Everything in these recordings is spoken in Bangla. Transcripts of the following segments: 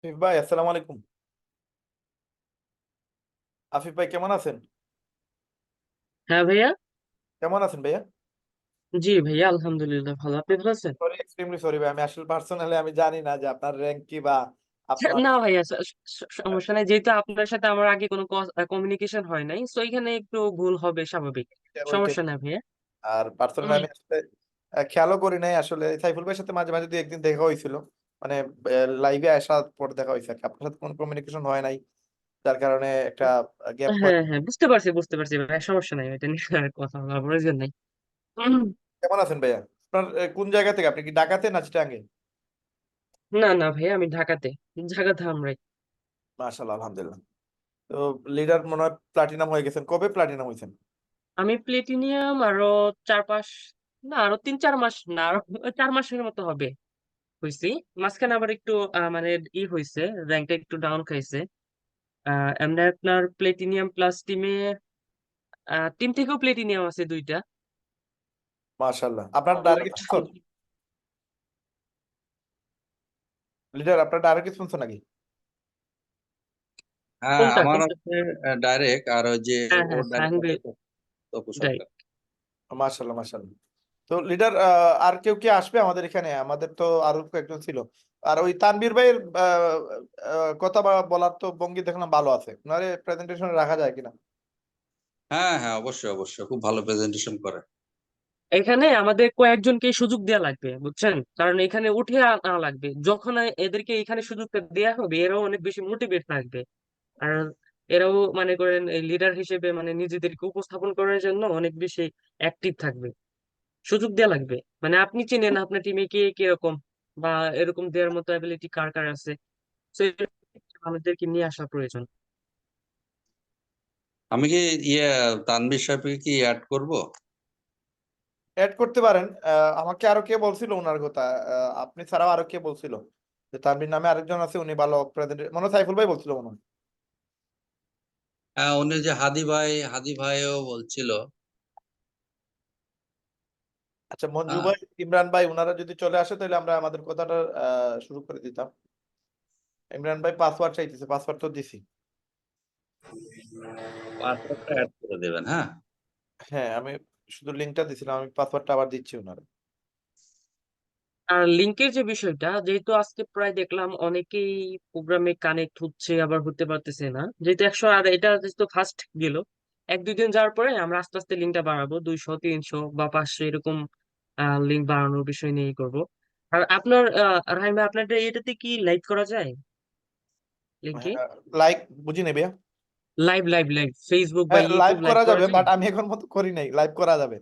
আফিফ ভাই, আসসালামু আলাইকুম। আফিফ ভাই, কেমন আছেন? হ্যাঁ ভাইয়া। কেমন আছেন ভাইয়া? জি ভাইয়া, আলহামদুলিল্লাহ ভালো। আপনি ভালো আছেন? সরি, এক্সট্রিমলি সরি ভাই, আমি আসলে পার্সোনালি আমি জানি না যে আপনার র্যাঙ্ক কি বা আপনার না ভাইয়া, সমস্যা নাই, যেহেতু আপনার সাথে আমার আগে কোনো কমিউনিকেশন হয় নাই, তো এখানে একটু ভুল হবে স্বাভাবিক। ওইটাই। সমস্যা নাই ভাইয়া। আর পার্সোনালি আমি আসলে খেয়ালও করি নাই আসলে। সাইফুল ভাইয়ের সাথে মাঝে মাঝে দুই একদিন দেখা হয়েছিল, মানে লাইভে আসার পর দেখা হয়েছে আর কি। আপনার সাথে কোনো কমিউনিকেশন হয় নাই, যার কারণে একটা গ্যাপ হয়ে। হ্যাঁ হ্যাঁ, বুঝতে পারছি ভাইয়া, সমস্যা নাই, এটা নিয়ে আর কথা বলার প্রয়োজন নেই। উম, কেমন আছেন ভাইয়া? আপনার কোন জায়গা থেকে? আপনি কি ঢাকাতে না চিটাগাঙ্গে? না না ভাইয়া, আমি ঢাকাতে আমরাই। মাশাআল্লাহ, আলহামদুলিল্লাহ। তো লিডার মনে হয় প্লাটিনাম হয়ে গেছেন। কবে প্লাটিনাম হয়েছেন? আমি প্লেটিনিয়াম আরো 4-5, না আরো 3-4 মাস, না আরো 4 মাসের মতো হবে হয়েছি। মাঝখানে আবার একটু মানে হয়েছে, র্যাঙ্কটা একটু ডাউন খাইছে। এমনি আপনার প্লেটিনিয়াম প্লাস টিম থেকেও প্লেটিনিয়াম আছে 2টা। মাশাআল্লাহ, আপনার ডাইরেক্ট স্পন্সর? লিডার, আপনার ডাইরেক্ট স্পন্সর নাকি? হ্যাঁ, কোনটা আমার কোনটা? হচ্ছে ডাইরেক্ট, আর ওই যে হ্যাঁ ওর হ্যাঁ, ডাইরেক্ট ফাহিম আছে তপু সরকার। মাশাল্লাহ, মাশাল্লাহ। তো লিডার, আর কেউ কি আসবে আমাদের এখানে? আমাদের তো আরো কয়েকজন ছিল। আর ওই তানবীর ভাইয়ের কথা বলার তো ভঙ্গি দেখলাম ভালো আছে, নারে প্রেজেন্টেশনে রাখা যায় কিনা? হ্যাঁ হ্যাঁ, অবশ্যই অবশ্যই, খুব ভালো প্রেজেন্টেশন করে। এখানে আমাদের কয়েকজনকে সুযোগ দেওয়া লাগবে, বুঝছেন? কারণ এখানে উঠে আনা লাগবে। যখন এদেরকে এখানে সুযোগটা দেওয়া হবে, এরাও অনেক বেশি মোটিভেট থাকবে। আর এরাও মনে করেন লিডার হিসেবে মানে নিজেদেরকে উপস্থাপন করার জন্য অনেক বেশি অ্যাক্টিভ থাকবে। সুযোগ দেওয়া লাগবে। মানে আপনি চেনেন আপনার টিমে কে কিরকম, বা এরকম দেওয়ার মতো অ্যাবিলিটি কার কার আছে, তো আমাদেরকে নিয়ে আসা প্রয়োজন। আমি কি ইয়ে তানভীর সাহেবকে কি অ্যাড করব? অ্যাড করতে পারেন। আমাকে আরো কে বলছিল ওনার কথা? আপনি ছাড়াও আরো কে বলছিল যে তানবীর নামে আরেকজন আছে, উনি ভালো প্রেজেন্ট, মনে হয় সাইফুল ভাই বলছিল মনে হয়। হ্যাঁ, উনি যে হাদি ভাইও বলছিল। আচ্ছা, মঞ্জু হ্যাঁ, ভাই, ইমরান ভাই, ওনারা যদি চলে আসে তাহলে আমরা আমাদের কথাটা শুরু করে দিতাম। ইমরান ভাই পাসওয়ার্ড চাইতেছে, পাসওয়ার্ড তো দিছি। পাসওয়ার্ডটা অ্যাড করে দেবেন, হ্যাঁ। হ্যাঁ, আমি শুধু লিঙ্কটা দিছিলাম, আমি পাসওয়ার্ডটা আবার দিচ্ছি ওনারে। আর লিঙ্কের যে বিষয়টা, যেহেতু আজকে প্রায় দেখলাম অনেকেই প্রোগ্রামে কানেক্ট হচ্ছে আবার হতে পারতেছে না, যেহেতু 100, আর এটা যেহেতু ফার্স্ট গেল, 1-2 দিন যাওয়ার পরে আমরা আস্তে আস্তে লিঙ্কটা বাড়াবো, 200, 300 বা 500 এরকম লিঙ্ক বাড়ানোর বিষয় নিয়েই করব। আর আপনার রাহিম ভাই, আপনার এটাতে কি লাইভ করা যায়? লিঙ্কে হ্যাঁ, লাইক বুঝি নেবে। লাইভ লাইভ লাইভ ফেসবুক বা হ্যাঁ, লাইভ ইউটিউব লাইভ করা করা যাবে, যায়? বাট আমি এখন মতো করি নাই। লাইভ করা যাবে।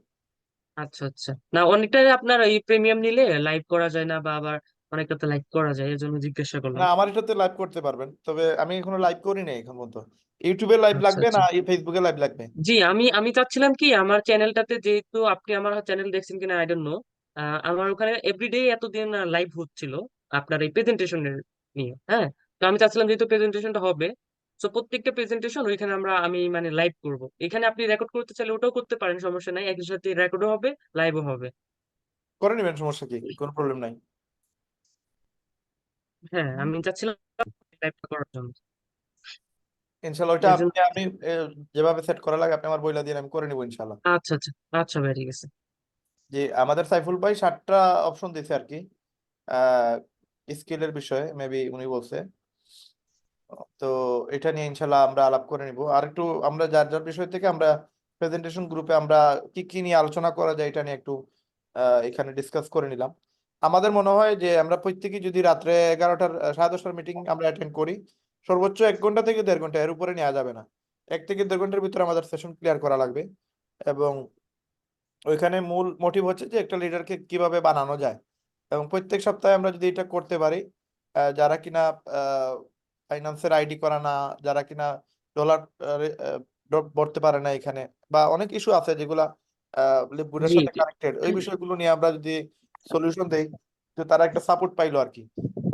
আচ্ছা আচ্ছা, না অনেকটাই আপনার এই প্রিমিয়াম নিলে লাইভ করা যায় না, বা আবার অনেকটাতে লাইভ করা যায়, এর জন্য জিজ্ঞাসা না, করলাম। আমার এটাতে লাইভ করতে পারবেন, তবে আমি এখনো লাইভ করি নাই এখন পর্যন্ত। ইউটিউবে লাইভ আচ্ছা লাগবে আচ্ছা। না এই ফেসবুকে লাইভ লাগবে? জি, আমি চাচ্ছিলাম কি, আমার চ্যানেলটাতে, যেহেতু আপনি আমার চ্যানেল দেখছেন কিনা আই ডোন্ট নো, আমার ওখানে এভরিডে এতদিন লাইভ হচ্ছিল আপনার এই প্রেজেন্টেশনের নিয়ে। হ্যাঁ, তো আমি চাচ্ছিলাম যেহেতু প্রেজেন্টেশনটা হবে, তো প্রত্যেকটা প্রেজেন্টেশন ওইখানে আমি মানে লাইভ করব। এখানে আপনি রেকর্ড করতে চাইলে ওটাও করতে পারেন, সমস্যা নাই, একই সাথে রেকর্ডও হবে, লাইভও হবে। করে নেবেন, সমস্যা কি, কোনো প্রবলেম নাই। হ্যাঁ, আমি চাচ্ছিলাম লাইভটা করার জন্য। ইনশাল্লাহ ওইটা এই জন্য। আপনি আমি যেভাবে সেট করা লাগে আপনি আমার বইলা দিয়ে আমি করে নিবো ইনশাল্লাহ। আচ্ছা আচ্ছা। আচ্ছা ভাই, ঠিক আছে। যে আমাদের সাইফুল ভাই 7টা অপশন দিছে আর কি, স্কিলের বিষয়ে মেবি উনি বলছে। তো এটা নিয়ে ইনশাল্লাহ আমরা আলাপ করে নিব আর একটু। আমরা যার যার বিষয় থেকে আমরা প্রেজেন্টেশন গ্রুপে আমরা কি কি নিয়ে আলোচনা করা যায় এটা নিয়ে একটু এখানে ডিসকাস করে নিলাম। আমাদের মনে হয় যে আমরা প্রত্যেকেই যদি রাত্রে 11টার 10:30টার মিটিং আমরা অ্যাটেন্ড করি, সর্বোচ্চ 1 ঘন্টা থেকে 1.5 ঘন্টা, এর উপরে নেওয়া যাবে না। 1 থেকে 1.5 ঘন্টার ভিতরে আমাদের সেশন ক্লিয়ার করা লাগবে। এবং ওইখানে মূল মোটিভ হচ্ছে যে একটা লিডারকে কিভাবে বানানো যায়। এবং প্রত্যেক সপ্তাহে আমরা যদি এটা করতে পারি, যারা কিনা ফাইন্যান্সের আইডি করা না, যারা কিনা ডলার ভরতে পারে না এখানে, বা অনেক ইস্যু আছে যেগুলা লিপগুডের জি সাথে জি। কানেক্টেড, ওই বিষয়গুলো নিয়ে আমরা যদি সলিউশন দেই, তো তারা একটা সাপোর্ট পাইলো আর কি।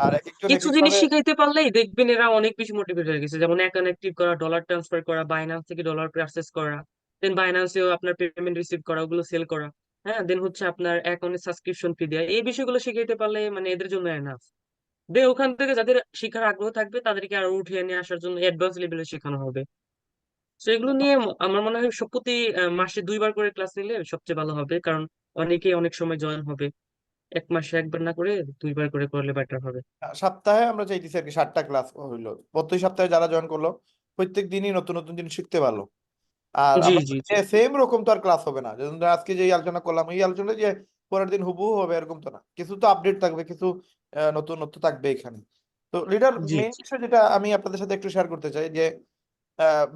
আর এক একজন এক কিছু এক জিনিস ভাবে। শিখাইতে পারলেই দেখবেন এরা অনেক বেশি মোটিভেট হয়ে গেছে, যেমন অ্যাকাউন্ট অ্যাক্টিভ করা, ডলার ট্রান্সফার করা, বাইন্যান্স থেকে ডলার প্রসেস করা, দেন বাইন্যান্সেও আপনার পেমেন্ট রিসিভ করা, ওগুলো সেল করা। হ্যাঁ, দেন হচ্ছে আপনার অ্যাকাউন্টে সাবস্ক্রিপশন ফি দেওয়া, এই বিষয়গুলো শিখাইতে পারলে মানে এদের জন্য এনাফ। দিয়ে ওখান থেকে যাদের শিক্ষার আগ্রহ থাকবে তাদেরকে আরো উঠিয়ে নিয়ে আসার জন্য অ্যাডভান্স লেভেলে শেখানো হবে। তো এগুলো নিয়ে আমার মনে হয় প্রতি মাসে 2বার করে ক্লাস নিলে সবচেয়ে ভালো হবে, কারণ অনেকেই অনেক সময় জয়েন হবে। এক মাসে একবার না করে 2বার করে করলে বেটার হবে। সপ্তাহে আমরা চাইতেছি আর কি 7টা ক্লাস হইলো, প্রতি সপ্তাহে যারা জয়েন করলো প্রত্যেক দিনই নতুন নতুন জিনিস শিখতে পারলো। আর জি আমরা জি জি। সেম রকম তো আর ক্লাস হবে না, যেমন ধরো আজকে যে আলোচনা করলাম এই আলোচনা যে পরের দিন হুবহু হবে এরকম তো না, কিছু তো আপডেট থাকবে, কিছু নতুনত্ব থাকবে এখানে। তো লিডার জি মেইন জি। বিষয় যেটা আমি আপনাদের সাথে একটু শেয়ার করতে চাই যে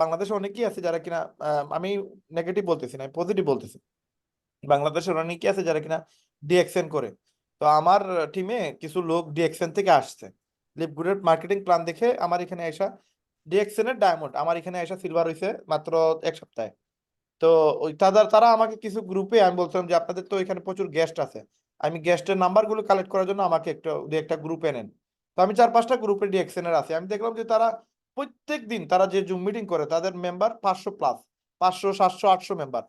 বাংলাদেশে অনেকেই আছে যারা কিনা আমি নেগেটিভ বলতেছি না, পজিটিভ বলতেছি। বাংলাদেশের অনেকেই আছে যারা কিনা ডিএক্সএন করে। তো আমার টিমে কিছু লোক ডিএক্সএন থেকে আসছে, লিপগুডের মার্কেটিং প্ল্যান দেখে আমার এখানে আসা, ডিএক্সএন এর ডায়মন্ড আমার এখানে আসা সিলভার হয়েছে মাত্র 1 সপ্তাহে। তো ওই তারা তারা আমাকে কিছু গ্রুপে আমি বলছিলাম যে আপনাদের তো এখানে প্রচুর গেস্ট আছে, আমি গেস্টের নাম্বারগুলো কালেক্ট করার জন্য আমাকে একটা গ্রুপে নেন। তো আমি 4-5টা গ্রুপে ডিএক্সএন এর আছে, আমি দেখলাম যে তারা প্রত্যেক দিন তারা যে জুম মিটিং করে তাদের মেম্বার 500+, 500, 700, 800 মেম্বার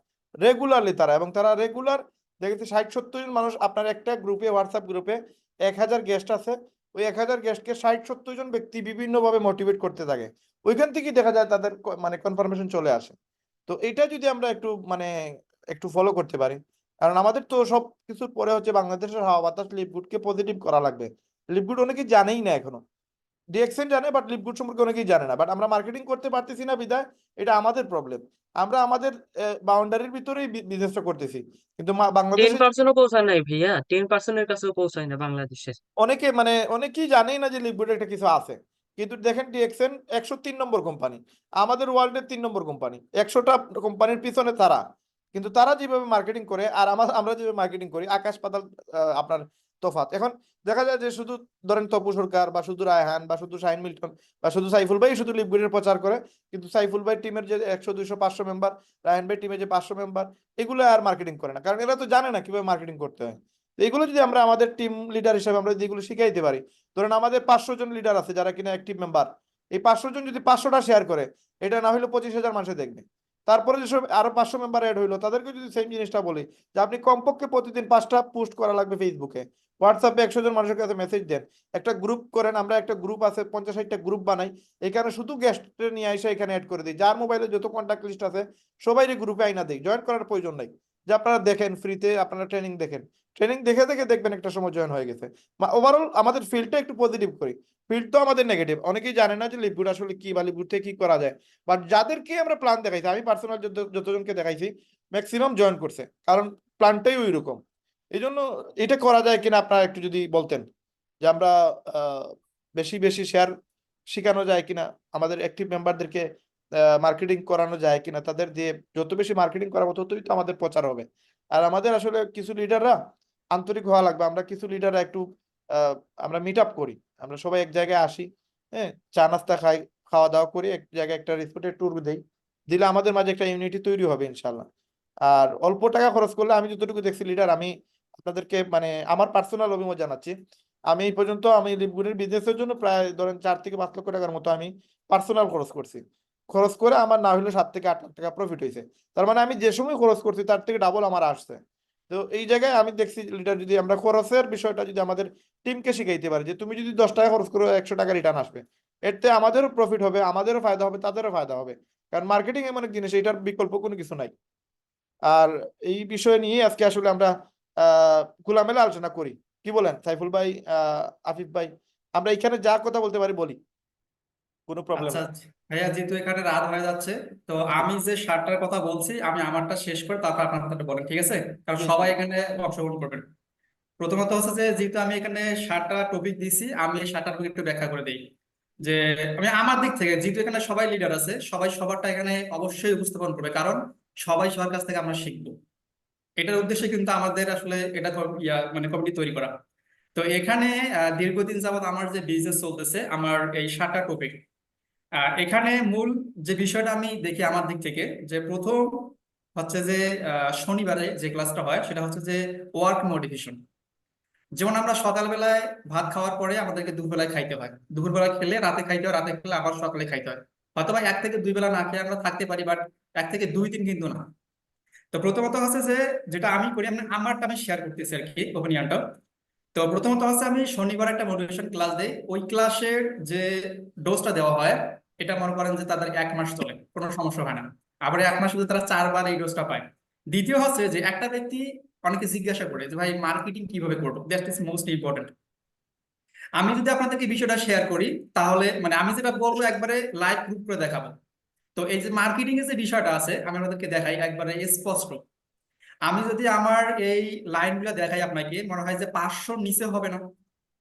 রেগুলারলি তারা, এবং তারা রেগুলার দেখেছি 60-70 জন মানুষ আপনার একটা গ্রুপে, হোয়াটসঅ্যাপ গ্রুপে 1000 গেস্ট আছে, ওই 1000 গেস্টকে 60-70 জন ব্যক্তি বিভিন্নভাবে মোটিভেট করতে থাকে, ওইখান থেকেই দেখা যায় তাদের মানে কনফার্মেশন চলে আসে। তো এটা যদি আমরা একটু মানে একটু ফলো করতে পারি, কারণ আমাদের তো সব কিছুর পরে হচ্ছে বাংলাদেশের হাওয়া বাতাস লিপগুডকে পজিটিভ করা লাগবে। লিপগুড অনেকেই জানেই না এখনো, ডিএক্সএন জানে বাট লিপগুড সম্পর্কে অনেকেই জানে না, বাট আমরা মার্কেটিং করতে পারতেছি না বিধায় এটা আমাদের প্রবলেম। আমরা আমাদের বাউন্ডারির ভিতরেই বিজনেসটা করতেছি, কিন্তু টেন বাংলাদেশে পার্সেন্টও পৌঁছায় নাই ভাইয়া, 10%-এর কাছেও পৌঁছায় না বাংলাদেশের। অনেকে মানে অনেকেই জানেই না যে লিকুইড একটা কিছু আছে। কিন্তু দেখেন ডিএক্সএন 103 নম্বর কোম্পানি, আমাদের ওয়ার্ল্ডের 3 নম্বর কোম্পানি, 100টা কোম্পানির পিছনে তারা, কিন্তু তারা যেভাবে মার্কেটিং করে আর আমরা যেভাবে মার্কেটিং করি আকাশ পাতাল আপনার তফাৎ। এখন দেখা যায় যে শুধু ধরেন তপু সরকার বা শুধু রায়হান বা শুধু শাহিন মিল্টন বা শুধু সাইফুল ভাই শুধু লিকুইডের প্রচার করে, কিন্তু সাইফুল ভাই টিমের যে 100, 200, 500 মেম্বার, রায়হান ভাই টিমে যে 500 মেম্বার, এগুলো আর মার্কেটিং করে না, কারণ এরা তো জানে না কিভাবে মার্কেটিং করতে হয়। তো এগুলো যদি আমরা আমাদের টিম লিডার হিসেবে আমরা যদি এগুলো শিখাইতে পারি, ধরেন আমাদের 500 জন লিডার আছে যারা কিনা অ্যাক্টিভ মেম্বার, এই 500 জন যদি 500টা শেয়ার করে, এটা না হলে 25,000 মানুষে দেখবে। তারপরে যেসব আরো 500 মেম্বার অ্যাড হইলো তাদেরকে যদি সেম জিনিসটা বলি যে আপনি কমপক্ষে প্রতিদিন 5টা পোস্ট করা লাগবে ফেসবুকে, হোয়াটসঅ্যাপে 100 জন মানুষের কাছে মেসেজ দেন, একটা গ্রুপ করেন, আমরা একটা গ্রুপ আছে 50-60টা গ্রুপ বানাই, এখানে শুধু গেস্ট নিয়ে এসে এখানে অ্যাড করে দিই, যার মোবাইলে যত কন্ট্যাক্ট লিস্ট আছে সবাই গ্রুপে আইনা দিই, জয়েন করার প্রয়োজন নাই, যে আপনারা দেখেন ফ্রিতে, আপনারা ট্রেনিং দেখেন, ট্রেনিং দেখে দেখে দেখবেন একটা সময় জয়েন হয়ে গেছে। ওভারঅল আমাদের ফিল্ডটা একটু পজিটিভ করি, ফিল্ড তো আমাদের নেগেটিভ, অনেকেই জানে না যে লিপগুড আসলে কি বা লিপগুড থেকে কি করা যায়। বাট যাদেরকে আমরা প্ল্যান দেখাইছি, আমি পার্সোনাল যতজনকে দেখাইছি ম্যাক্সিমাম জয়েন করছে, কারণ প্ল্যানটাই ওই রকম। এই জন্য এটা করা যায় কিনা আপনারা একটু যদি বলতেন, যে আমরা আহ, বেশি বেশি শেয়ার শেখানো যায় কিনা, আমাদের অ্যাক্টিভ মেম্বারদেরকে মার্কেটিং করানো যায় কিনা, তাদের দিয়ে যত বেশি মার্কেটিং করাবো ততই তো আমাদের প্রচার হবে। আর আমাদের আসলে কিছু লিডাররা আন্তরিক হওয়া লাগবে, আমরা কিছু লিডাররা একটু আহ, আমরা মিট আপ করি, আমরা সবাই এক জায়গায় আসি, হ্যাঁ, চা নাস্তা খাই, খাওয়া দাওয়া করি, এক জায়গায় একটা রেসপেক্টেড ট্যুর দেই, দিলে আমাদের মাঝে একটা ইউনিটি তৈরি হবে ইনশাল্লাহ। আর অল্প টাকা খরচ করলে আমি যতটুকু দেখছি লিডার, আমি আপনাদেরকে মানে আমার পার্সোনাল অভিমত জানাচ্ছি, আমি এই পর্যন্ত আমি লিপগুডের বিজনেসের জন্য প্রায় ধরেন 4 থেকে 5 লক্ষ টাকার মতো আমি পার্সোনাল খরচ করছি, খরচ করে আমার না হলে 7 থেকে 8 লাখ টাকা প্রফিট হয়েছে। তার মানে আমি যে সময় খরচ করছি তার থেকে ডাবল আমার আসছে। তো এই জায়গায় আমি দেখছি লিডার যদি আমরা খরচের বিষয়টা যদি আমাদের টিমকে শিখাইতে পারি, যে তুমি যদি 10 টাকা খরচ করো 100 টাকা রিটার্ন আসবে, এতে আমাদেরও প্রফিট হবে, আমাদেরও ফায়দা হবে, তাদেরও ফায়দা হবে, কারণ মার্কেটিং এমন এক জিনিস এটার বিকল্প কোনো কিছু নাই। আর এই বিষয় নিয়ে আজকে আসলে আমরা খোলামেলা আলোচনা করি, কি বলেন সাইফুল ভাই, আফিফ ভাই, আমরা এখানে যা কথা বলতে পারি বলি, কোনো প্রবলেম আচ্ছা নেই। আচ্ছা। ভাইয়া, যেহেতু এখানে রাত হয়ে যাচ্ছে, তো আমি যে শার্টটার কথা বলছি আমি আমারটা শেষ করে তারপর আপনারটা বলেন, ঠিক আছে? কারণ জি জি। সবাই এখানে অংশগ্রহণ করবেন। প্রথমত হচ্ছে যে, যেহেতু আমি এখানে শার্টটা টপিক দিছি, আমি এই শার্টটার একটু ব্যাখ্যা করে দিই। যে আমি আমার দিক থেকে, যেহেতু এখানে সবাই লিডার আছে, সবাই সবারটা এখানে অবশ্যই উপস্থাপন করবে, কারণ সবাই সবার কাছ থেকে আমরা শিখবো। এটার উদ্দেশ্যে কিন্তু আমাদের আসলে এটা মানে কমিটি তৈরি করা। তো এখানে দীর্ঘদিন যাবত আমার যে বিজনেস চলতেছে, আমার এই শার্টটা টপিক, এখানে মূল যে বিষয়টা আমি দেখি আমার দিক থেকে, যে প্রথম হচ্ছে যে শনিবারে যে ক্লাসটা হয় সেটা হচ্ছে যে ওয়ার্ক মোটিভেশন। যেমন আমরা সকালবেলায় ভাত খাওয়ার পরে আমাদেরকে দুপুরবেলায় খাইতে হয়, দুপুরবেলা খেলে রাতে খাইতে হয়, রাতে খেলে আবার সকালে খাইতে হয়। হয়তো বা 1 থেকে 2 বেলা না খেয়ে আমরা থাকতে পারি, বাট 1 থেকে 2 দিন কিন্তু না। তো প্রথমত হচ্ছে যে, যেটা আমি করি, আমারটা আমি শেয়ার করতেছি আর কি, ওপিনিয়নটা। তো প্রথমত হচ্ছে আমি শনিবার একটা মোটিভেশন ক্লাস দেই, ওই ক্লাসের যে ডোজটা দেওয়া হয় এটা মনে করেন যে তাদের 1 মাস চলে, কোনো সমস্যা হয় না। আবার 1 মাস শুধু তারা 4 বার এই ডোজটা পায়। দ্বিতীয় হচ্ছে যে একটা ব্যক্তি অনেকে জিজ্ঞাসা করে যে ভাই মার্কেটিং কিভাবে করবো, দ্যাট ইজ মোস্ট ইম্পর্টেন্ট। আমি যদি আপনাদেরকে বিষয়টা শেয়ার করি তাহলে মানে আমি যেটা বলবো একবারে লাইভ প্রুফ করে দেখাবো। তো এই যে মার্কেটিং এর যে বিষয়টা আছে আমি আপনাদেরকে দেখাই একবারে স্পষ্ট। আমি যদি আমার এই লাইনগুলো দেখাই আপনাকে, মনে হয় যে 500 নিচে হবে না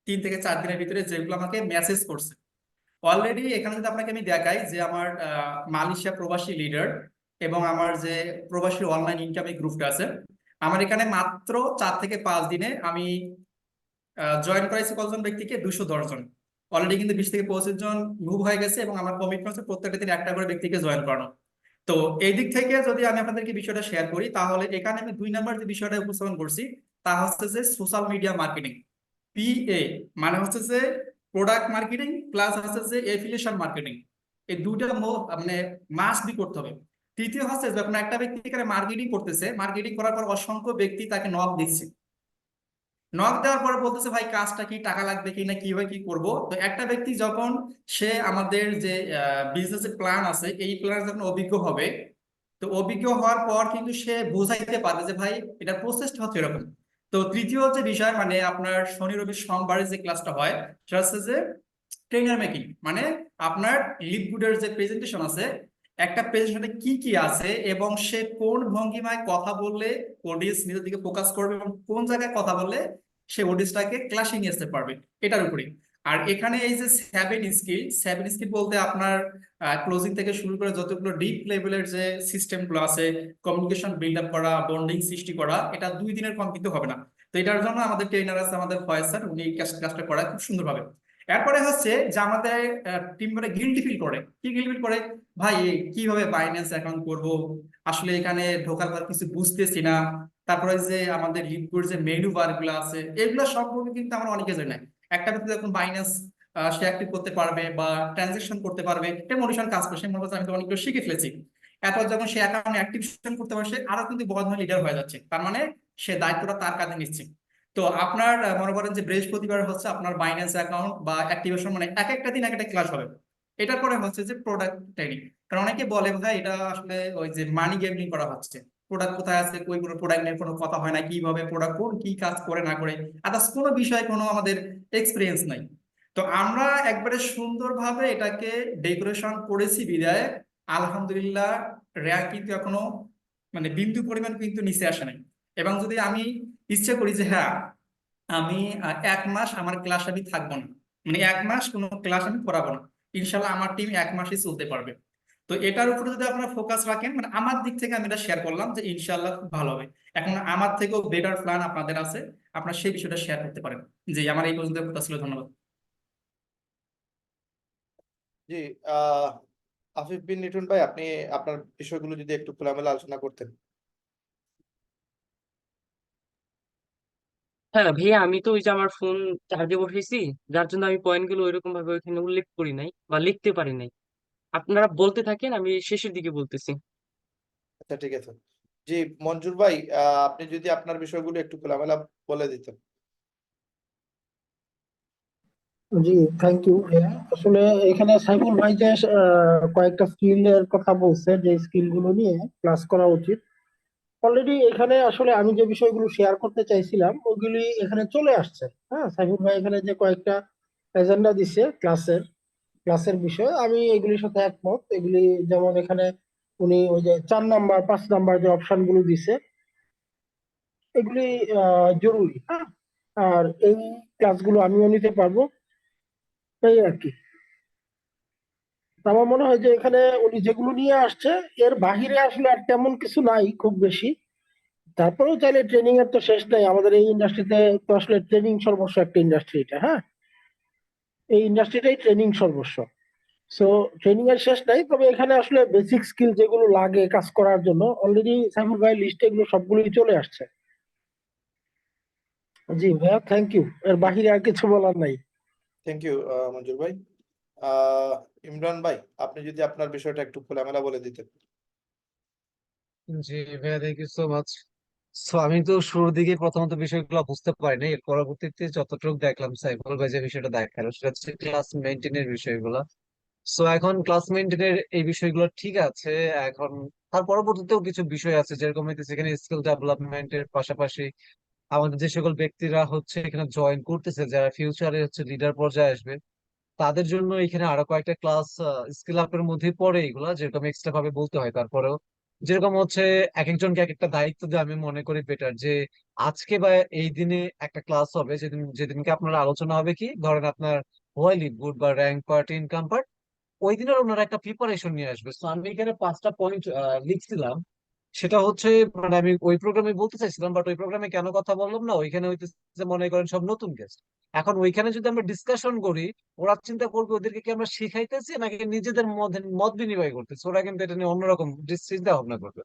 3 থেকে 4 দিনের ভিতরে যেগুলো আমাকে মেসেজ করছে অলরেডি। এখানে যদি আপনাকে আমি দেখাই যে আমার মালয়েশিয়া প্রবাসী লিডার এবং আমার যে প্রবাসী অনলাইন ইনকামে গ্রুপটা আছে, আমার এখানে মাত্র 4 থেকে 5 দিনে আমি জয়েন করাইছি কতজন ব্যক্তিকে, 210 জন। অলরেডি কিন্তু 20 থেকে 25 জন মুভ হয়ে গেছে এবং আমার কমিটমেন্ট হচ্ছে প্রত্যেকটা দিন একটা করে ব্যক্তিকে জয়েন করানো। তো এই দিক থেকে যদি আমি আপনাদেরকে বিষয়টা শেয়ার করি তাহলে এখানে আমি 2 নম্বর যে বিষয়টা উপস্থাপন করছি তা হচ্ছে যে সোশ্যাল মিডিয়া মার্কেটিং, PA, মানে হচ্ছে যে প্রোডাক্ট মার্কেটিং প্লাস হচ্ছে যে এফিলিয়েশন মার্কেটিং। এই দুইটা মানে মাস্ট বি করতে হবে। তৃতীয় হচ্ছে যখন একটা ব্যক্তি এখানে মার্কেটিং করতেছে, মার্কেটিং করার পর অসংখ্য ব্যক্তি তাকে নক দিচ্ছে, নক দেওয়ার পরে বলতেছে ভাই কাজটা কি, টাকা লাগবে কি না, কিভাবে কি করব। তো একটা ব্যক্তি যখন সে আমাদের যে বিজনেসের প্ল্যান আছে এই প্ল্যান যখন অভিজ্ঞ হবে, তো অভিজ্ঞ হওয়ার পর কিন্তু সে বুঝাইতে পারবে যে ভাই এটার প্রসেসটা হচ্ছে এরকম। তো তৃতীয় যে বিষয় মানে আপনার শনি রবি সোমবারে যে ক্লাসটা হয় সেটা হচ্ছে যে ট্রেনার মেকিং, মানে আপনার লিপগুডের যে প্রেজেন্টেশন আছে, একটা প্রেজেন্টেশনে কি কি আছে এবং সে কোন ভঙ্গিমায় কথা বললে অডিয়েন্স নিজের দিকে ফোকাস করবে এবং কোন জায়গায় কথা বললে সে অডিয়েন্সটাকে ক্লাসে নিয়ে আসতে পারবে, এটার উপরে। আর এখানে এই যে 7 স্কিল বলতে আপনার ক্লোজিং থেকে শুরু করে যতগুলো ডিপ লেভেলের যে সিস্টেমগুলো আছে, কমিউনিকেশন বিল্ড আপ করা, বন্ডিং সৃষ্টি করা, এটা 2 দিনের কম কিন্তু হবে না। তো এটার জন্য আমাদের ট্রেনার আছে, আমাদের ফয়েজ স্যার, উনি এই কাজটা করায় খুব সুন্দরভাবে। এরপরে হচ্ছে যে আমাদের টিম মানে গিল্টি ফিল করে, কি গিল্টি ফিল করে, ভাই কিভাবে বাইন্যান্স অ্যাকাউন্ট করব, আসলে এখানে ঢোকার পর কিছু বুঝতেছি না। তারপরে যে আমাদের লিপগুড যে মেনু বার গুলো আছে এগুলো সম্পর্কে কিন্তু আমরা অনেকে জানি না। একটা ব্যক্তি যখন বাইন্যান্স সে অ্যাক্টিভ করতে পারবে বা ট্রানজেকশন করতে পারবে, এটা মোটিভেশন কাজ করে, সে মনে হচ্ছে আমি তো অনেকগুলো শিখে ফেলেছি। এরপর যখন সে অ্যাকাউন্ট অ্যাক্টিভেশন করতে পারছে আরো কিন্তু বড় ধরনের লিডার হয়ে যাচ্ছে, তার মানে সে দায়িত্বটা তার কাঁধে নিচ্ছে। তো আপনার মনে করেন যে বৃহস্পতিবার হচ্ছে আপনার বাইন্যান্স অ্যাকাউন্ট বা অ্যাক্টিভেশন, মানে এক একটা দিন এক একটা ক্লাস হবে। এটার পরে হচ্ছে যে প্রোডাক্ট ট্রেনিং, কারণ অনেকে বলে ভাই এটা আসলে ওই যে মানি গেমিং করা হচ্ছে, প্রোডাক্ট কোথায় আছে, কই কোনো প্রোডাক্ট নিয়ে কোনো কথা হয় না, কিভাবে প্রোডাক্ট কোন কি কাজ করে না করে, আদার্স কোনো বিষয়ে কোনো আমাদের এক্সপিরিয়েন্স নাই। তো আমরা একবারে সুন্দরভাবে এটাকে ডেকোরেশন করেছি বিদায় আলহামদুলিল্লাহ র্যাঙ্ক কিন্তু এখনো মানে বিন্দু পরিমাণ কিন্তু নিচে আসে নাই। এবং যদি আমি ইচ্ছে করি যে হ্যাঁ আমি 1 মাস আমার ক্লাস আমি থাকবো না, মানে 1 মাস কোনো ক্লাস আমি করাবো না, ইনশাল্লাহ আমার টিম 1 মাসই চলতে পারবে। তো এটার উপরে যদি আপনারা ফোকাস রাখেন, মানে আমার দিক থেকে আমি এটা শেয়ার করলাম যে ইনশাল্লাহ খুব ভালো হবে। এখন আমার থেকেও বেটার প্ল্যান আপনাদের আছে, আপনারা সেই বিষয়টা শেয়ার করতে পারেন। জি, আমার এই পর্যন্ত কথা ছিল, ধন্যবাদ। জি, আহ আফিফ বিন লিটন ভাই, আপনি আপনার বিষয়গুলো যদি একটু খোলামেলা আলোচনা করতেন। হ্যাঁ ভাইয়া, আমি তো ওই যে আমার ফোন চার্জে বসেছি, যার জন্য আমি পয়েন্ট গুলো ওইরকম ভাবে ওইখানে উল্লেখ করি নাই বা লিখতে পারি নাই। আপনারা বলতে থাকেন, আমি শেষের দিকে বলতেছি। আচ্ছা, ঠিক আছে। জি, মঞ্জুর ভাই, আপনি যদি আপনার বিষয়গুলো একটু খোলামেলা বলে দিতেন। জি, থ্যাংক ইউ ভাইয়া। আসলে এখানে সাইফুল ভাই যে কয়েকটা স্কিলের কথা বলছে, যে স্কিল গুলো নিয়ে ক্লাস করা উচিত, অলরেডি এখানে আসলে আমি যে বিষয়গুলো শেয়ার করতে চাইছিলাম ওগুলি এখানে চলে আসছে। হ্যাঁ, সাইফুল ভাই এখানে যে কয়েকটা এজেন্ডা দিছে ক্লাসের বিষয়, আমি এগুলির সাথে একমত। এগুলি যেমন এখানে উনি ওই যে 4 নাম্বার 5 নাম্বার যে অপশন গুলো দিছে এগুলি জরুরি। হ্যাঁ, আর এই ক্লাসগুলো আমিও নিতে পারবো, এই আর কি। তো আমার মনে হয় যে এখানে উনি যেগুলো নিয়ে আসছে এর বাহিরে আসলে আর তেমন কিছু নাই খুব বেশি। তারপরেও চাইলে ট্রেনিং এর তো শেষ নাই, আমাদের এই ইন্ডাস্ট্রিতে তো আসলে ট্রেনিং সর্বস্ব একটা ইন্ডাস্ট্রি এটা। হ্যাঁ, এই ইন্ডাস্ট্রিটাই ট্রেনিং সর্বস্ব। সো ট্রেনিং এর শেষ নাই, তবে এখানে আসলে বেসিক স্কিল যেগুলো লাগে কাজ করার জন্য অলরেডি সাইফুল ভাই লিস্টে এগুলো সবগুলোই চলে আসছে। জি ভাইয়া, থ্যাংক ইউ, এর বাহিরে আর কিছু বলার নাই। থ্যাংক ইউ মঞ্জুর ভাই। আহ ইমরান ভাই, আপনি যদি আপনার বিষয়টা একটু খোলামেলা বলে দিতেন। জি ভাইয়া, thank you so much. So আমি তো শুরুর দিকে প্রথমত বিষয়গুলো বুঝতে পারিনি, এর পরবর্তীতে যতটুকু দেখলাম সাইফুল ভাই যে বিষয়টা দেখালো সেটা হচ্ছে ক্লাস মেনটেনের বিষয়গুলো। সো এখন ক্লাস মেনটেনের এই বিষয়গুলো ঠিক আছে। এখন তার পরবর্তীতেও কিছু বিষয় আছে, যেরকম হইতেছে এখানে স্কিল ডেভেলপমেন্টের পাশাপাশি আমাদের যে সকল ব্যক্তিরা হচ্ছে এখানে জয়েন করতেছে, যারা ফিউচারে হচ্ছে লিডার পর্যায়ে আসবে, তাদের জন্য এখানে আরো কয়েকটা ক্লাস স্কিল আপের মধ্যে পড়ে এগুলা, যেরকম এক্সট্রা ভাবে বলতে হয়। তারপরেও যেরকম হচ্ছে এক একজনকে এক একটা দায়িত্ব দিয়ে আমি মনে করি বেটার যে আজকে বা এই দিনে একটা ক্লাস হবে, যেদিনকে আপনার আলোচনা হবে কি ধরেন আপনার হোয়াইল ইট গুড বা র্যাঙ্ক পার্ট, ইনকাম পার্ট, ওই দিনের ওনারা একটা প্রিপারেশন নিয়ে আসবে। তো আমি এখানে 5টা পয়েন্ট লিখছিলাম। সেটা হচ্ছে মানে আমি ওই প্রোগ্রামে বলতে চাইছিলাম, বাট ওই প্রোগ্রামে কেন কথা বললাম না, ওইখানে হইতেছে মনে করেন সব নতুন গেস্ট। এখন ওইখানে যদি আমরা ডিসকাশন করি, ওরা চিন্তা করবে ওদেরকে কি আমরা শিখাইতেছি নাকি নিজেদের মধ্যে মত বিনিময় করতেছি, ওরা কিন্তু এটা নিয়ে অন্যরকম চিন্তা ভাবনা করবে।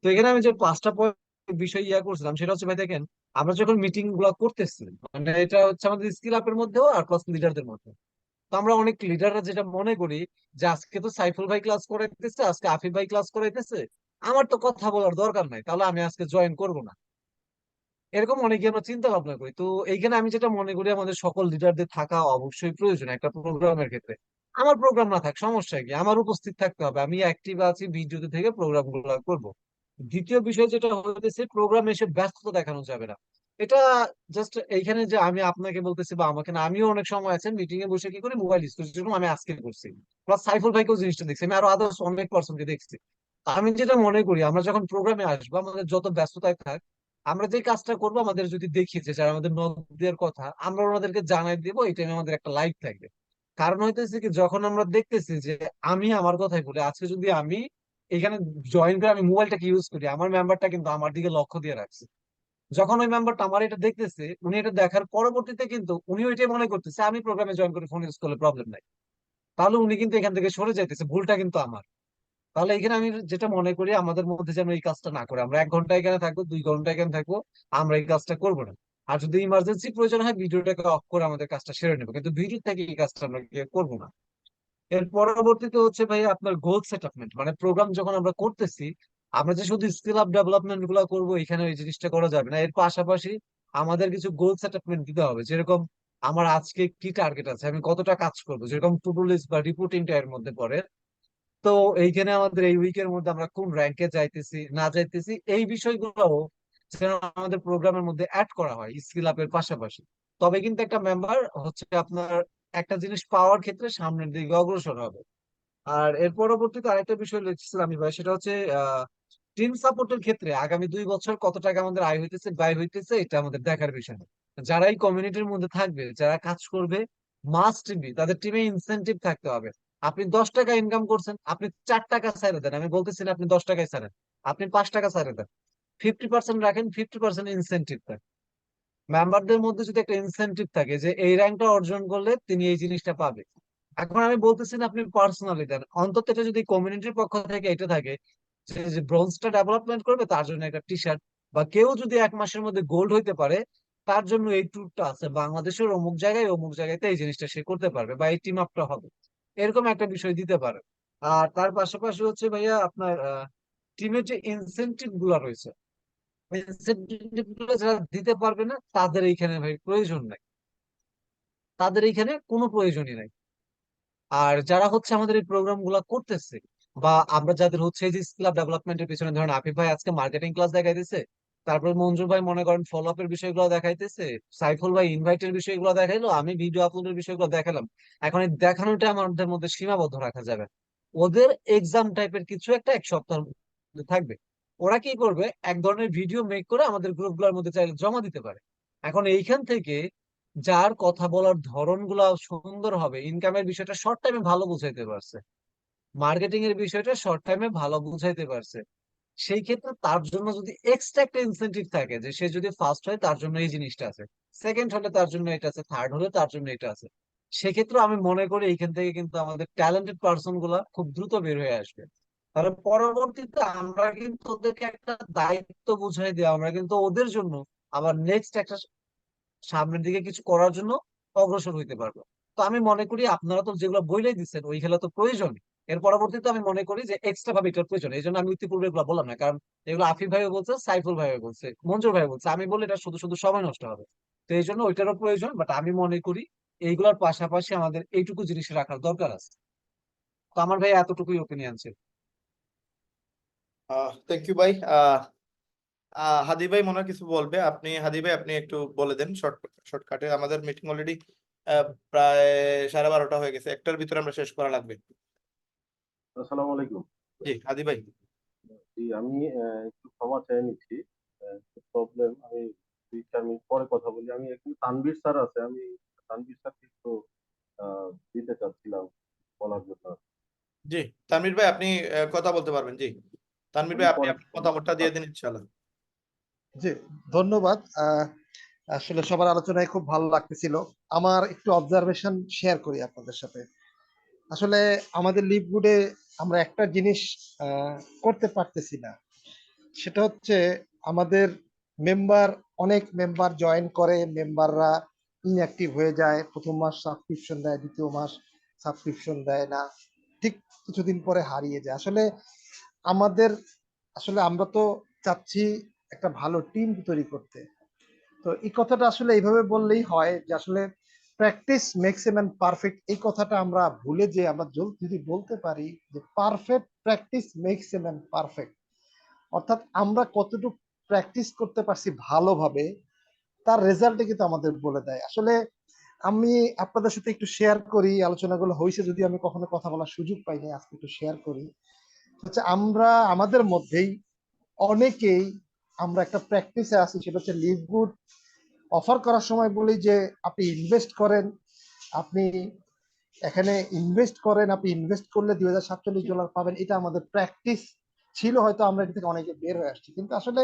তো এখানে আমি যে 5টা পয়েন্ট বিষয় করছিলাম সেটা হচ্ছে ভাই দেখেন, আমরা যখন মিটিং গুলা করতেছি, মানে এটা হচ্ছে আমাদের স্কিল আপের মধ্যেও আর প্লাস লিডারদের মধ্যে। তো আমরা অনেক লিডাররা যেটা মনে করি যে আজকে তো সাইফুল ভাই ক্লাস করাইতেছে, আজকে আফিফ ভাই ক্লাস করাইতেছে, আমার তো কথা বলার দরকার নাই, তাহলে আমি আজকে জয়েন করব না। এরকম অনেকে আমরা চিন্তা ভাবনা করি। তো এইখানে আমি যেটা মনে করি আমাদের সকল লিডারদের থাকা অবশ্যই প্রয়োজন একটা প্রোগ্রামের ক্ষেত্রে। আমার প্রোগ্রাম না থাক সমস্যা কি, আমার উপস্থিত থাকতে হবে, আমি অ্যাক্টিভ আছি, ভিডিওতে থেকে প্রোগ্রাম গুলো করবো। দ্বিতীয় বিষয় যেটা হতেছে, প্রোগ্রামে এসে ব্যস্ততা দেখানো যাবে না। এটা জাস্ট এইখানে যে আমি আপনাকে বলতেছি বা আমাকে না, আমিও অনেক সময় আছে মিটিং এ বসে কি করি মোবাইল ইউজ করছি, যেরকম আমি আজকে করছি। প্লাস সাইফুল ভাইকেও জিনিসটা দেখছি, আমি আরো আদার্স অনেক পার্সনকে দেখছি। আমি যেটা মনে করি আমরা যখন প্রোগ্রামে আসবো, আমাদের যত ব্যস্ততায় থাক, আমরা যে কাজটা করবো, আমাদের যদি দেখি যে যারা আমাদের নক দেওয়ার কথা, আমরা ওনাদেরকে জানাই দিব, এই টাইমে আমাদের একটা লাইভ থাকবে। কারণ হইতেছে কি, যখন আমরা দেখতেছি যে আমি আমার কথাই বলি, আজকে যদি আমি এখানে জয়েন করে আমি মোবাইলটাকে ইউজ করি, আমার মেম্বারটা কিন্তু আমার দিকে লক্ষ্য দিয়ে রাখছে। যখন ওই মেম্বারটা আমার এটা দেখতেছে, উনি এটা দেখার পরবর্তীতে কিন্তু উনি ওইটাই মনে করতেছে আমি প্রোগ্রামে জয়েন করে ফোন ইউজ করলে প্রবলেম নাই, তাহলে উনি কিন্তু এখান থেকে সরে যাইতেছে, ভুলটা কিন্তু আমার। তাহলে এখানে আমি যেটা মনে করি আমাদের মধ্যে যেন এই কাজটা না করে, আমরা 1 ঘন্টা এখানে থাকবো, 2 ঘন্টা এখানে থাকবো, আমরা এই কাজটা করবো না। আর যদি ইমার্জেন্সি প্রয়োজন হয় ভিডিওটাকে অফ করে আমাদের কাজটা সেরে নেবো, কিন্তু ভিডিও থেকে এই কাজটা আমরা করবো না। এর পরবর্তীতে হচ্ছে ভাই আপনার গোল সেটআপমেন্ট, মানে প্রোগ্রাম যখন আমরা করতেছি, আমরা যে শুধু স্কিল আপ ডেভেলপমেন্ট গুলো করবো এখানে ওই জিনিসটা করা যাবে না। এর পাশাপাশি আমাদের কিছু গোল সেটআপমেন্ট দিতে হবে, যেরকম আমার আজকে কি টার্গেট আছে, আমি কতটা কাজ করবো, যেরকম টু ডু লিস্ট বা রিপোর্টিংটা এর মধ্যে পড়ে। তো এইখানে আমাদের এই উইকের মধ্যে আমরা কোন র্যাঙ্কে যাইতেছি না যাইতেছি, এই বিষয়গুলো যেন আমাদের প্রোগ্রামের মধ্যে অ্যাড করা হয় স্কিল আপের পাশাপাশি। তবে কিন্তু একটা মেম্বার হচ্ছে আপনার একটা জিনিস পাওয়ার ক্ষেত্রে সামনের দিকে অগ্রসর হবে। আর এর পরবর্তীতে আরেকটা বিষয় লিখছিলাম আমি ভাই, সেটা হচ্ছে টিম সাপোর্টের ক্ষেত্রে আগামী 2 বছর কত টাকা আমাদের আয় হইতেছে ব্যয় হইতেছে, এটা আমাদের দেখার বিষয় না। যারা এই কমিউনিটির মধ্যে থাকবে, যারা কাজ করবে, মাস্ট বি তাদের টিমে ইনসেনটিভ থাকতে হবে। আপনি 10 টাকা ইনকাম করছেন, আপনি 4 টাকা ছাড়ে দেন, আমি বলতেছি না আপনি 10 টাকায় ছাড়েন, আপনি 5 টাকা ছাড়ে দেন, 50% রাখেন, 50% ইনসেনটিভ দেন। মেম্বারদের মধ্যে যদি একটা ইনসেনটিভ থাকে যে এই র্যাঙ্কটা অর্জন করলে তিনি এই জিনিসটা পাবে। এখন আমি বলতেছি না আপনি পার্সোনালি দেন, অন্তত এটা যদি কমিউনিটির পক্ষ থেকে এটা থাকে যে যে ব্রোঞ্জটা ডেভেলপমেন্ট করবে তার জন্য একটা টি শার্ট, বা কেউ যদি 1 মাসের মধ্যে গোল্ড হইতে পারে তার জন্য এই ট্যুরটা আছে বাংলাদেশের অমুক জায়গাতে এই জিনিসটা সে করতে পারবে, বা এই টিম আপটা হবে, এরকম একটা বিষয় দিতে পারে। আর তার পাশাপাশি হচ্ছে ভাইয়া আপনার টিমের যে ইনসেনটিভ গুলা রয়েছে, ইনসেনটিভ গুলো যারা দিতে পারবে না তাদের এইখানে ভাই প্রয়োজন নাই, তাদের এইখানে কোনো প্রয়োজনই নাই। আর যারা হচ্ছে আমাদের এই প্রোগ্রাম গুলা করতেছে, বা আমরা যাদের হচ্ছে এই যে স্কিল ডেভেলপমেন্টের পিছনে, ধরেন আফিফ ভাই আজকে মার্কেটিং ক্লাস দেখাইতেছে, তারপর মঞ্জুর ভাই মনে করেন ফলো আপ এর বিষয়গুলো দেখাইতেছে, সাইফুল ভাই ইনভাইটের বিষয়গুলো দেখাইলো, আমি ভিডিও আপলোডের বিষয়গুলো দেখালাম। এখন এই দেখানোটা আমাদের মধ্যে সীমাবদ্ধ রাখা যাবে না। ওদের এক্সাম টাইপের কিছু একটা 1 সপ্তাহের মধ্যে থাকবে, ওরা কি করবে এক ধরনের ভিডিও মেক করে আমাদের গ্রুপগুলোর মধ্যে চাইলে জমা দিতে পারে। এখন এইখান থেকে যার কথা বলার ধরন গুলা সুন্দর হবে, ইনকামের বিষয়টা শর্ট টাইমে ভালো বুঝাইতে পারছে, মার্কেটিং এর বিষয়টা শর্ট টাইমে ভালো বুঝাইতে পারছে, সেই ক্ষেত্রে তার জন্য যদি এক্সট্রা একটা ইনসেনটিভ থাকে যে সে যদি ফার্স্ট হয় তার জন্য এই জিনিসটা আছে, সেকেন্ড হলে তার জন্য এটা আছে, থার্ড হলে তার জন্য এটা আছে, সেক্ষেত্রে আমি মনে করি এইখান থেকে কিন্তু আমাদের ট্যালেন্টেড পার্সন গুলা খুব দ্রুত বের হয়ে আসবে। তাহলে পরবর্তীতে আমরা কিন্তু ওদেরকে একটা দায়িত্ব বুঝাই দিই, আমরা কিন্তু ওদের জন্য আবার নেক্সট একটা সামনের দিকে কিছু করার জন্য অগ্রসর হইতে পারবো। তো আমি মনে করি আপনারা তো যেগুলো বইলাই দিচ্ছেন ওই খেলা তো প্রয়োজন, এর পরবর্তীতে আমি মনে করি যে এক্সট্রা ভাবে এটার প্রয়োজন, এই জন্য আমি ইতিপূর্বে এগুলো বললাম না, কারণ এগুলো আফিফ ভাইও বলছে, সাইফুল ভাইও বলছে, মঞ্জুর ভাইও বলছে, আমি বলি এটা শুধু শুধু সময় নষ্ট হবে। তো এই জন্য ওইটারও প্রয়োজন, বাট আমি মনে করি এইগুলোর পাশাপাশি আমাদের এইটুকু জিনিস রাখার দরকার আছে। তো আমার ভাই এতটুকুই ওপিনিয়ন ছিল। থ্যাংক ইউ ভাই। হাদি ভাই মনে হয় কিছু বলবে, হাদি ভাই আপনি একটু বলে দেন শর্টকাটে, আমাদের মিটিং অলরেডি প্রায় 12:30 হয়ে গেছে, একটার ভিতরে আমরা শেষ করা লাগবে। আসসালামু আলাইকুম। জি হাদি ভাই। জি, আমি একটু ক্ষমা চেয়ে নিচ্ছি। প্রবলেম, আমি 2-4 মিনিট পরে কথা বলি। আমি একটু তানভীর স্যার আছে, আমি তানভীর স্যারকে একটু দিতে চাচ্ছিলাম বলার জন্য। জি তানভীর ভাই আপনি কথা বলতে পারবেন। জি তানভীর আমি ভাই আপনি পরে আপনার মতামতটা দিয়ে দিন ইনশাআল্লাহ। জি, ধন্যবাদ। আসলে সবার আলোচনায় খুব ভালো লাগতেছিল। আমার একটু অবজারভেশন শেয়ার করি আপনাদের সাথে। আসলে আমাদের লিভগুডে আমরা একটা জিনিস করতে পারতেছি না, সেটা হচ্ছে আমাদের মেম্বার, অনেক মেম্বার জয়েন করে, মেম্বাররা ইনঅ্যাক্টিভ হয়ে যায়, প্রথম মাস সাবস্ক্রিপশন দেয়, দ্বিতীয় মাস সাবস্ক্রিপশন দেয় না, ঠিক কিছুদিন পরে হারিয়ে যায়। আমাদের আসলে আমরা তো চাচ্ছি একটা ভালো টিম তৈরি করতে। তো এই কথাটা আসলে এইভাবে বললেই হয় যে আসলে practice makes a man perfect, এই কথাটা আমরা ভুলে যে আমরা যদি বলতে পারি যে perfect practice makes a man perfect, অর্থাৎ আমরা কতটুকু প্র্যাকটিস করতে পারছি ভালোভাবে, তার রেজাল্টে কিন্তু আমাদের বলে দেয়। আসলে আমি আপনাদের সাথে একটু শেয়ার করি, আলোচনাগুলো হয়েছে যদি আমি কখনো কথা বলার সুযোগ পাইনি, আজকে একটু শেয়ার করি। হচ্ছে আমরা আমাদের মধ্যেই অনেকেই আমরা একটা প্র্যাকটিসে আছি, সেটা হচ্ছে লিভ গুড অফার করার সময় বলি যে আপনি ইনভেস্ট করেন, আপনি এখানে ইনভেস্ট করেন, আপনি ইনভেস্ট করলে $2047 পাবেন। এটা আমাদের প্র্যাকটিস ছিল, হয়তো আমরা এটা থেকে অনেকে বের হয়ে আসছি। কিন্তু আসলে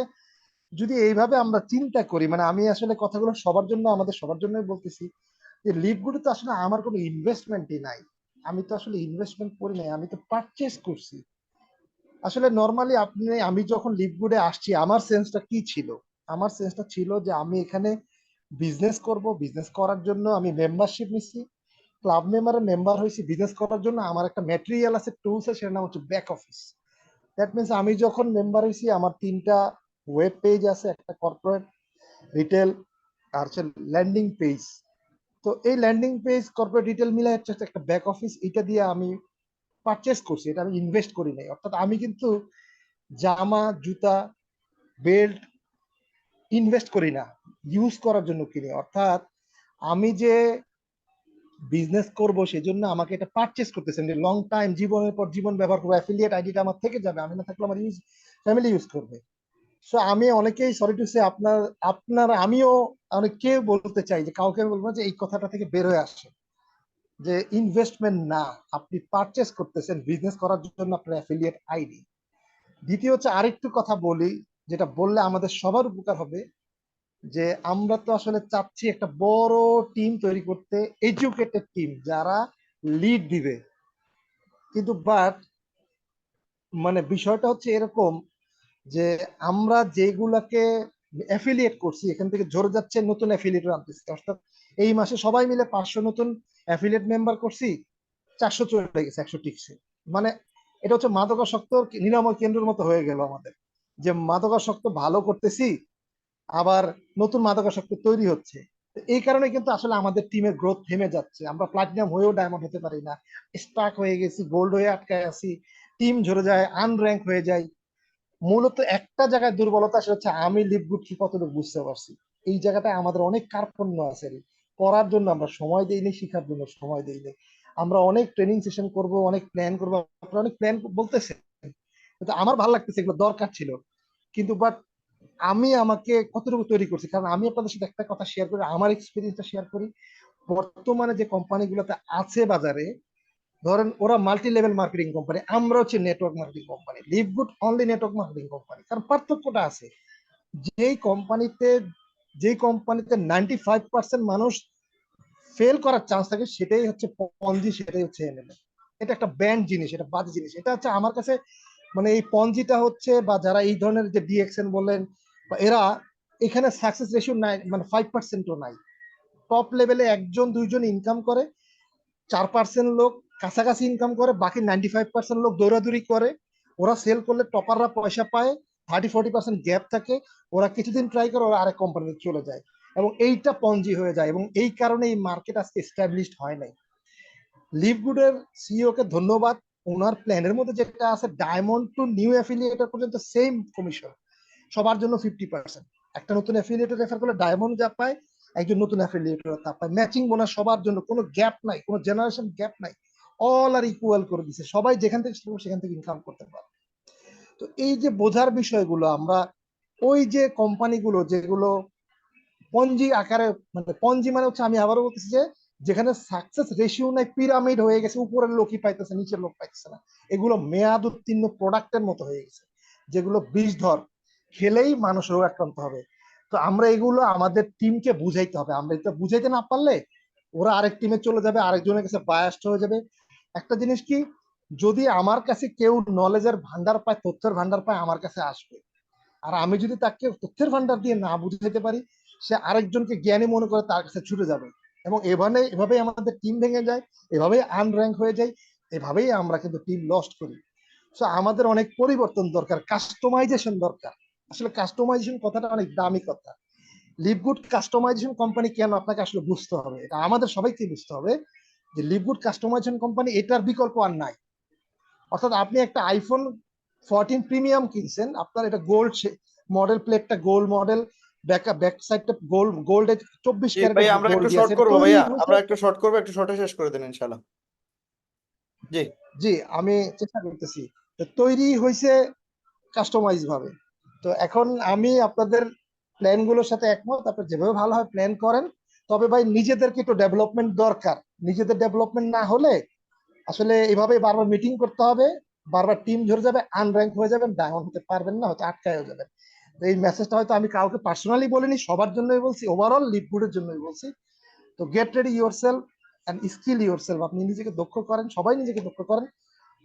যদি এইভাবে আমরা চিন্তা করি, মানে আমি আসলে কথাগুলো সবার জন্য, আমাদের সবার জন্যই বলতেছি, যে লিভগুলো তো আসলে আমার কোনো ইনভেস্টমেন্টই নাই, আমি তো আসলে ইনভেস্টমেন্ট করি নাই, আমি তো পারচেস করছি। আসলে নর্মালি আমি যখন লিভগুডে আসছি, আমার সেন্সটা কি ছিল? আমার সেন্সটা ছিল যে আমি এখানে বিজনেস করব, বিজনেস করার জন্য আমি মেম্বারশিপ নিচ্ছি, ক্লাব মেম্বার হয়েছি বিজনেস করার জন্য। আমার একটা ম্যাটেরিয়াল আছে, টুলস আছে, সেটার নাম হচ্ছে ব্যাক অফিস। দ্যাট মিনস আমি যখন মেম্বার হয়েছি আমার 3টা ওয়েব পেজ আছে, একটা কর্পোরেট, রিটেল আর হচ্ছে ল্যান্ডিং পেজ। তো এই ল্যান্ডিং পেজ, কর্পোরেট, রিটেল মিলে হচ্ছে একটা ব্যাক অফিস, এটা দিয়ে আমি পারচেস করছি, এটা আমি ইনভেস্ট করি নাই। অর্থাৎ আমি কিন্তু জামা, জুতা, বেল্ট ইনভেস্ট করি না, ইউজ করার জন্য কিনি। অর্থাৎ আমি যে বিজনেস করব সেজন্য আমাকে এটা পারচেস করতেছেন, লং টাইম, জীবনের পর জীবন ব্যবহার করবো, অ্যাফিলিয়েট আইডিটা আমার থেকে যাবে, আমি না থাকলে আমার ফ্যামিলি ইউজ করবে। সো আমি অনেকেই, সরি টু সে, আমিও অনেককে বলতে চাই যে কাউকে আমি বলবো না যে এই কথাটা থেকে বের হয়ে আসে, যে ইনভেস্টমেন্ট না, আপনি পারচেস করতেছেন বিজনেস করার জন্য আপনার অ্যাফিলিয়েট আইডি। দ্বিতীয় হচ্ছে আরেকটু কথা বলি, যেটা বললে আমাদের সবার উপকার হবে, যে আমরা তো আসলে চাচ্ছি একটা বড় টিম তৈরি করতে, এডুকেটেড টিম যারা লিড দিবে। কিন্তু বাট মানে বিষয়টা হচ্ছে এরকম যে আমরা যেগুলাকে অ্যাফিলিয়েট করছি, এখান থেকে ঝরে যাচ্ছে, নতুন অ্যাফিলিয়েট আনতেছি। অর্থাৎ এই মাসে সবাই মিলে 500 নতুন অ্যাফিলিয়েট মেম্বার করছি, 400 চলে গেছে, 100 টিকছে। মানে এটা হচ্ছে মাদকাসক্ত নিরাময় কেন্দ্রের মতো হয়ে গেল আমাদের, যে মাদকাসক্ত ভালো করতেছি, আবার নতুন মাদকাসক্ত তৈরি হচ্ছে। এই কারণে কিন্তু আসলে আমাদের টিমের গ্রোথ থেমে যাচ্ছে, আমরা প্লাটিনাম হয়েও ডায়মন্ড হতে পারি না, স্টাক হয়ে গেছি, গোল্ড হয়ে আটকায় আছি, টিম ঝরে যায়, আনর্যাঙ্ক হয়ে যায়। মূলত একটা জায়গায় দুর্বলতা, সেটা হচ্ছে আমি লিভগুড কি কতটুকু বুঝতে পারছি। এই জায়গাটায় আমাদের অনেক কার্পণ্য আছে, করার জন্য আমরা সময় দেইনি, শিখার জন্য সময় দেইনি। আমরা অনেক ট্রেনিং সেশন করব, অনেক প্ল্যান করবো, আপনারা অনেক প্ল্যান বলতেছেন, কিন্তু আমার ভালো লাগতেছে, এগুলো দরকার ছিল। কিন্তু বাট আমি আমাকে কতটুকু তৈরি করছি, কারণ আমি আপনাদের সাথে একটা কথা শেয়ার করি, আমার এক্সপিরিয়েন্সটা শেয়ার করি। বর্তমানে যে কোম্পানিগুলোতে আছে বাজারে, ধরেন ওরা মাল্টি লেভেল মার্কেটিং কোম্পানি, আমরা হচ্ছে network marketing company. LiveGood only network marketing company. কারণ পার্থক্যটা আছে, যেই কোম্পানিতে 95% মানুষ ফেল করার চান্স থাকে, সেটাই হচ্ছে পঞ্জি, সেটাই হচ্ছে এমএলএম। এটা একটা ব্যান্ড জিনিস, এটা বাজে জিনিস। এটা হচ্ছে আমার কাছে, মানে এই পঞ্জিটা হচ্ছে, বা যারা এই ধরনের যে ডিএক্সএন বলেন, বা এরা, এখানে সাকসেস রেশিও নাই, মানে 5%ও নাই। টপ লেভেলে 1-2জন ইনকাম করে, 4% লোক কাছাকাছি ইনকাম করে, বাকি 95% লোক দৌড়াদৌড়ি করে। ওরা সেল করলে টপাররা পয়সা পায়, 30-40% গ্যাপ থাকে, ওরা কিছুদিন ট্রাই করে ওরা আরেক কোম্পানিতে চলে যায়, এবং এইটা পঞ্জি হয়ে যায়, এবং এই কারণে এই মার্কেট আজকে এস্টাবলিশড হয় নাই। লিভগুডের সিইও কে ধন্যবাদ, ওনার প্ল্যানের মধ্যে যেটা আছে ডায়মন্ড টু নিউ অ্যাফিলিয়েটর পর্যন্ত সেম কমিশন, সবার জন্য 50%। একটা নতুন অ্যাফিলিয়েটর রেফার করলে ডায়মন্ড যা পায়, একজন নতুন অ্যাফিলিয়েটর তা পায়। ম্যাচিং বোনাস সবার জন্য, কোনো গ্যাপ নাই, কোনো জেনারেশন গ্যাপ নাই, অল আর ইকুয়াল করে দিছে, সবাই যেখান থেকে সেখান থেকে ইনকাম করতে পারে। তো এই যে বোঝার বিষয়গুলো আমরা, ওই যে কোম্পানিগুলো যেগুলো পঞ্জি আকারে, মানে পঞ্জি মানে হচ্ছে, আমি আবারও বলতেছি যে যেখানে সাকসেস রেশিও নাই, পিরামিড হয়ে গেছে, উপরের লোকই পাইতেছে নিচের লোক পাইতেছে না, এগুলো মেয়াদ উত্তীর্ণ প্রোডাক্টের মতো হয়ে গেছে, যেগুলো বিষধর, খেলেই মানুষ রোগ আক্রান্ত হবে। তো আমরা এগুলো আমাদের টিমকে বুঝাইতে হবে, আমরা এটা বুঝাইতে না পারলে ওরা আরেক টিমে চলে যাবে, আরেকজনের কাছে বায়াস্ট হয়ে যাবে। একটা জিনিস কি, যদি আমার কাছে কেউ নলেজের ভান্ডার পায়, তথ্যের ভান্ডার পায়, আমার কাছে আসবে, আর আমি যদি তাকে তথ্যের ভান্ডার দিয়ে না বুঝাইতে পারি, সে আরেকজনকে জ্ঞানী মনে করে তার কাছে ছুটে যাবে, এবং এভাবেই আমাদের টিম ভেঙে যায়, এভাবেই আনর্যাঙ্ক হয়ে যায়, এভাবেই আমরা কিন্তু টিম লস্ট করি। সো আমাদের অনেক পরিবর্তন দরকার, কাস্টমাইজেশন দরকার। আসলে কাস্টমাইজেশন কথাটা অনেক দামি কথা। লিভগুড কাস্টমাইজেশন কোম্পানি কেন, আপনাকে আসলে বুঝতে হবে, এটা আমাদের সবাইকে বুঝতে হবে যে লিভগুড কাস্টমাইজেশন কোম্পানি, এটার বিকল্প আর নাই। অর্থাৎ আপনি একটা আইফোন 14 প্রিমিয়াম কিনছেন, আপনার এটা গোল্ড মডেল, প্লেটটা গোল্ড মডেল, ব্যাক সাইডটা গোল্ডে 24 জি ক্যারেটের ভাইয়া, আমরা গোল্ড একটু দিয়ে শর্ট আছে, এটা করবো তৈরি ভাইয়া, হয়েছে। আমরা একটু শর্ট করবো, একটু শর্টে শেষ করে দেন ইনশাল্লাহ। জি জি, আমি চেষ্টা করতেছি। তো তৈরি হয়েছে কাস্টমাইজ ভাবে। তো এখন আমি আপনাদের প্ল্যান গুলোর সাথে একমত, আপনার যেভাবে ভালো হয় প্ল্যান করেন, তবে ভাই নিজেদেরকে একটু ডেভেলপমেন্ট দরকার। নিজেদের ডেভেলপমেন্ট না হলে আসলে এইভাবে বারবার মিটিং করতে হবে, বারবার টিম ঝরে যাবে, আনর্যাঙ্ক হয়ে যাবেন, ডায়মন্ড হতে পারবেন না, হয়তো আটকায় যাবেন। তো এই মেসেজটা হয়তো আমি কাউকে পার্সোনালি বলিনি, সবার জন্যই বলছি, ওভারঅল লিভগুডের জন্যই বলছি। তো get ready your self and skill your self, আপনি নিজেকে দক্ষ করেন, সবাই নিজেকে দক্ষ করেন,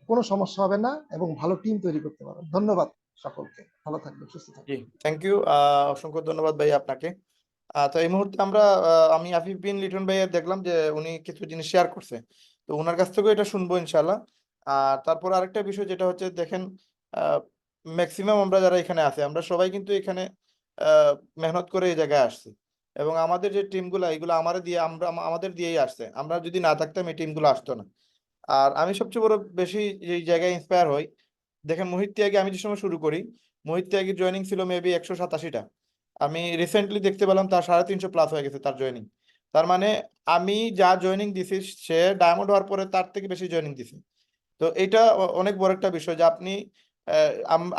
কোনো সমস্যা হবে না, এবং ভালো টিম তৈরি করতে পারবেন। ধন্যবাদ সকলকে, ভালো থাকবেন, সুস্থ থাকবেন। জি, থ্যাংক ইউ, অসংখ্য ধন্যবাদ ভাই আপনাকে। তো এই মুহূর্তে আমরা আমি আফিফ বিন লিটন ভাইয়ের দেখলাম যে উনি কিছু জিনিস শেয়ার করছে, তো ওনার কাছ থেকেও এটা শুনবো ইনশাল্লাহ। আর তারপর আরেকটা বিষয় যেটা হচ্ছে, দেখেন ম্যাক্সিমাম আমরা যারা এখানে আছে, আমরা সবাই কিন্তু এখানে আহ, মেহনত করে এই জায়গায় আসছি, এবং আমাদের যে টিমগুলো, এগুলো আমাদের দিয়ে, আমাদের দিয়েই আসছে, আমরা যদি না থাকতাম এই টিমগুলো আসতো না। আর আমি সবচেয়ে বড় বেশি এই জায়গায় ইন্সপায়ার হই, দেখেন মোহিত ত্যাগী, আমি যে সময় শুরু করি, মোহিত ত্যাগীর জয়েনিং ছিল মেবি 187টা, আমি রিসেন্টলি দেখতে পেলাম তার 350+ হয়ে গেছে তার জয়েনিং। তার মানে আমি যা জয়েনিং দিছি, সে ডায়মন্ড হওয়ার পরে তার থেকে বেশি জয়েনিং দিছে। তো এটা অনেক বড় একটা বিষয় যে আপনি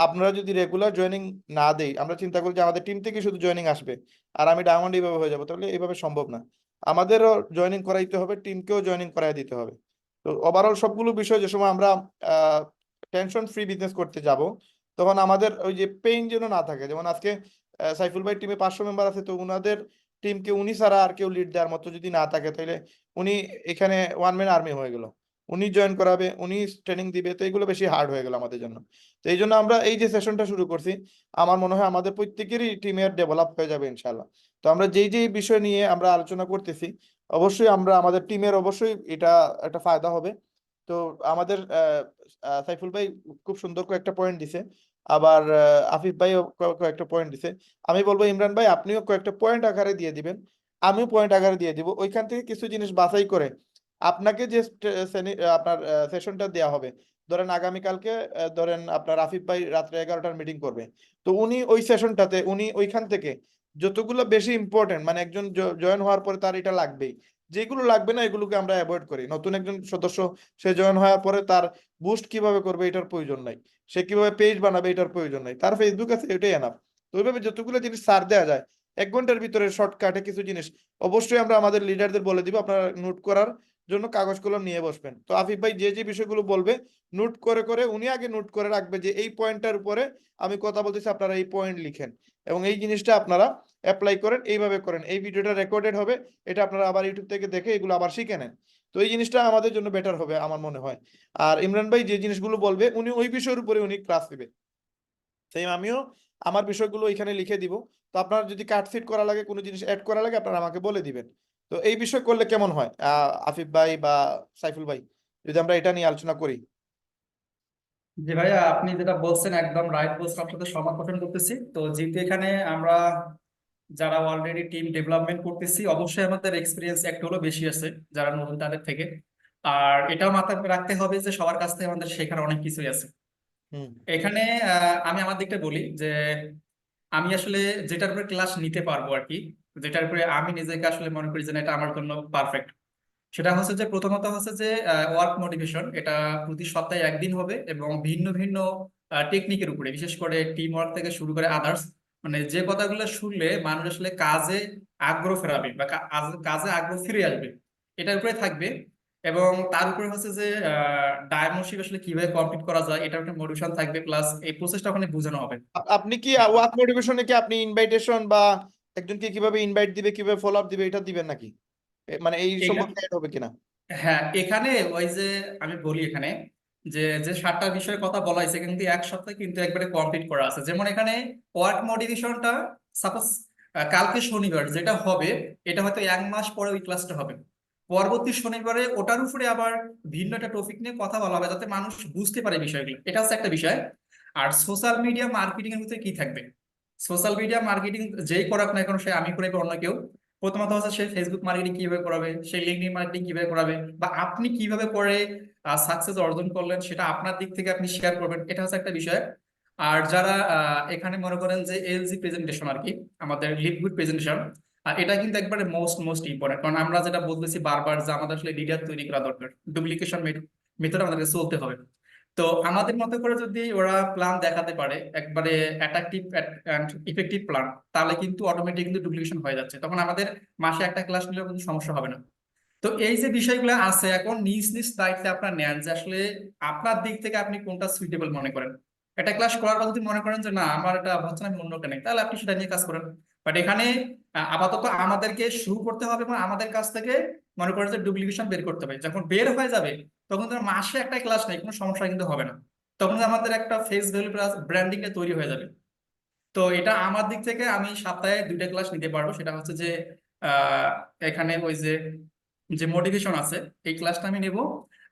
আপনারা যদি রেগুলার জয়েনিং না দেই, আমরা চিন্তা করি যে আমাদের টিম থেকে শুধু জয়েনিং আসবে আর আমি ডায়মন্ড এইভাবে হয়ে যাবো, তাহলে এইভাবে সম্ভব না। আমাদেরও জয়েনিং করাইতে হবে, টিমকেও জয়েনিং করাই দিতে হবে। তো ওভারঅল সবগুলো বিষয়, যে সময় আমরা টেনশন ফ্রি বিজনেস করতে যাব, তখন আমাদের ওই যে পেইন যেন না থাকে। যেমন আজকে সাইফুল ভাই টিমে 500 মেম্বার আছে, তো উনাদের টিমকে উনি ছাড়া আর কেউ লিড দেওয়ার মতো যদি না থাকে, তাহলে উনি এখানে ওয়ান ম্যান আর্মি হয়ে গেল, উনি জয়েন করাবে, উনি ট্রেনিং দিবে, তো এগুলো বেশি হার্ড হয়ে গেল আমাদের জন্য। তো এই জন্য আমরা এই যে সেশনটা শুরু করছি, আমার মনে হয় আমাদের প্রত্যেকেরই টিমের ডেভেলপ হয়ে যাবে ইনশাল্লাহ। তো আমরা যেই যেই বিষয় নিয়ে আমরা আলোচনা করতেছি, অবশ্যই আমরা আমাদের টিমের অবশ্যই এটা একটা ফায়দা হবে। তো আমাদের সাইফুল ভাই খুব সুন্দর কয়েকটা পয়েন্ট দিছে, আবার আফিফ ভাইও কয়েকটা পয়েন্ট দিছে। আমি বলবো ইমরান ভাই আপনিও কয়েকটা পয়েন্ট আকারে দিয়ে দিবেন, আমিও পয়েন্ট আকারে দিয়ে দিব, ওইখান থেকে কিছু জিনিস বাছাই করে আপনাকে যে আপনার সেশনটা দেওয়া হবে, ধরেন আগামীকালকে ধরেন আপনার আফিফ ভাই রাত্রে 11টার মিটিং করবে, তো উনি ওই সেশনটাতে উনি ওইখান থেকে যতগুলো বেশি ইম্পর্টেন্ট, মানে একজন জয়েন হওয়ার পরে তার এটা লাগবেই, যেগুলো লাগবে না এগুলোকে আমরা অ্যাভয়েড করি। নতুন একজন সদস্য সে জয়েন হওয়ার পরে তার বুস্ট কিভাবে করবে এটার প্রয়োজন নাই, সে কিভাবে পেজ বানাবে এটার প্রয়োজন নাই, তার ফেসবুক আছে এটাই এনাফ। তো ওইভাবে যতগুলো জিনিস ছাড় দেওয়া যায় 1 ঘন্টার ভিতরে শর্টকাটে কিছু জিনিস, অবশ্যই আমরা আমাদের লিডারদের বলে দিব, আপনারা নোট করার জন্য কাগজ কলম নিয়ে বসবেন। তো আফিফ ভাই যে যে বিষয়গুলো বলবে নোট করে করে উনি আগে নোট করে রাখবে যে এই পয়েন্টটার উপরে আমি কথা বলতেছি, আপনারা এই পয়েন্ট লিখেন এবং এই জিনিসটা আপনারা অ্যাপ্লাই করেন, এইভাবে করেন, এই ভিডিওটা রেকর্ডেড হবে, এটা আপনারা আবার ইউটিউব থেকে দেখে এগুলো আবার শিখে নেন। তো এই জিনিসটা আমাদের জন্য বেটার হবে আমার মনে হয়। আর ইমরান ভাই যে জিনিসগুলো বলবে উনি ওই বিষয়ের উপরে উনি ক্লাস দিবে, সেম আমিও আমার বিষয়গুলো এখানে লিখে দিব। তো আপনার যদি কাটফিট করা লাগে, কোনো জিনিস অ্যাড করা লাগে, আপনারা আমাকে বলে দিবেন। তো এই বিষয় করলে কেমন হয় আফিফ ভাই বা সাইফুল ভাই? যদি আমরা এটা নিয়ে আলোচনা করি। জি ভাইয়া, আপনি যেটা বলছেন একদম রাইট বলছেন, আপনার সাথে সহমত পোষণ করতেছি। তো যেহেতু এখানে আমরা যারা অলরেডি টিম ডেভেলপমেন্ট করতেছি, অবশ্যই আমাদের এক্সপিরিয়েন্স একটু হলেও বেশি আছে যারা নতুন তাদের থেকে। আর এটাও মাথায় রাখতে হবে যে সবার কাছ থেকে আমাদের শেখার অনেক কিছুই আছে হুম। এখানে। আমি আমার দিকটা বলি যে আমি আসলে যেটার উপরে ক্লাস নিতে পারবো আর কি, যেটার উপরে আমি নিজেকে আসলে মনে করি যে না, এটা আমার জন্য পারফেক্ট, সেটা হচ্ছে যে প্রথমত হচ্ছে যে ওয়ার্ক মোটিভেশন। এটা প্রতি সপ্তাহে একদিন হবে এবং ভিন্ন ভিন্ন টেকনিকের উপরে, বিশেষ করে টিম ওয়ার্ক থেকে শুরু করে আদার্স, মানে যে কথাগুলো শুনলে মানুষ আসলে কাজে আগ্রহ ফেরাবে বা কাজে আগ্রহ ফিরে আসবে, এটার উপরে থাকবে। এবং তার উপরে হচ্ছে যে ডায়াগনস্টিক আসলে কিভাবে কমপ্লিট করা যায়, এটা একটা মোটিভেশন থাকবে, প্লাস এই প্রসেসটা ওখানে বোঝানো হবে। আপনি কি ওয়ার্ক মোটিভেশনে কি আপনি ইনভাইটেশন বা একজনকে কিভাবে ইনভাইট দিবে, কিভাবে ফলো আপ দিবে, এটা দিবেন নাকি? মানে এই এখানে সম্পর্কে add হবে কিনা? হ্যাঁ, এখানে ওই যে আমি বলি এখানে যে যে 7টা বিষয়ের কথা বলা হয়েছে কিন্তু এক সপ্তাহে কিন্তু একবারে কমপ্লিট করা আছে। যেমন এখানে ওয়ার্ক মোটিভেশনটা সাপোজ কালকে শনিবার যেটা হবে, এটা হয়তো 1 মাস পরে ওই ক্লাসটা হবে। পরবর্তী শনিবারে ওটার উপরে আবার ভিন্ন একটা টপিক নিয়ে কথা বলা হবে, যাতে মানুষ বুঝতে পারে বিষয়গুলো। এটা হচ্ছে একটা বিষয়। আর সোশ্যাল মিডিয়া মার্কেটিং এর ভিতরে কি থাকবে, সোশ্যাল মিডিয়া মার্কেটিং যেই করাক না এখন, সে আমি করে বা অন্য কেউ, প্রথমত হচ্ছে সে ফেসবুক মার্কেটিং কিভাবে করাবে, সে লিঙ্কডইন মার্কেটিং কিভাবে করাবে, বা আপনি কিভাবে করে সাকসেস অর্জন করলেন সেটা আপনার দিক থেকে আপনি শেয়ার করবেন, এটা হচ্ছে একটা বিষয়। আর যারা এখানে মনে করেন যে এলজি প্রেজেন্টেশন আর কি, আমাদের লিভ গুড প্রেজেন্টেশন, আর এটা কিন্তু একবারে মোস্ট মোস্ট ইম্পর্টেন্ট। কারণ আমরা যেটা বলতেছি বারবার যে আমাদের আসলে লিডার তৈরি করা দরকার, ডুপ্লিকেশন মেথড আমাদেরকে চলতে হবে। তো আমাদের মতো করে যদি ওরা প্ল্যান দেখাতে পারে একবারে অ্যাট্রাকটিভ অ্যান্ড ইফেক্টিভ প্ল্যান, তাহলে কিন্তু অটোমেটিক কিন্তু ডুপ্লিকেশন হয়ে যাচ্ছে, তখন আমাদের মাসে একটা ক্লাস নিলেও কিন্তু সমস্যা হবে না। তো এই যে বিষয়গুলো আছে, এখন নিজ নিজ দায়িত্বে আপনার নেন যে আসলে আপনার দিক থেকে আপনি কোনটা সুইটেবল মনে করেন। একটা ক্লাস করার পর যদি মনে করেন যে না আমার এটা হচ্ছে না, আমি অন্যটা নেই, তাহলে আপনি সেটা নিয়ে কাজ করেন। বাট এখানে আপাতত আমাদেরকে শুরু করতে হবে এবং আমাদের কাছ থেকে মনে করেন যে ডুপ্লিকেশন বের করতে হবে। যখন বের হয়ে যাবে তখন তো মাসে একটা ক্লাস নেই, কোনো সমস্যা কিন্তু হবে না। তখন আমাদের একটা ফেস ভ্যালু প্লাস ব্র্যান্ডিং এ তৈরি হয়ে যাবে। তো এটা আমার দিক থেকে আমি সপ্তাহে 2টা ক্লাস নিতে পারবো। সেটা হচ্ছে যে আহ এখানে ওই যে যে মোটিভেশন আছে এই ক্লাসটা আমি নেব।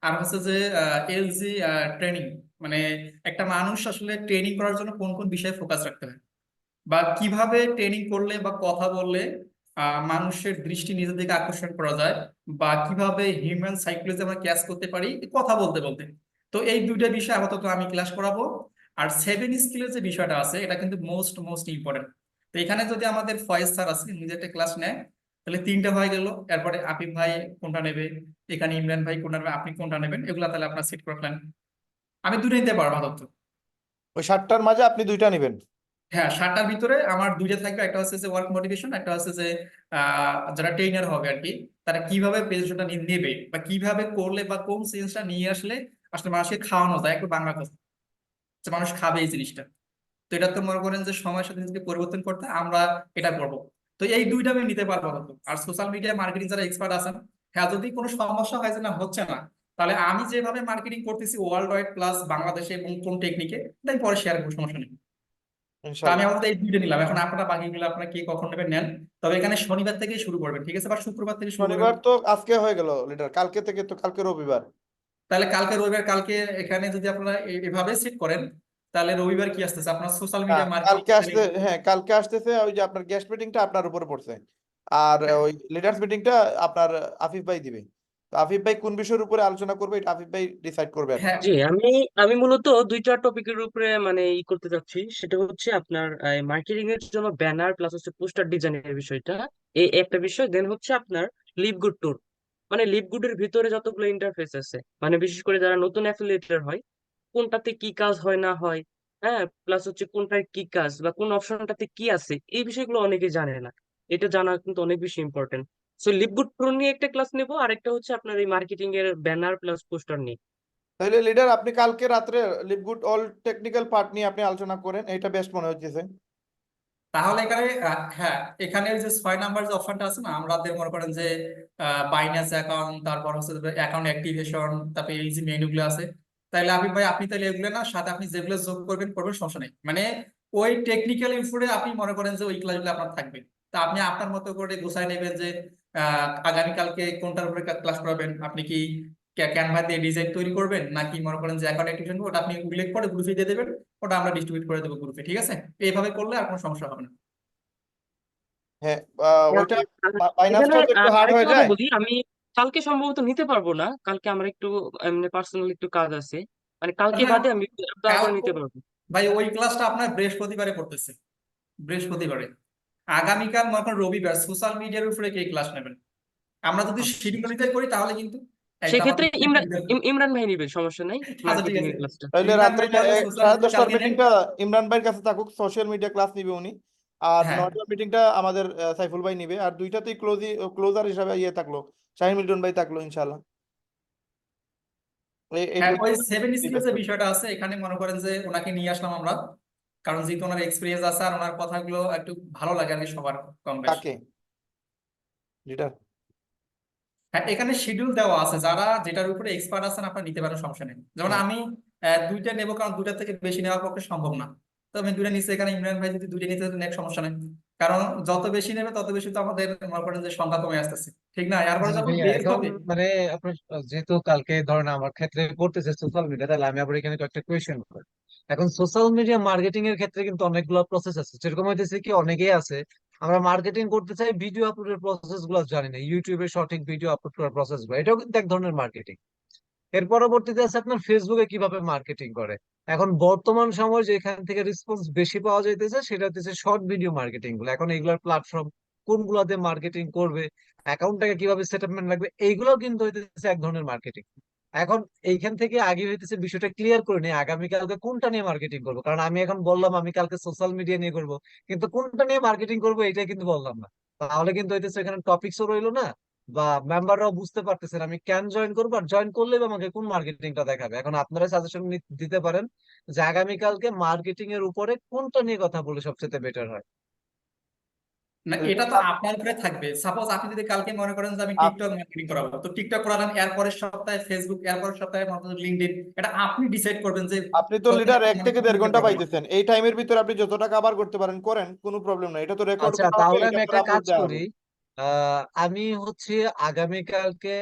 আর হচ্ছে যে এলজি ট্রেনিং, মানে একটা মানুষ আসলে ট্রেনিং করার জন্য কোন কোন বিষয়ে ফোকাস রাখতে হয়, বা কিভাবে ট্রেনিং করলে বা কথা বললে মানুষের দৃষ্টি নিজের দিকে আকর্ষণ করা যায়, বা কিভাবে হিউম্যান সাইকোলজি আমরা ক্যাচ করতে পারি এই কথা বলতে বলতে। তো এই 2টা বিষয় আপাতত আমি ক্লাস করাবো। আর 7 স্কিলের যে বিষয়টা আছে এটা কিন্তু মোস্ট মোস্ট ইম্পর্টেন্ট। তো এখানে যদি আমাদের ফয়েজ স্যার আছে নিজে একটা ক্লাস নেয়, তাহলে 3টা হয়ে গেল। এরপরে আপিফ ভাই কোনটা নেবে, এখানে ইমরান ভাই কোনটা নেবে, আপনি কোনটা নেবেন, এগুলা তাহলে আপনার সেট করে ফেলেন। আমি 2টা নিতে পারবো আপাতত। ওই 7টার মাঝে আপনি 2টা নেবেন? হ্যাঁ, 7টার ভিতরে আমার 2টা থাকবে, একটা হচ্ছে যে ওয়ার্ক মোটিভেশন, একটা হচ্ছে যে যারা ট্রেনার হবে আর কি, তারা কিভাবে প্রেজেন্টেশনটা নেবে বা কিভাবে করলে বা কোন চেঞ্জটা নিয়ে আসলে আসলে মানুষকে খাওয়ানো যায়, একটু বাংলা কথা, যে মানুষ খাবে এই জিনিসটা। তো এটা তো মনে করেন যে সময়ের সাথে নিজেকে পরিবর্তন করতে আমরা এটা করবো। তো এই 2টা আমি নিতে পারবো হয়তো। আর সোশ্যাল মিডিয়া মার্কেটিং যারা এক্সপার্ট আছেন, হ্যাঁ যদি কোনো সমস্যা হয় যে না হচ্ছে না, তাহলে আমি যেভাবে মার্কেটিং করতেছি ওয়ার্ল্ড ওয়াইড প্লাস বাংলাদেশে এবং কোন টেকনিকে, তাই পরে শেয়ার করবো, সমস্যা নেই। তো আমি ইনশাল্লাহ। আমাদের এই 2টা নিলাম, এখন আপনারা বাকিগুলো আপনারা কে কখন নেবেন নেন। তবে এখানে শনিবার থেকেই শুরু করবেন, ঠিক আছে, বা শুক্রবার থেকে শুরু করবেন। শনিবার তো আজকে হয়ে গেল লিডার, কালকে থেকে তো, কালকে রবিবার। তাহলে কালকে রবিবার, কালকে এখানে যদি আপনারা এভাবে সেট করেন, তাহলে রবিবার কি আসতেছে আপনার সোশ্যাল মিডিয়া মার্কেটিং। কালকে আসতে, হ্যাঁ কালকে আসতেছে ওই যে আপনার গেস্ট মিটিংটা আপনার উপরে পড়ছে, আর ওই লিডার্স মিটিংটা আপনার আফিফ ভাই দিবে। তো আফিফ ভাই কোন বিষয়ের উপরে আলোচনা করবে এটা আফিফ ভাই ডিসাইড করবে আর কি। হ্যাঁ, জি, আমি আমি মূলত 2টা টপিকের উপরে মানে করতে যাচ্ছি। সেটা হচ্ছে আপনার মার্কেটিং এর জন্য ব্যানার প্লাস হচ্ছে পোস্টার ডিজাইনের বিষয়টা, এই একটা বিষয়। দেন হচ্ছে আপনার লিভ গুড ট্যুর, মানে লিভ গুড এর ভিতরে যতগুলো ইন্টারফেস আছে, মানে বিশেষ করে যারা নতুন অ্যাফিলিয়েটর হয় কোনটাতে কি কাজ হয় না হয়, হ্যাঁ, প্লাস হচ্ছে কোনটায় কি কাজ বা কোন অপশনটাতে কি আছে, এই বিষয়গুলো অনেকে জানে না। এটা জানা কিন্তু অনেক বেশি important. So live good tour নিয়ে একটা ক্লাস নেবো, আরেকটা হচ্ছে আপনার এই মার্কেটিং এর ব্যানার প্লাস পোস্টার নিয়ে। তাহলে লিডার আপনি কালকে রাত্রে live good all technical part নিয়ে আপনি আলোচনা করেন, এটা বেস্ট মনে হচ্ছে। তাহলে এখানে হ্যাঁ, এখানে ওই যে 6 নাম্বার যে অপশনটা আছে না, আমাদের মনে করেন যে বাইন্যান্স অ্যাকাউন্ট, তারপর হচ্ছে অ্যাকাউন্ট অ্যাক্টিভেশন, তারপর এই যে মেনুগুলো আছে, তাহলে আবির ভাই আপনি তাহলে এগুলো না, সাথে আপনি যেগুলো যোগ করবেন করবেন, সমস্যা নেই। মানে ওই টেকনিক্যাল ইনফোতে আপনি মনে করেন যে ওই ক্লাসগুলো আপনার থাকবে। তা আপনি আপনার মতো করে গোছায় নেবেন যে আগামীকালকে কোনটার উপরে ক্লাস করাবেন। আপনি কি ক্যানভা দিয়ে ডিজাইন তৈরি করবেন, নাকি মনে করেন যে অ্যাকাউন্ট অ্যাক্টিভেশন ওটা আপনি উল্লেখ করে গ্রুপে দিয়ে দেবেন, ওটা আমরা ডিস্ট্রিবিউট করে দেবো গ্রুপে, ঠিক আছে? এইভাবে করলে আর কোনো সমস্যা হবে না। হ্যাঁ, আর ওইটা আর এখানে ফাইন্যান্সটা তো একটু হার্ড আরেকটা হয়ে কথা যায়। বলি, আমি কালকে সম্ভবত নিতে পারবো না, কালকে আমার একটু এমনি পার্সোনাল একটু কাজ আছে, মানে কালকে না, বাদে আমি তারপরে কাল নিতে পারবো। ভাই ওই ক্লাসটা আপনার বৃহস্পতিবারে করতেছে, বৃহস্পতিবারে। আগামীকাল মনে করেন রবিবার, সোশ্যাল মিডিয়ার উপরে কে ক্লাস নেবেন? আমরা যদি আচ্ছা শিডিউল অনুযায়ী করি তাহলে কিন্তু এই তো সেক্ষেত্রে আমাদের ইমরান ভাই নিবে, সমস্যা নাই, আচ্ছা ঠিক মার্কেটিং আছে, এর ক্লাসটা। তাহলে ইমরান রাত্রে ভাই তাহলে সোশ্যাল মিডিয়া 10:30টার কালকে নেন। মিটিংটা ইমরান ভাইয়ের কাছে থাকুক, সোশ্যাল মিডিয়া ক্লাস নিবে উনি। আর হ্যাঁ 9টার মিটিংটা আমাদের সাইফুল ভাই নিবে। আর দুইটাতেই ক্লোজার হিসাবে ইয়ে থাকলো, শাহিন মিল্টন ভাই থাকলো ইনশাল্লাহ। এই হ্যাঁ, ওই দুইটা 7 স্কিলস এর থাকলো। বিষয়টা আছে এখানে, মনে করেন যে ওনাকে নিয়ে আসলাম আমরা, কারণ যেহেতু ওনার এক্সপিরিয়েন্স আছে আর ওনার কথাগুলো একটু ভালো লাগে আর কি সবার কম বেশ। কাকে লিডার? হ্যাঁ, এখানে শিডিউল দেওয়া আছে, যারা যেটার উপরে এক্সপার্ট আছেন আপনারা নিতে পারেন, সমস্যা নেই। যেমন হ্যাঁ, আমি দুইটা নেবো, কারণ দুইটা থেকে বেশি নেওয়ার পক্ষে সম্ভব না। তো আমি দুইটা নিচ্ছি, এখানে ইমরান ভাই যদি দুইটা নিতে নেক সমস্যা নেই, কারণ যত বেশি নেবে তত বেশি তো আমাদের মনে করেন যে সংখ্যা কমে আসতেছে, ঠিক না? এরপরে জি যখন ভাইয়া, বের এখন হবে। মানে আপনার যেহেতু কালকে ধরেন আমার ক্ষেত্রে করতেছে সোশ্যাল মিডিয়া, তাহলে আমি আবার এখানে কয়েকটা কোয়েশ্চেন করি। এখন সোশ্যাল মিডিয়া মার্কেটিং এর ক্ষেত্রে কিন্তু অনেকগুলো প্রসেস আছে, যেরকম হইতেছে কি অনেকেই আছে আমরা মার্কেটিং করতে চাই, ভিডিও আপলোডের প্রসেস গুলো জানি না, ইউটিউবে সঠিক ভিডিও আপলোড করার প্রসেস গুলো, এটাও কিন্তু এক ধরনের মার্কেটিং। এর পরবর্তীতে আছে আপনার ফেসবুকে কিভাবে মার্কেটিং করে। এখন বর্তমান সময় যেখান থেকে রেসপন্স বেশি পাওয়া যাইতেছে সেটা হচ্ছে শর্ট ভিডিও মার্কেটিং গুলো। এখন এইগুলোর প্ল্যাটফর্ম কোনগুলোতে মার্কেটিং করবে, অ্যাকাউন্টটাকে কিভাবে সেটআপমেন্ট লাগবে, এইগুলোও কিন্তু হইতেছে এক ধরনের মার্কেটিং। এখন এইখান থেকে আগে হইতেছে বিষয়টা ক্লিয়ার করে নিয়ে আগামীকালকে কোনটা নিয়ে মার্কেটিং করবো, কারণ আমি এখন বললাম আমি কালকে সোশ্যাল মিডিয়া নিয়ে করবো, কিন্তু কোনটা নিয়ে মার্কেটিং করবো এটা কিন্তু বললাম না। তাহলে কিন্তু হইতেছে এখানে টপিকসও রইলো না, বা মেম্বাররাও বুঝতে পারতেছেন আমি কেন জয়েন করবো, আর জয়েন করলে বা আমাকে কোন মার্কেটিংটা দেখাবে। এখন আপনারা সাজেশন দিতে পারেন যে আগামীকালকে মার্কেটিং এর উপরে কোনটা নিয়ে কথা বলে সবচেয়ে বেটার হয়। না, তো এটা তো আপনার উপরে থাকবে। সাপোজ আপনি যদি কালকে মনে করেন যে আমি আপ- টিকটক মার্কেটিং করাবো, তো টিকটক করালেন, এর পরের সপ্তাহে ফেসবুক, এর পরের সপ্তাহে লিঙ্কডইন, এটা আপনি ডিসাইড করবেন যে আপনি তো কোন লিডার আপনি 1 থেকে 1.5 ঘন্টা করাবেন। পাইতেছেন, এই টাইমের ভিতরে আপনি যতটা কভার করতে পারেন করেন, কোনো প্রবলেম নাই। এটা তো রেকর্ড আচ্ছা করা হবে, তাহলে এটা আমি পরে একটা আপলোড কাজ দেওয়া করি, হবে। আমি হচ্ছে আগামীকালকে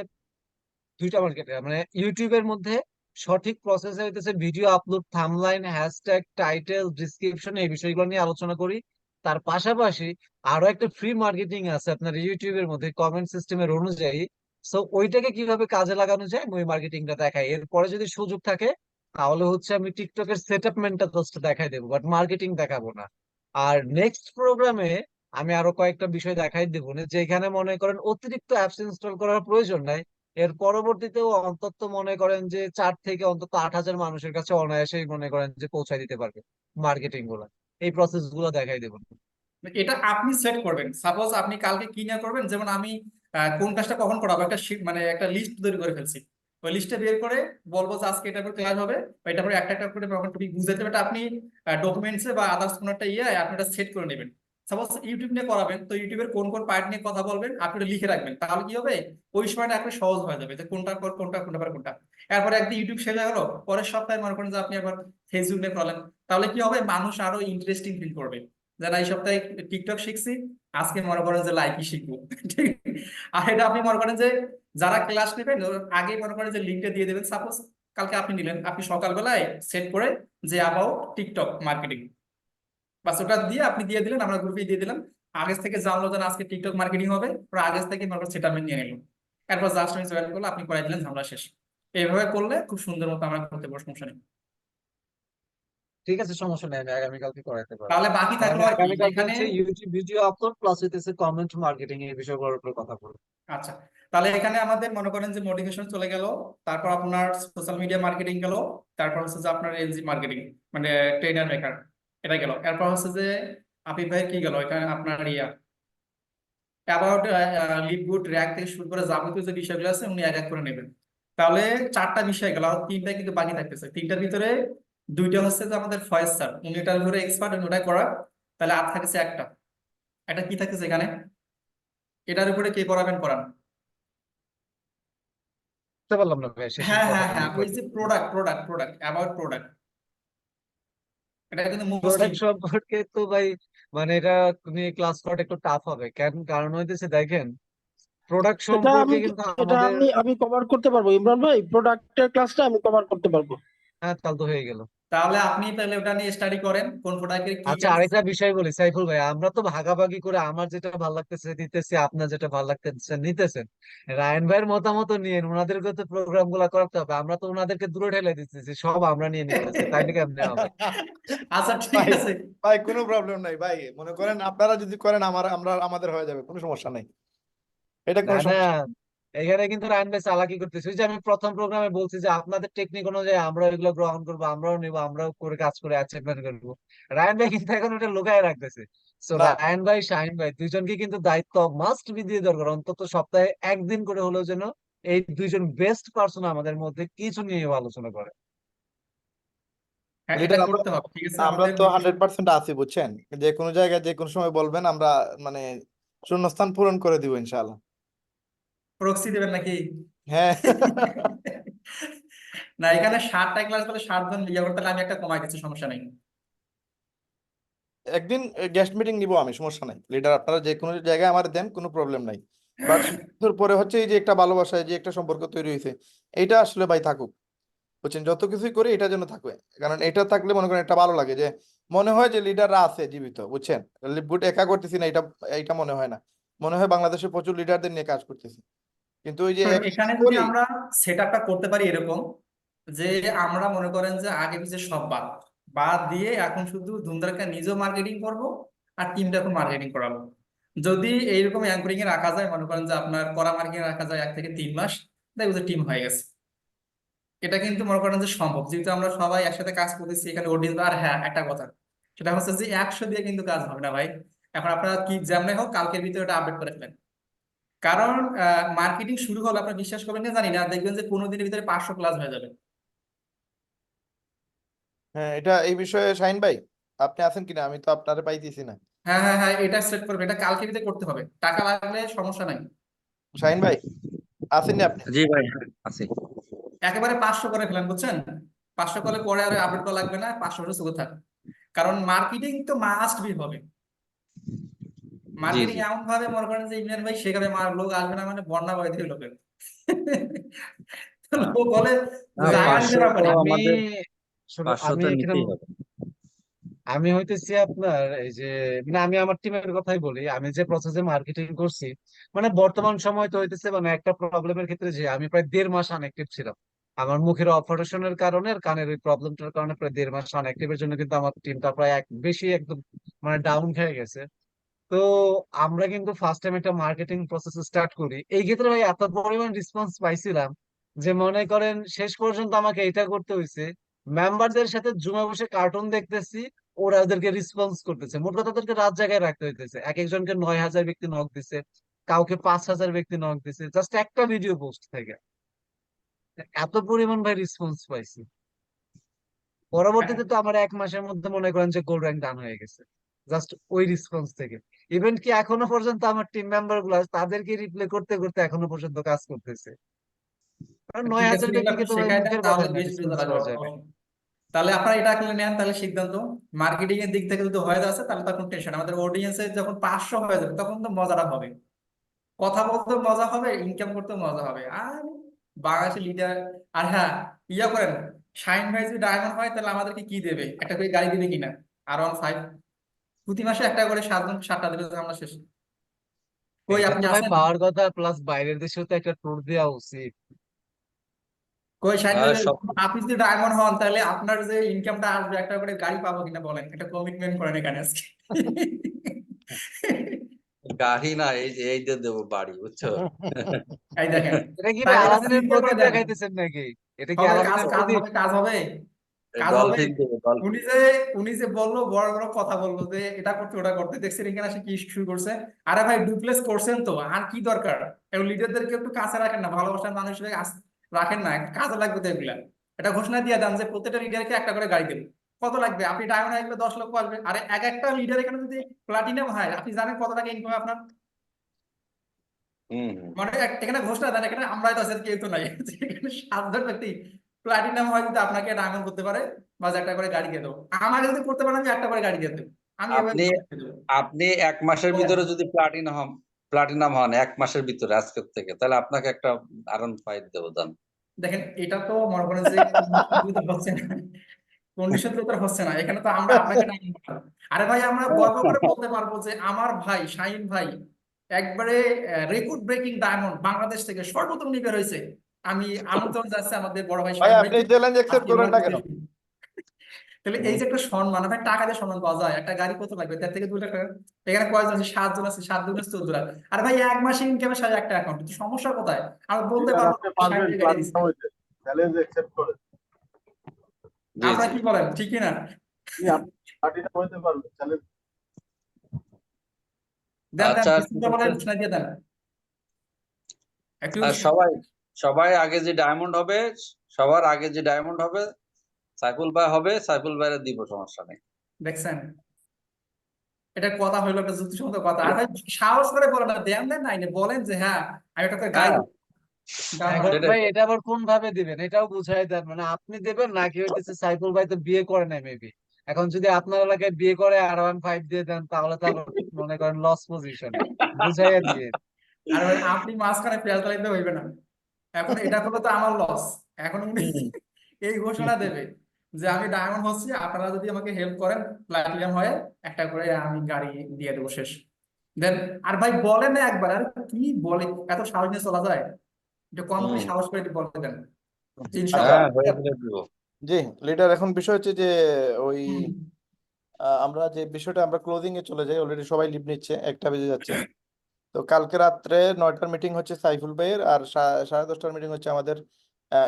দুইটা মার্কেট মানে ইউটিউবের মধ্যে সঠিক প্রসেস হইতেছে video upload, thumbnail, hashtag, title, description, এই বিষয়গুলো নিয়ে আলোচনা করি। তার পাশাপাশি আরো একটা ফ্রি মার্কেটিং আছে আপনার ইউটিউবের মধ্যে কমেন্ট সিস্টেমের অনুযায়ী, সো ওইটাকে কিভাবে কাজে লাগানো যায় আমি ওই মার্কেটিংটা দেখাই। এরপরে যদি সুযোগ থাকে তাহলে হচ্ছে আমি টিকটকের সেটআপমেন্টটা জাস্ট দেখাই দেবো, বাট মার্কেটিং দেখাবো না। আর নেক্সট প্রোগ্রামে আমি আরো কয়েকটা বিষয় দেখাই দেবো না, যেখানে মনে করেন অতিরিক্ত অ্যাপস ইনস্টল করার প্রয়োজন নাই। এর পরবর্তীতেও অন্তত মনে করেন যে 4 থেকে অন্তত 8,000 মানুষের কাছে অনায়াসেই মনে করেন যে পৌঁছায় দিতে পারবে মার্কেটিং গুলা, এই প্রসেস গুলো দেখাই দেবো। এটা আপনি সেট করবেন। সাপোজ আপনি কালকে কি নিয়ে করবেন, যেমন আমি কোন কাজটা কখন করাবো একটা মানে একটা লিস্ট তৈরি করে ফেলছি। ওই লিস্টে বের করে বলবো যে আজকে এটার উপর ক্লাস হবে, বা এটার পরে একটা একটা করে টপিক বুঝাতে হবে, এটা আপনি ডকুমেন্টসে বা আদার্স কোনো একটা ইয়ে আপনি এটা সেট করে নেবেন। সাপোজ ইউটিউব নিয়ে করাবেন, তো ইউটিউবের কোন কোন পার্ট নিয়ে কথা বলবেন আপনি ওটা লিখে রাখবেন, তাহলে কি হবে ওই সময়টা আপনি সহজ হয়ে যাবে যে কোনটার পর কোনটা, কোনটার পর কোনটা। এরপরে একদিন ইউটিউব শেষ হয়ে গেল, পরের সপ্তাহে মনে করেন যে আপনি আবার ফেসবুক নিয়ে করালেন, তাহলে কি হবে মানুষ আরো ইন্টারেস্টিং ফিল করবে, যারা এই সপ্তাহে টিকটক শিখছি আজকে মনে করেন যে লাইকই শিখবো। ঠিক। আর এটা আপনি মনে করেন যে যারা ক্লাস নেবেন ওর আগে মনে করেন যে লিঙ্কটা দিয়ে দেবেন। সাপোজ কালকে আপনি নিলেন, আপনি সকালবেলায় সেট করে যে অ্যাবাউট টিকটক মার্কেটিং, বাস ওটা দিয়ে আপনি দিয়ে দিলেন, আমরা গ্রুপে দিয়ে দিলাম। আগে থেকে জানলো যে না, আজকে টিকটক মার্কেটিং হবে, ওরা আগে থেকে মনে করেন সেটা নিয়ে নিল, এরপর জাস্ট আমি জয়েন করলে আপনি করাই দিলেন, ঝামেলা শেষ। এইভাবে করলে খুব সুন্দর মতো আমরা করতে পারবো, সমস্যা নেই। ঠিক আছে, সমস্যা নেই, আমি আগামীকালকে করাতে পারবো। তাহলে বাকি তাহলে থাকলো আমি আর কি আগামীকালকে এখানে। হচ্ছে ইউটিউব ভিডিও আপলোড প্লাস হইতেছে কমেন্ট মার্কেটিং এই বিষয়গুলোর উপর কথা বলবো। আচ্ছা, তাহলে এখানে আমাদের মনে করেন যে মোটিভেশন চলে গেল, তারপর আপনার সোশ্যাল মিডিয়া মার্কেটিং গেল, তারপর হচ্ছে যে আপনার এলজি মার্কেটিং মানে ট্রেনার মেকার, এটা গেল। এরপর হচ্ছে যে আপিফ ভাই কি গেল এখানে আপনার ইয়া অ্যাবাউট লিভগুড র্যাক থেকে শুরু করে যাবতীয় যে বিষয়গুলো আছে উনি এক এক করে নেবেন। তাহলে 4টা বিষয় গেল, আর 3টা কিন্তু বাকি থাকতেছে। 3টার ভিতরে 2টা হচ্ছে যে আমাদের ফয়েজ স্যার, উনি এটার উপরে এক্সপার্ট, উনি ওটাই করা। তাহলে আর থাকছে একটা, এটা কি থাকতেছে এখানে, এটার উপরে কে পড়াবেন পড়ান। বুঝতে পারলাম না ভাই, শেষের হ্যাঁ হ্যাঁ কথাটা হ্যাঁ, ওই নেটওয়ার্ক। যে প্রোডাক্ট অ্যাবাউট প্রোডাক্ট, এটা কিন্তু মোস্ট প্রোডাক্ট সম্পর্কে তো ভাই মানে এটা নিয়ে ক্লাস করাটা একটু টাফ হবে, কেন কারণ হইতেছে দেখেন প্রোডাক্ট এটা সম্পর্কে আমি কিন্তু এটা আমাদের, আমি কভার করতে পারবো ইমরান ভাই, প্রোডাক্টের ক্লাসটা আমি কভার করতে পারবো। হ্যাঁ তাহলে তো হয়ে গেল। তাহলে আপনি তাহলে ওটা নিয়ে স্টাডি করেন কোন প্রোডাক্টের কি আচ্ছা কাজ। আরেকটা বিষয় বলি সাইফুল ভাই, আমরা তো ভাগাভাগি করে আমার যেটা ভালো লাগতেছে নিতেছি, আপনার যেটা ভালো লাগতেছে নিতেছেন। রায়ন ভাইয়ের মতামত নিয়ে ওনাদেরকে তো প্রোগ্রাম গুলা করাতে হবে, আমরা তো ওনাদেরকে দূরে ঠেলে দিতেছি, সব আমরা নিয়ে নিতেছি, তাইলে কেমনে হবে? আচ্ছা ঠিক ভাই আছে। ভাই কোনো প্রবলেম নাই ভাই, মনে করেন আপনারা যদি করেন আমাদের হয়ে যাবে, কোনো সমস্যা নাই, এটা না কোনো না, সমস্যা এখানে কিন্তু রায়ন ভাই চালাকি করতেছে। ওই যে আমি প্রথম প্রোগ্রামে বলছি যে আপনাদের টেকনিক অনুযায়ী আমরা এগুলো গ্রহণ করবো, আমরাও নিবো, আমরাও করে কাজ করে অ্যাচিভমেন্ট করবো। রায়ন ভাই কিন্তু এখন ওটা লুকায় রাখতেছে। সো না। রায়ন ভাই শাহিন ভাই দুইজনকে কিন্তু দায়িত্ব মাস্ট বি দিয়ে দরকার, অন্তত সপ্তাহে একদিন করে হলেও যেন এই দুইজন বেস্ট পার্সন আমাদের মধ্যে কিছু নিয়ে আলোচনা করে। হ্যাঁ এটা লিডার, আমরা করতে হবে, ঠিক আছে আমরা আমাদের তো 100% আছি বুঝছেন, যে কোনো জায়গায় যে কোনো সময় বলবেন, আমরা মানে শূন্যস্থান পূরণ করে দিব ইনশাআল্লাহ। প্রক্সি দেবেন নাকি? হ্যাঁ। না এখানে 60টা ক্লাস বলে 60 জন ইয়ে করতে হলে আমি একটা কমাই দিচ্ছি, সমস্যা নেই। একদিন গেস্ট মিটিং নিব আমি, সমস্যা নাই লিডার, আপনারা যে কোনো জায়গায় আমার দেন, কোনো প্রবলেম নাই। বাট পরে হচ্ছে এই যে একটা ভালোবাসা, এই যে একটা সম্পর্ক তৈরি হয়েছে, এইটা আসলে ভাই থাকুক, বুঝছেন, যত কিছুই করি এটা যেন থাকবে। কারণ এটা থাকলে মনে করেন একটা ভালো লাগে, যে মনে হয় যে লিডাররা আছে জীবিত, বুঝছেন, লিডগুড একা করতেছি না, এটা এটা মনে হয় না, মনে হয় বাংলাদেশে প্রচুর লিডারদের নিয়ে কাজ করতেছি, কিন্তু ওই যে শোনেন, একসাথে এখানে যদি করি। আমরা সেট আপটা করতে পারি এরকম, যে আমরা মনে করেন যে আগে পিছে সব বাদ বাদ দিয়ে এখন শুধু ধুমধারাক্কা নিজেও মার্কেটিং করব আর টিমটাকে মার্কেটিং করাবো। যদি এইরকম অ্যাঙ্করিং এ রাখা যায়, মনে করেন যে আপনার করা মার্কেটিং রাখা যায় 1 থেকে 3 মাস, দেখবো যে টিম হয়ে গেছে। এটা কিন্তু মনে করেন যে সম্ভব, যেহেতু আমরা সবাই একসাথে কাজ করতেছি এখানে অডিয়েন্স। আর হ্যাঁ একটা কথা, সেটা হচ্ছে যে 100 দিয়ে কিন্তু কাজ হবে না ভাই। এখন আপনারা কি যেমন হোক কালকের ভিতরে এটা আপডেট করে ফেলেন। কারণ মার্কেটিং শুরু হলে আপনার বিশ্বাস করবেন না জানি না, দেখবেন যে 15 দিনের ভিতরে 500 ক্লাস হয়ে যাবে। হ্যাঁ, এটা এই বিষয়ে শাহিন ভাই আপনি আছেন কিনা, আমি তো আপনারে পাইতেছি না। হ্যাঁ হ্যাঁ হ্যাঁ, এটা সেট করবে, এটা কালকে ভিতরে করতে হবে, টাকা লাগলে সমস্যা নাই। শাহিন ভাই আছেন না আপনি? জি ভাই, আছি। একেবারে 500 করে ফেলেন, বুঝছেন? 500 করলে পরে আর আপডেট করা লাগবে না, 500 করে শুধু থাক। কারণ মার্কেটিং তো মাস্ট বি হবে। জি মার্কেটিং জি। এমন ভাবে মনে করেন যে ইমরান ভাই শেখাবে, লোক আসবে না মানে বন্যা বয়ে দিবে লোকের। তো লোক বলে না, জায়গা নিতে 500 পারবে তো না। আমি আমাদের, শুধু 500 আমি তো এখানে, নিতেই হবে। আমি হইতেছি আপনার এই যে, মানে আমি আমার টিমের কথাই বলি, আমি যে প্রসেসে মার্কেটিং করছি, মানে বর্তমান সময় তো হইতেছে মানে একটা প্রবলেমের ক্ষেত্রে যে আমি প্রায় 1.5 মাস আনএক্টিভ ছিলাম। আমার মুখের অপারেশনের কারণে আর কানের ওই প্রবলেমটার কারণে প্রায় 1.5 মাস আনএক্টিভের জন্য কিন্তু আমার টিমটা প্রায় বেশি একদম মানে ডাউন হয়ে গেছে। তো আমরা কিন্তু ফার্স্ট টাইম একটা মার্কেটিং প্রসেস স্টার্ট করি, এই ক্ষেত্রে ভাই এত পরিমাণ রেসপন্স পাইছিলাম যে মনে করেন শেষ পর্যন্ত আমাকে এটা করতে হয়েছে, মেম্বারদের সাথে জুমে বসে কার্টুন দেখতেছি, ওরা ওদেরকে রেসপন্স করতেছে, মোট কথা ওদেরকে রাত জায়গায় রাখতে হইতেছে। এক একজনকে 9,000 ব্যক্তি নক দিছে, কাউকে 5,000 ব্যক্তি নক দিছে, জাস্ট একটা ভিডিও পোস্ট থেকে এত পরিমাণ ভাই রেসপন্স পাইছি। পরবর্তীতে তো আমার 1 মাসের মধ্যে মনে করেন যে গোল্ড র্যাঙ্ক ডান হয়ে গেছে, জাস্ট ওই রেসপন্স থেকে। ইভেন কি এখনো পর্যন্ত আমার টিম মেম্বার গুলো আছে, তাদেরকে রিপ্লাই করতে করতে এখনো পর্যন্ত কাজ করতেছে। কারণ নয় ঠিক আছে, হাজার এগুলো আপনি ব্যক্তিকে তো ভাই শেখায় দেন মুখের তাহলে কথা না, বেশ রেসপন্স রেজাল্ট আসবে পাওয়া যাবে। অবশ্যই। তাহলে আপনারা এটা আসলে নেন, তাহলে সিদ্ধান্ত মার্কেটিং এর দিক থেকে যদি হয়ে যাচ্ছে তাহলে তখন টেনশন, আমাদের অডিয়েন্সে যখন 500 হয়ে যাবে তখন তো মজাটা হবে, কথা বলতে মজা হবে, ইনকাম করতে মজা হবে। আর বাংলাদেশের লিডার, আর হ্যাঁ ইয়া করেন, শাইন ভাই যদি ডায়মন্ড হয় তাহলে আমাদেরকে কি দেবে, একটা করে গাড়ি দিবে কিনা, R15 প্রতি মাসে একটা করে 7 জন 7টা দেবে, আমরা শেষ। কই এটা আপনি তো ভাই আছেন? পাওয়ার কথা, প্লাস বাইরের দেশেও তো একটা ট্যুর দেওয়া উচিত। কই শাইন ভাই, সব আপনি যদি ডায়মন্ড হন তাহলে আপনার যে ইনকামটা আসবে একটা করে গাড়ি পাবো কিনা বলেন, একটা কমিটমেন্ট করেন এখানে আজকে। গাড়ি না, এই যে এই যে দেবো বাড়ি, বুঝছো? এই দেখেন, এটা কি ভাই তাহলে এটা আলাদিনের সিম্পল করে প্রদীপ দেন। দেখাইতেছেন নাকি? এটা কি হবে কাজ, আলাদিনের কাজ প্রদীপ? হবে, কাজ হবে, কাজ হবে। ডলফিন দেবো, ডলফিন। উনি যে উনি যে বললো বড় বড় কথা বললো যে এটা করতে ওটা করতে, দেখছেন এখানে আসে কি শুরু করছে। আরে ভাই ডুপ্লেস করছেন তো, আর কি দরকার? এবং লিডারদেরকে একটু কাছে রাখেন না, ভালোবাসার মানুষ হয়ে রাখেন না, কাজে লাগবে তো এগুলা। এটা ঘোষণা দিয়ে দেন যে প্রত্যেকটা লিডারকে একটা করে গাড়ি দেবেন। কত লাগবে? আপনি ডায়মন্ড হয়ে গেলে 10 লক্ষ আসবে। আরে এক একটা লিডার এখানে যদি প্লাটিনাম হয়, আপনি জানেন কত টাকা ইনকাম আপনার? হুম হুম। মানে এখানে ঘোষণা দেন, এখানে আমরাই তো আছি, আর কেউ তো নাই। এখানে 7 জন ব্যক্তি প্লাটিনাম হয় যদি আপনাকে ডায়মন্ড করতে পারে, বাস একটা করে গাড়ি দিয়ে দেবো। আমার যদি করতে পারেন আমি একটা করে গাড়ি দিয়ে দেবো। আমি এভাবে আপনি ঘোষণা দিয়ে দেবো। আপনি 1 মাসের ভিতরে যদি প্লাটিনা হন, প্লাটিনাম হন 1 মাসের ভিতরে আজকের থেকে, তাহলে আপনাকে একটা R15 দেবো দান। দেখেন এটা তো মনে করেন যে condition তো হচ্ছে না, কন্ডিশন তো হচ্ছে না, এখানে তো আমরা আপনাকে ডায়মন্ড পাঠাবো। আরে ভাই আমরা গর্ব করে বলতে পারবো যে আমার ভাই শাহিন ভাই একবারে রেকর্ড ব্রেকিং ডায়মন্ড বাংলাদেশ থেকে সর্বোত্তম নিবে হয়েছে। আমি আমন্ত্রণ যাচ্ছে আমাদের বড় ভাই ভাই শাহিন আপনি ভাইকে। চ্যালেঞ্জ অ্যাকসেপ্ট আজকে করেন না কেন? তাহলে এই যে একটা সম্মান, ভাই টাকা দিয়ে সম্মান পাওয়া যায়, একটা গাড়ি কত লাগবে 1.5 থেকে 2 লাখ টাকা। এখানে কয়জন আছে? 7 জন আছে, 7 জন আছে 14 লাখ। আর ভাই এক মাসে ইনকামের সাথে একটা অ্যাকাউন্ট, তো সমস্যা কোথায়? আমরা বলতে লিডার পারবো আপনি 60 পারবেন টাকা গাড়ি দিচ্ছে। প্লাটিনাম হইতে, চ্যালেঞ্জ অ্যাকসেপ্ট করেন। জি আপনারা জি। কি বলেন, ঠিক কি না? জি, আপনি প্লাটিনাম হইতে পারবেন, চ্যালেঞ্জ। দেন দেন, আচ্ছা কিছু ঠিক বলে আছে। ঘোষণা দিয়ে দেন একটু। আর সবাই সবাই আগে যে ডায়মন্ড হবে, সবার আগে যে ডায়মন্ড হবে সাইফুল ভাই হবে, সাইফুল ভাইয়ের দিব, সমস্যা নেই। দেখছেন এটা কথা হইলো, একটা যুক্তিসঙ্গত কথা। আর ভাই সাহস করে বলেন না, দেন দেন নাই বলেন যে হ্যাঁ আমি একটা করে গাড়ি হ্যাঁ এখন সেটাই ভাই তো। এটা আবার কোন ভাবে দিবেন এটাও বুঝাই দেন, মানে আপনি দেবেন নাকি হইতেছে সাইফুল ভাই তো বিয়ে করে নাই মেবি, এখন যদি আপনার এলাকায় বিয়ে করে R15 দিয়ে দেন তাহলে তো আবার মনে করেন লস পজিশনে, বুঝাইয়া দিয়ে। আর ভাই আপনি মাঝখানে পেঁয়াজ লাগাইতে হইবে না, এখন এটা করলে তো আমার লস। এখন উনি হুম। এই ঘোষণা দেবে যে আমি ডায়মন্ড হচ্ছি, আপনারা যদি আমাকে হেল্প করেন প্লাটিনাম হয়ে একটা করে আমি গাড়ি দিয়ে দেবো, শেষ। দেন আর ভাই বলেন না একবার, আর কি বলে, এত সাহস নিয়ে চলা যায়? একটু কম করে হুম। সাহস করে একটু বলতে দেন, আচ্ছা হ্যাঁ ইনশাল্লাহ। হয়ে গেলে দিব। জি লিডার, এখন বিষয় হচ্ছে যে ওই হুম। আমরা যে বিষয়টা আমরা ক্লোজিং এ চলে যাই, অলরেডি সবাই লিভ নিচ্ছে, 1টা বেজে যাচ্ছে। তো কালকে রাত্রে 9টার মিটিং হচ্ছে সাইফুল ভাইয়ের, আর 10:30টার মিটিং হচ্ছে আমাদের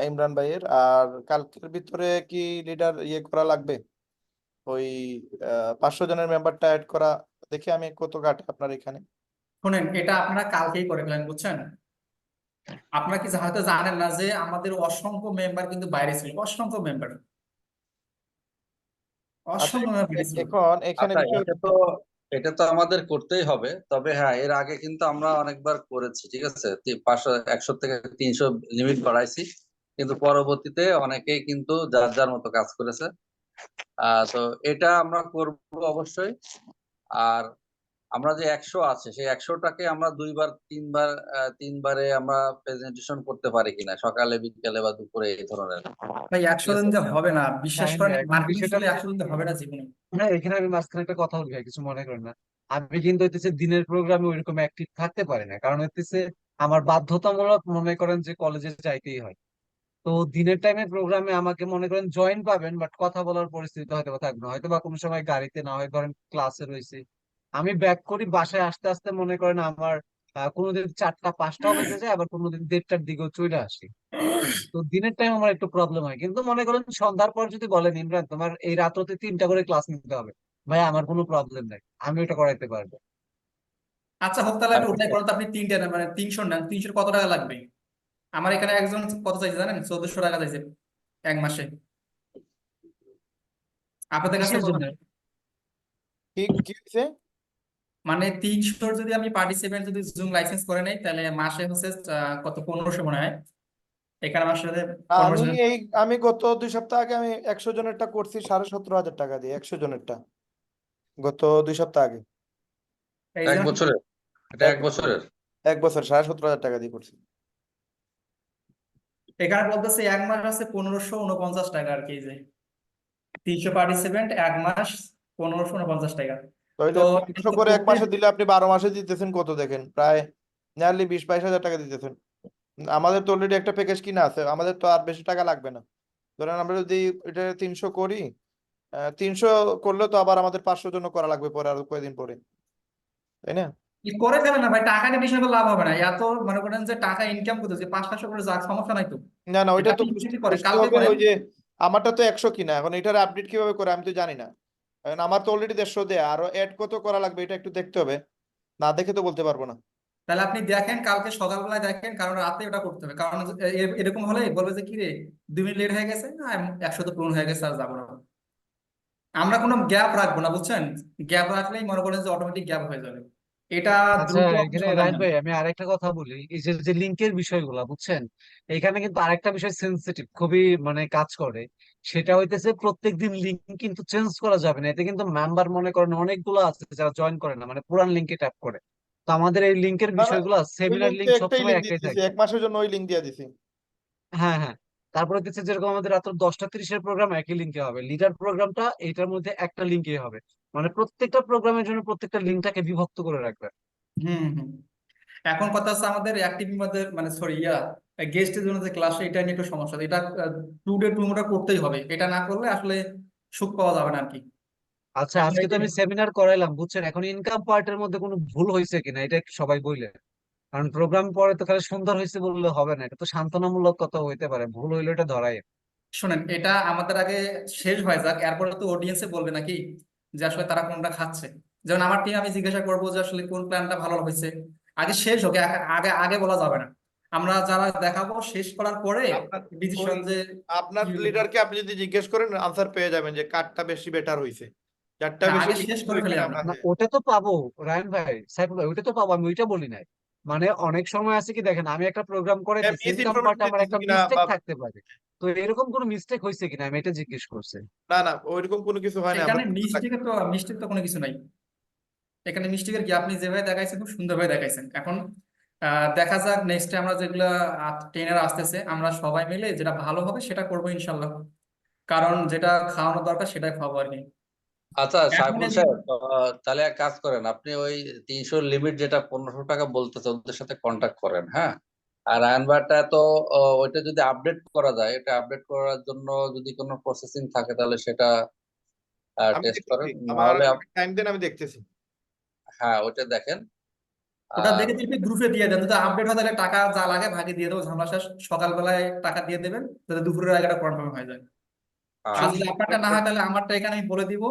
ইমরান ভাইয়ের। আর কালকের ভিতরে কি লিডার ইয়ে করা লাগবে, ওই 500 জনের মেম্বারটা অ্যাড করা? দেখি আমি কত কাটে আপনার এখানে। শুনেন এটা আপনারা কালকেই করে ফেলেন, বুঝছেন? আপনারা কি হয়তো জানেন না যে আমাদের অসংখ্য মেম্বার কিন্তু বাইরে ছিল, অসংখ্য মেম্বার, আচ্ছা অসংখ্য মেম্বার বাইরে ছিল। এখন এখানে আচ্ছা বিষয় এটা তো আমাদের করতেই হবে, তবে হ্যাঁ এর আগে কিন্তু আমরা অনেকবার করেছি, ঠিক আছে, 500 100 থেকে 300 লিমিট বাড়াইছি, কিন্তু পরবর্তীতে অনেকেই কিন্তু যার যার মতো কাজ করেছে। তো এটা আমরা করব অবশ্যই। আর আমরা যে 100 আছে সেই 100টাকে আমরা 2বার 3বার 3বারে আমরা প্রেজেন্টেশন করতে পারি কিনা, সকালে বিকেলে বা দুপুরে, এই ধরনের, ভাই ঠিক 100 দিন আছে। যে হবে না, বিশ্বাস শাহিন করেন ভাই এখন মার্কেটিং বিষয়টা, স্কুলে 100 দিন হবে না জীবনে। হ্যাঁ এখানে আমি মাঝখানে একটা কথা বলি ভাই, কিছু মনে করেন না। আমি কিন্তু হইতেছে দিনের প্রোগ্রামে ওইরকম অ্যাক্টিভ থাকতে পারি না, কারণ হইতেছে আমার বাধ্যতামূলক মনে করেন যে কলেজে যাইতেই হয়। তো দিনের টাইমে প্রোগ্রামে আমাকে মনে করেন জয়েন পাবেন, বাট কথা বলার পরিস্থিতি হয়তো বা থাকবে না, হয়তো বা কোনো সময় গাড়িতে না হয় ধরেন ক্লাসে রয়েছে, আমি ব্যাক করি বাসায় আসতে আসতে মনে করেন আমার কোনোদিন 4টা 5টাও বেজে যায়, আবার কোনোদিন 1:30টার দিকেও চলে আসি। তো দিনের টাইম আমার একটু প্রবলেম হয়, কিন্তু মনে করেন সন্ধ্যার পর যদি বলেন ইমরান তোমার এই রাত্রতে 3টা করে ক্লাস নিতে হবে, ভাই আমার কোনো প্রবলেম নাই, আমি ওটা করাইতে পারবো। আচ্ছা হোক, তাহলে আমি ওটাই আচ্ছা করেন তো, আপনি 3টে নেন, মানে 300 নেন, 300 কত টাকা লাগবে? আমার এখানে একজন কত চাইছে জানেন? 1400 টাকা চাইছে এক মাসে। আপনাদের কাছে কিসের কত জন্য? নেবে? কি কি হচ্ছে? মানে 300 যদি আমি পার্টিসিপেন্ট যদি জুম লাইসেন্স করে নেই, তাহলে মাসে হচ্ছে কত 1500 মনে হয়। এখানে আমার সাথে আমি 1500। এই আমি গত 2 সপ্তাহ আগে আমি 100 জনেরটা করছি 17,500 টাকা দিয়ে, 100 জনেরটা গত 2 সপ্তাহ আগে। এই এক যে বছরের, এটা এক 1 বছরের। 1 বছর 17,500 টাকা দিয়ে করছি। এখানে বলতেছে এক মাস আছে 1549 টাকা আর কি, এই যে 300 পার্টিসিপেন্ট এক মাস 1549 টাকা। তো তো এটা 300 এটা করে এক করতে মাসে দিলে আপনি 12 মাসে দিতেছেন কত দেখেন, প্রায় নিয়ারলি 20-22 হাজার টাকা দিতেছেন। আমাদের তো অলরেডি একটা প্যাকেজ কিনা আছে, আমাদের তো আর বেশি টাকা লাগবে না। ধরেন আমরা যদি এটা 300 করি, 300 করলে তো আবার আমাদের 500 জন্য করা লাগবে পরে আরো কয়েকদিন পরে, তাই না? করে ফেলে না ভাই, টাকা নিয়ে বেশি করে লাভ হবে না, এত মনে করেন যে টাকা ইনকাম করতেছে 500 করে যাক, সমস্যা নাই তো। না না, এটা ওইটা তো আপনি বুঝতে ইমিডিয়েটলি করেন, বুঝতে কালকে হবে। করেন। ওই যে আমারটা তো 100 কিনা, এখন এটার আপডেট কিভাবে করে আমি তো জানি না। এখন আমার তো অলরেডি 150 দেয়া, আরো এড কত করা লাগবে এটা একটু দেখতে হবে, না দেখে তো বলতে পারবো না। তাহলে আপনি দেখেন কালকে সকালবেলায় দেখেন, কারণ রাতে ওটা করতে হবে, কারণ এরকম হলে বলবে যে কি রে 2 মিনিট লেট হয়ে গেছে না, 100 তো পূরণ হয়ে গেছে আর যাবো না। আমরা কোনো গ্যাপ রাখবো না, বুঝছেন? গ্যাপ রাখলেই মনে করেন যে অটোমেটিক গ্যাপ হয়ে যাবে। এটা আচ্ছা দ্রুত আপনি এখানে সমাধান রাইট নেন। ভাই আমি আরেকটা কথা বলি, এই যে যে লিঙ্কের বিষয়গুলা বুঝছেন, এখানে কিন্তু আরেকটা বিষয় সেন্সিটিভ খুবই মানে কাজ করে, সেটা হইতেছে প্রত্যেকদিন লিঙ্ক কিন্তু চেঞ্জ করা যাবে না, এতে কিন্তু মেম্বার মনে করেন অনেকগুলো আছে যারা জয়েন করে না, মানে পুরান লিঙ্কে ট্যাপ করে। তো আমাদের এই লিঙ্কের না না, বিষয়গুলো ওই সেমিনার লিঙ্কে লিঙ্ক একটাই সবসময় লিঙ্ক দিয়ে একটাই দিছি, থাকে। 1 মাসের জন্য ওই লিঙ্ক দিয়ে দিছি। হ্যাঁ হ্যাঁ, তারপরে হচ্ছে যেরকম আমাদের রাত 10টা 30-এর প্রোগ্রাম একই লিঙ্কে হবে, লিডার প্রোগ্রামটা এইটার মধ্যে একটা লিঙ্কে হবে, মানে প্রত্যেকটা প্রোগ্রামের জন্য প্রত্যেকটা লিঙ্কটাকে বিভক্ত করে রাখবে। হুম হুম। এখন কথা হচ্ছে আমাদের অ্যাক্টিভ মেম্বারদের মানে সরি গেস্টের জন্য যে ক্লাস এটা নিয়ে একটু সমস্যা, এটা 2 ডে 2 মোটা করতেই হবে, এটা না করলে আসলে সুখ পাওয়া যাবে না আর কি। আচ্ছা, এখন আজকে এই তো যে আমি সেমিনার করাইলাম বুঝছেন, এখন ইনকাম পার্টের মধ্যে কোনো ভুল হয়েছে কিনা এটা একটু সবাই বললে, কারণ প্রোগ্রাম পরে তো খালি সুন্দর হয়েছে বললে হবে না, এটা তো সান্ত্বনামূলক কথা হইতে পারে, ভুল হইলে এটা ধরাই। শোনেন, এটা আমাদের আগে শেষ হয়ে যাক, এরপরে তো অডিয়েন্সে বলবে নাকি যে আসলে তারা কোনটা খাচ্ছে। যেমন আমার টিম, আমি জিজ্ঞাসা করবো যে আসলে কোন প্ল্যানটা ভালো হয়েছে, আগে শেষ হোক, আগে আগে বলা যাবে না। আমরা যারা দেখাবো শেষ করার পরে আপনার ওই ডিসিশন যে আপনার কি হলো। লিডারকে আপনি যদি জিজ্ঞেস করেন আনসার পেয়ে যাবেন যে কারটা বেশি বেটার হইছে, যারটা হ্যাঁ বেশি আগে শেষ লিখেছে করে ফেলি ওইখানে আমরা। আমরা না হ্যাঁ। ওটা তো পাবো, রায়ন ভাই সাইফুল ভাই, ওইটা তো পাবো, আমি ওইটা বলি নাই। মানে অনেক সময় আছে কি দেখেন, আমি একটা প্রোগ্রাম হ্যাঁ, করাইতেছি, মিস ইনকাম ইনফরমেশন পার্টে আমার দিতেছি একটা কিনা মিস্টেক বা থাকতে পারে, তো এরকম কোনো মিস্টেক হয়েছে কিনা আমি এটা জিজ্ঞেস করছি। না না ওইরকম কোনো কিছু হয় না, আমরা এখানে মিস্টেকের তো কোনো কিছু নাই। এখানে মিস্টেকের কি, আপনি যেভাবে দেখাইছেন খুব সুন্দরভাবে দেখাইছেন। এখন দেখা যাক নেক্সটে আমরা যেগুলা ট্রেনার আসতেছে, আমরা সবাই মিলে যেটা ভালো হবে সেটা করবো ইনশাল্লাহ। কারণ যেটা খাওয়ানো দরকার সেটাই খাওয়াবো আর কি। আচ্ছা এখন সাইফুল সাহেব, তাহলে এক কাজ করেন, আপনি ওই 300 লিমিট যেটা 1500 টাকা বলতেছে ওদের সাথে কন্ট্যাক্ট করেন, হ্যাঁ। আর আয়নবারটা তো ওইটা যদি আপডেট করা যায়, এটা আপডেট করার জন্য যদি কোনো প্রসেসিং থাকে তাহলে সেটা আমি টেস্ট দেখতেছি, করেন, আমার নাহলে টাইম দেন, আমি দেখতেছি। হ্যাঁ ওইটা দেখেন। ওটা আর দেখে তুমি গ্রুপে দিয়ে দেন, যদি আপডেট হয় তাহলে টাকা যা লাগে ভাগে দিয়ে দেবো, ঝামেলা শেষ। সকালবেলায় টাকা দিয়ে দেবেন যাতে দুপুরের আগে কনফার্ম হয়ে যায়। আর যদি আপনারটা না হয় তাহলে আমারটা এখানে আমি বলে দিব,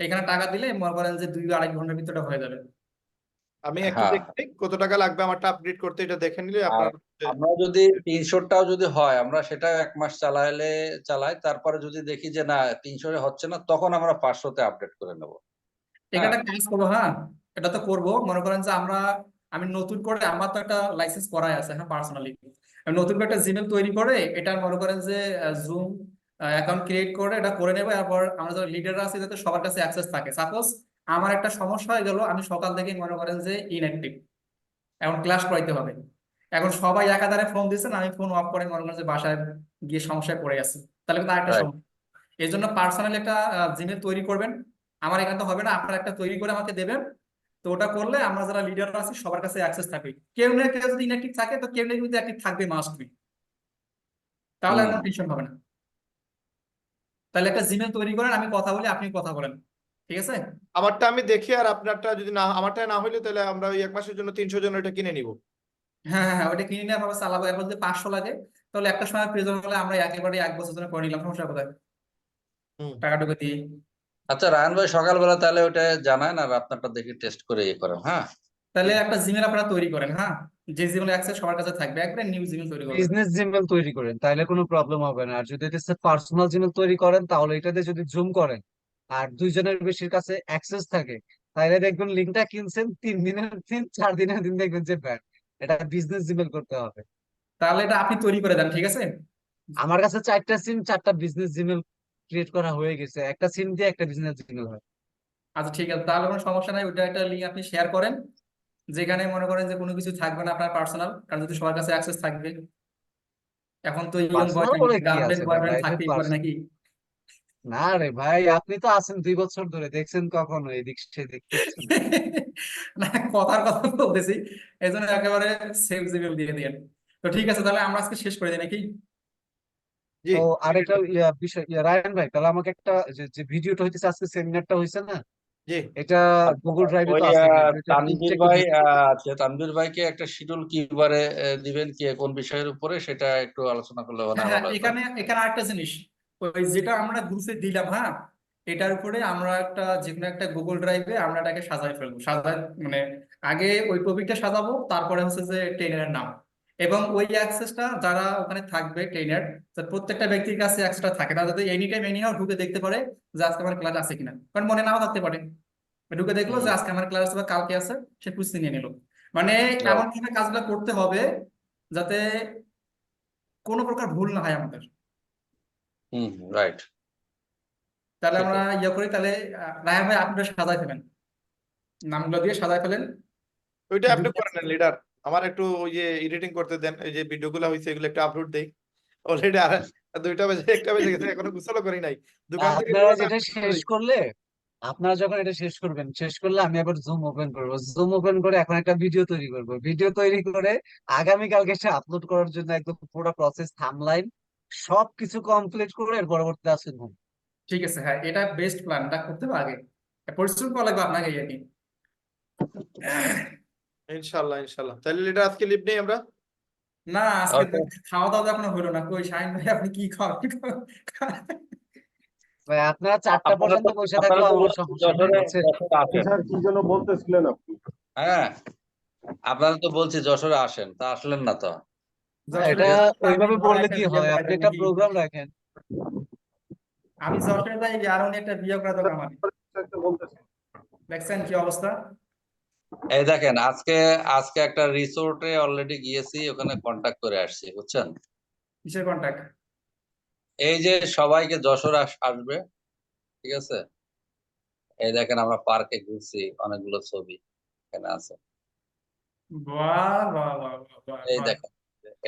এখানে টাকা দিলে মনে করেন যে 2-2.5 ঘন্টার ভিতরে হয়ে যাবে। আমি একটু হ্যাঁ, দেখতে কত টাকা লাগবে আমারটা আপডেট করতে, এটা দেখে নিলে আর আপনার আমরা যদি 300টাও যদি হয়, আমরা সেটা 1 মাস চালাই, তারপরে যদি দেখি যে না 300 হচ্ছে না, তখন আমরা 500-তে আপডেট করে নেব। হ্যাঁ, এখানে একটা কাজ করবো, হ্যাঁ এটা তো করবো। মনে করেন যে আমি নতুন করে, আমার তো একটা লাইসেন্স করাই আছে হ্যাঁ পার্সোনালি, আমি নতুন করে একটা জিমেল তৈরি করে এটা মনে করেন যে জুম অ্যাকাউন্ট ক্রিয়েট করে এটা করে নেবো। এরপর আমরা যারা লিডার আছে যাতে সবার কাছে অ্যাক্সেস থাকে। সাপোজ আমার একটা সমস্যা হয়ে গেল, আমি সকাল থেকে মনে করেন যে ইনঅ্যাক্টিভ, এখন ক্লাস করাইতে হবে, এখন সবাই একাধারে ফোন দিচ্ছেন, আমি ফোন অফ করে মনে করেন যে বাসায় গিয়ে সমস্যায় পড়ে গেছি, তাহলে কিন্তু আরেকটা রাইট। সমস্যা। এই জন্য পার্সোনালি একটা জিমেল তৈরি করবেন, আমার এখানে তো হবে না, আপনার একটা তৈরি করে আমাকে দেবেন। তো ওটা করলে আমরা যারা লিডার আছি সবার কাছে অ্যাক্সেস থাকবে, কেউ না কেউ যদি ইনঅ্যাক্টিভ থাকে তো কেউ না কেউ অ্যাক্টিভ থাকবে, মাস্ট বি, তাহলে আর হুম। কোনো টেনশন হবে না। তাহলে একটা জিমেল তৈরি করেন, আমি কথা বলি আপনি কথা বলেন, ঠিক আছে? আমারটা আমি দেখি, আর আপনারটা যদি না, আমারটা না হইলে তাহলে আমরা ওই 1 মাসের জন্য 300 জন এটা কিনে নিব। হ্যাঁ হ্যাঁ হ্যাঁ, ওটা কিনে নিয়ে ভাবে চালাবো। এখন যদি 500 লাগে তাহলে একটা সময় প্রয়োজন হলে আমরা একেবারে 1 বছর জন্য করে নিলাম, সমস্যা কোথায়, হুম। টাকাটুকু দিয়ে। আচ্ছা রায়ন ভাই, সকালবেলা তাহলে ওটা জানান, আর আপনারটা দেখে টেস্ট করে ইয়ে করেন, হ্যাঁ। তাহলে একটা জিমেল আপনারা তৈরি করেন, হ্যাঁ যে জিমেল অ্যাক্সেস সবার কাছে থাকবে, একবারে নিউ জিমেল তৈরি করবেন। বিজনেস জিমেল তৈরি করেন তাহলে কোনো প্রবলেম হবে না, আর যদি এটা পার্সোনাল জিমেল তৈরি করেন তাহলে এটাতে যদি জুম করেন আর 2 জনের বেশির কাছে অ্যাক্সেস থাকে, তাহলে দেখবেন লিঙ্কটা কিনছেন 3 দিনের দিন 4 দিনের দিন দেখবেন যে ব্যান, এটা বিজনেস জিমেল করতে হবে। তাহলে এটা আপনি তৈরি করে দেন, ঠিক আছে? আমার কাছে 4টা সিম 4টা বিজনেস জিমেল ক্রিয়েট করা হয়ে গেছে, একটা সিম দিয়ে একটা বিজনেস জিমেল হয়। আচ্ছা ঠিক আছে, তাহলে কোনো সমস্যা নাই, ওইটা একটা লিঙ্ক আপনি শেয়ার করেন যেখানে মনে করেন যে কোনো কিছু থাকবে না আপনার পার্সোনাল, কারণ যদি সবার কাছে অ্যাক্সেস থাকবে। এখন তো ইয়ং পার্সোনাল বয়ফ্রেন্ড বলে কি গার্লফ্রেন্ড আছে ভাই, বয়ফ্রেন্ড প্রাইভেট থাকতেই পারে পার্সন। নাকি? না রে ভাই, আপনি তো আছেন 2 বছর ধরে, দেখছেন কখনো এদিক সেদিক কিচ্ছু না। না, কথার কথা বলতেছি, এই জন্য একেবারে সেফ জিমেল দিয়ে দিয়েন। তো ঠিক আছে, তাহলে আমরা আজকে শেষ করে দিই নাকি? জি। তো আরেকটা বিষয়, রায়ন ভাই তাহলে আমাকে একটা, যে যে ভিডিওটা হইতেছে আজকে সেমিনারটা হইছে না, জি। এটা আচ্ছা, গুগল ড্রাইভে ওই তো আছে কিনা এটা লিঙ্কটা তানভীর একটু ভাই, দিতে। আচ্ছা তানভীর ভাইকে একটা শিডিউল কিবারে দিবেন, কি কোন বিষয়ের উপরে, সেটা একটু আলোচনা করলে মনে হ্যাঁ হয় হ্যাঁ, ভালো হতো। এখানে এখানে আরেকটা জিনিস, ওই যেটা আমরা গ্রুপে দিলাম, হ্যাঁ এটার উপরে আমরা একটা যে কোনো একটা গুগল ড্রাইভে আমরা এটাকে সাজাই ফেলবো, মানে আগে ওই টপিকটা সাজাবো, তারপরে হচ্ছে যে ট্রেনারের নাম, এবং ওই অ্যাক্সেসটা যারা ওখানে থাকবে ট্রেনার, প্রত্যেকটা ব্যক্তির কাছে অ্যাক্সেসটা থাকে না, যাতে এনি টাইম এনি হাও ঢুকে দেখতে পারে যে আজকে আমার ক্লাস আছে কিনা, কারণ মনে নাও থাকতে পারে। ঢুকে দেখলো যে হুম। আজকে আমার ক্লাস আছে বা কালকে আছে, সে প্রস্তুতি নিয়ে নিল। মানে এমন ভাবে কাজগুলো করতে হবে যাতে কোনো প্রকার ভুল না হয় আমাদের। হুম, রাইট। তাহলে ঠিক আমরা আছে। ইয়ে করি, তাহলে রায়হান ভাই আপনারা সাজাই ফেলেন, নামগুলো দিয়ে সাজাই ফেলেন। ওইটা আপনি দুইটা করে নেন লিডার, আমার একটু ওই যে এডিটিং করতে দেন, এই যে ভিডিওগুলো হয়েছে এগুলো একটু আপলোড দেই। অলরেডি 2টা বেজে 1টা বেজে গেছে, এখনো গোসলও করি নাই, দোকান থেকে আপনারা বেরোলে যেটা আমি গোসল শেষ করি। করলে, আপনারা যখন এটা শেষ করবেন, শেষ করলে আমি আবার জুম ওপেন করবো, জুম ওপেন করে এখন একটা ভিডিও তৈরি করব, ভিডিও তৈরি করে আগামীকালকে সে আপলোড করার জন্য একদম পুরো প্রসেস, থাম্বনেইল সবকিছু কমপ্লিট করে এর পরবর্তীতে আসুন। ঠিক আছে, হ্যাঁ এটা বেস্ট প্ল্যান, এটা করতে হবে আগে, পরিশ্রম করা লাগবে আপনাকে আর কি। ইনশাল্লাহ ইনশাল্লাহ, তাহলে লিডার আজকে লিভ নেই আমরা। না আজকে তো ওকে, খাওয়া দাওয়া এখনো হলো না, কই শাহিন ভাই আপনি কি খাবেন? ভাই আপনারা 4টা আপনারা পর্যন্ত তো বসে আপনারা থাকলেও তো আমার বলছেন সমস্যা নেই, বুঝছেন? যশোরে আসেন। স্যার কি যেন বলতেছিলেন আপনি? হ্যাঁ, আপনারা তো বলছি যশোরে আসেন, তা আসলেন না তো। যশোরে এটা আপনি ওইভাবে বড় বললে একটা কি বিয়ে হয়, আপনি করাইতেন একটা নাকি? প্রোগ্রাম রাখেন। আমি যশোরে যাই, আর উনি একটা বিয়ে করা দরকার আমার, একটা বলতেছিলেন। দেখছেন কি অবস্থা? এই দেখেন, আজকে আজকে একটা রিসোর্টে অলরেডি গিয়েছি, ওখানে কন্টাক্ট করে আসছি, বুঝছেন? কিসের কন্ট্যাক্ট? এই যে সবাইকে যশোর আসবে, ঠিক আছে? এই দেখেন আমরা পার্কে ঘুরছি, অনেকগুলো ছবি এখানে আছে। বাহ বাহ বাহ বাহ বাহ এই বাহ। দেখেন,